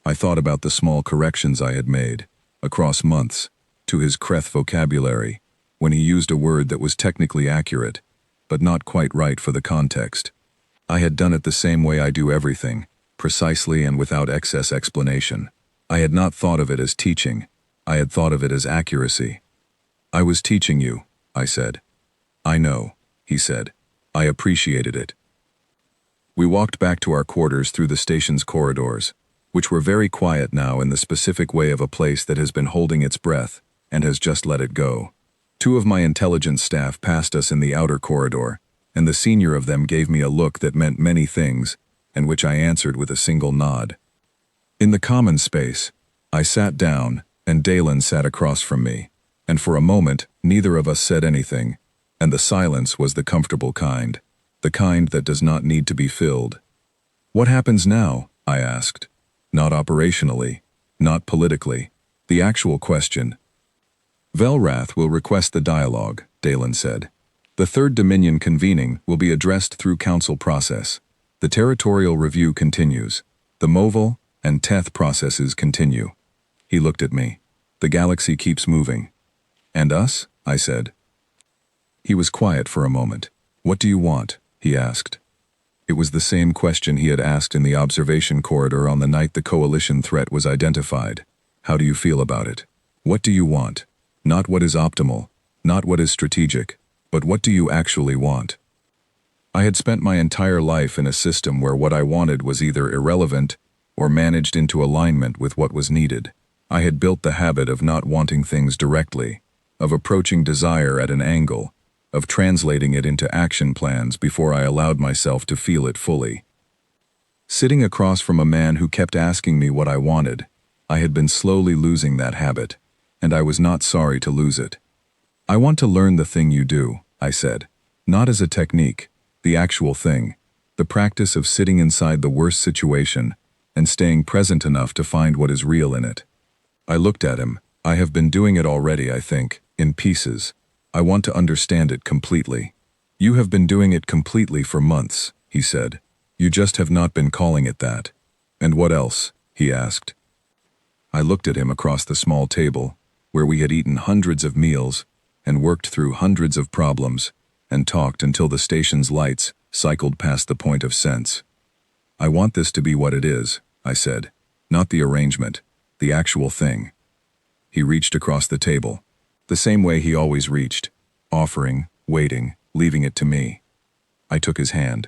A: I thought about the small corrections I had made, across months, to his Kreth vocabulary, when he used a word that was technically accurate, but not quite right for the context. I had done it the same way I do everything, precisely and without excess explanation. I had not thought of it as teaching, I had thought of it as accuracy. "I was teaching you," I said. "I know," he said. "I appreciated it." We walked back to our quarters through the station's corridors, which were very quiet now in the specific way of a place that has been holding its breath and has just let it go. Two of my intelligence staff passed us in the outer corridor, and the senior of them gave me a look that meant many things, and which I answered with a single nod. In the common space, I sat down, and Dalen sat across from me, and for a moment neither of us said anything, and the silence was the comfortable kind, the kind that does not need to be filled. "What happens now?" I asked. Not operationally, not politically, the actual question. "Velrath will request the dialogue," Dalen said. "The Third Dominion convening will be addressed through council process. The territorial review continues. The Moval and Teth processes continue." He looked at me. "The galaxy keeps moving." "And us?" I said. He was quiet for a moment. "What do you want?" he asked. It was the same question he had asked in the observation corridor on the night the coalition threat was identified. "How do you feel about it? What do you want? Not what is optimal, not what is strategic, but what do you actually want?" I had spent my entire life in a system where what I wanted was either irrelevant or managed into alignment with what was needed. I had built the habit of not wanting things directly, of approaching desire at an angle, of translating it into action plans before I allowed myself to feel it fully. Sitting across from a man who kept asking me what I wanted, I had been slowly losing that habit, and I was not sorry to lose it. "I want to learn the thing you do," I said. "Not as a technique, the actual thing, the practice of sitting inside the worst situation and staying present enough to find what is real in it." I looked at him. "I have been doing it already, I think, in pieces. I want to understand it completely." "You have been doing it completely for months," he said. "You just have not been calling it that." "And what else?" he asked. I looked at him across the small table, where we had eaten hundreds of meals and worked through hundreds of problems and talked until the station's lights cycled past the point of sense. "I want this to be what it is," I said. "Not the arrangement, the actual thing." He reached across the table, the same way he always reached, offering, waiting, leaving it to me. I took his hand.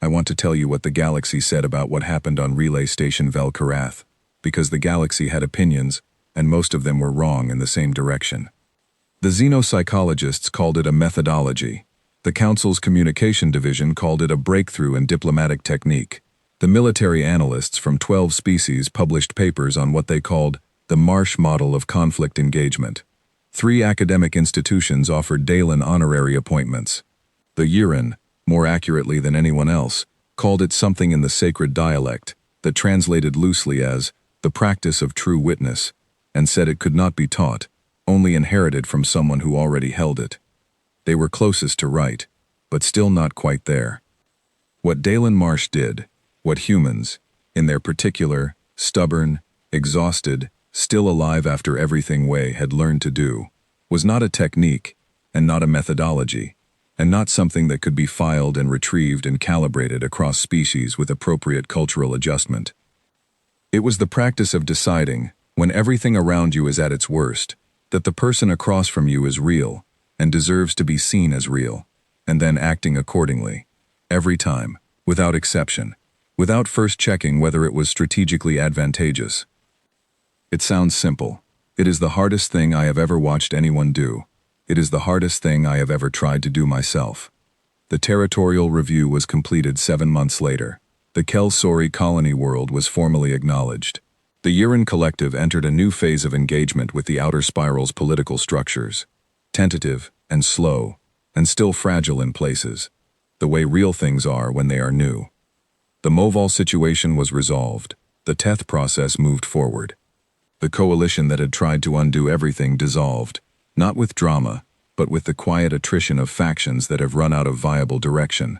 A: "I want to tell you what the galaxy said about what happened on Relay Station Velkarath, because the galaxy had opinions, and most of them were wrong in the same direction. The xenopsychologists called it a methodology. The Council's communication division called it a breakthrough in diplomatic technique. The military analysts from 12 species published papers on what they called the Marsh model of conflict engagement. 3 academic institutions offered Dalen honorary appointments. The Urin, more accurately than anyone else, called it something in the sacred dialect that translated loosely as the practice of true witness, and said it could not be taught, only inherited from someone who already held it. They were closest to right, but still not quite there. What Dalen Marsh did, what humans, in their particular, stubborn, exhausted, still alive after everything way had learned to do, was not a technique, and not a methodology, and not something that could be filed and retrieved and calibrated across species with appropriate cultural adjustment. It was the practice of deciding, when everything around you is at its worst, that the person across from you is real, and deserves to be seen as real, and then acting accordingly, every time, without exception, without first checking whether it was strategically advantageous. It sounds simple. It is the hardest thing I have ever watched anyone do. It is the hardest thing I have ever tried to do myself. The territorial review was completed 7 months later. The Kel-Sori colony world was formally acknowledged. The Urin Collective entered a new phase of engagement with the Outer Spiral's political structures. Tentative and slow, and still fragile in places, the way real things are when they are new. The Moval situation was resolved. The Teth process moved forward. The coalition that had tried to undo everything dissolved, Not with drama, but with the quiet attrition of factions that have run out of viable direction.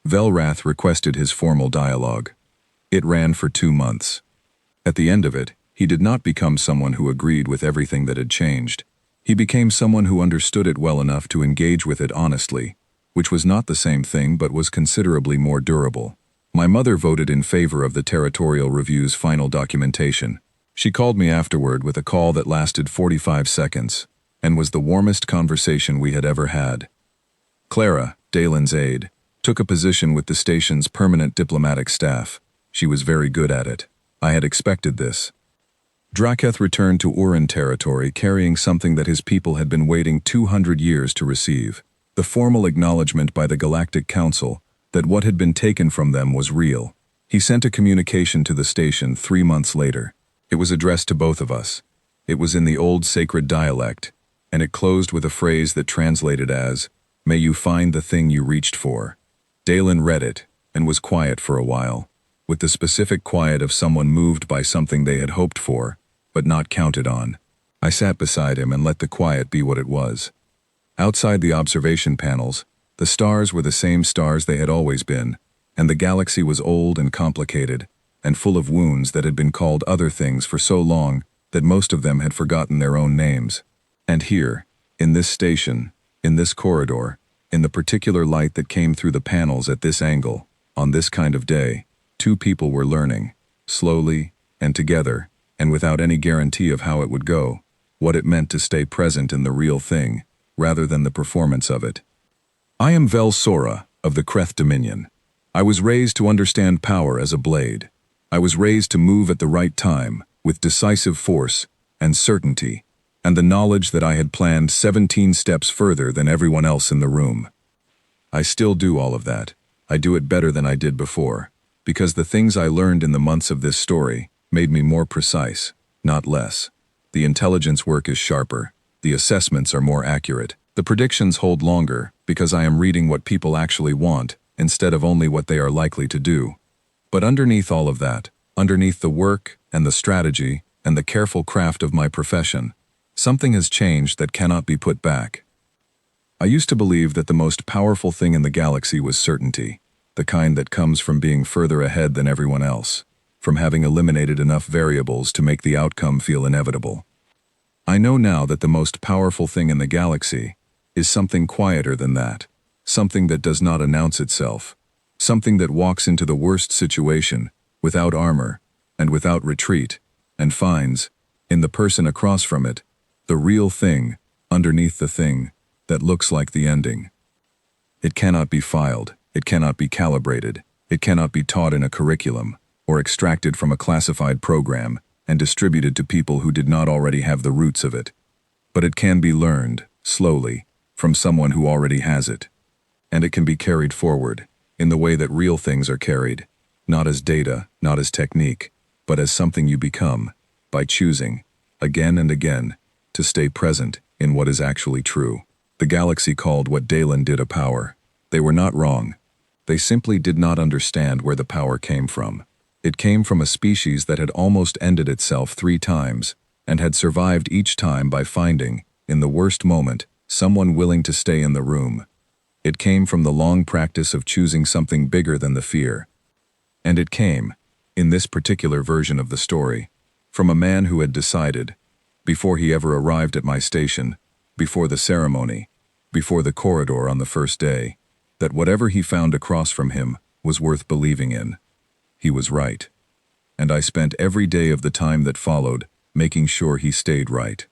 A: Velrath requested his formal dialogue. It ran for 2 months. At the end of it, he did not become someone who agreed with everything that had changed. He became someone who understood it well enough to engage with it honestly, which was not the same thing but was considerably more durable. My mother voted in favor of the Territorial Review's final documentation. She called me afterward with a call that lasted 45 seconds, and was the warmest conversation we had ever had. Clara, Dalen's aide, took a position with the station's permanent diplomatic staff. She was very good at it. I had expected this. Draketh returned to Uran territory carrying something that his people had been waiting 200 years to receive. The formal acknowledgement by the Galactic Council that what had been taken from them was real. He sent a communication to the station 3 months later. It was addressed to both of us. It was in the old sacred dialect, and it closed with a phrase that translated as, "May you find the thing you reached for." Dalen read it, and was quiet for a while, with the specific quiet of someone moved by something they had hoped for, but not counted on. I sat beside him and let the quiet be what it was. Outside the observation panels, the stars were the same stars they had always been, and the galaxy was old and complicated, and full of wounds that had been called other things for so long that most of them had forgotten their own names. And here, in this station, in this corridor, in the particular light that came through the panels at this angle, on this kind of day, 2 people were learning, slowly and together, and without any guarantee of how it would go, what it meant to stay present in the real thing, rather than the performance of it. I am Vel Sora, of the Kreth Dominion. I was raised to understand power as a blade. I was raised to move at the right time, with decisive force and certainty, and the knowledge that I had planned 17 steps further than everyone else in the room. I still do all of that. I do it better than I did before, because the things I learned in the months of this story made me more precise, not less. The intelligence work is sharper. The assessments are more accurate. The predictions hold longer, because I am reading what people actually want, instead of only what they are likely to do. But underneath all of that, underneath the work and the strategy and the careful craft of my profession, something has changed that cannot be put back. I used to believe that the most powerful thing in the galaxy was certainty, the kind that comes from being further ahead than everyone else, from having eliminated enough variables to make the outcome feel inevitable. I know now that the most powerful thing in the galaxy is something quieter than that, something that does not announce itself, something that walks into the worst situation, without armor, and without retreat, and finds, in the person across from it, the real thing, underneath the thing, that looks like the ending. It cannot be filed, it cannot be calibrated, it cannot be taught in a curriculum, or extracted from a classified program, and distributed to people who did not already have the roots of it. But it can be learned, slowly, from someone who already has it. And it can be carried forward, in the way that real things are carried, not as data, not as technique, but as something you become, by choosing, again and again, to stay present in what is actually true. The galaxy called what Dalen did a power. They were not wrong. They simply did not understand where the power came from. It came from a species that had almost ended itself 3 times, and had survived each time by finding, in the worst moment, someone willing to stay in the room. It came from the long practice of choosing something bigger than the fear. And it came, in this particular version of the story, from a man who had decided, before he ever arrived at my station, before the ceremony, before the corridor on the first day, that whatever he found across from him was worth believing in. He was right. And I spent every day of the time that followed making sure he stayed right.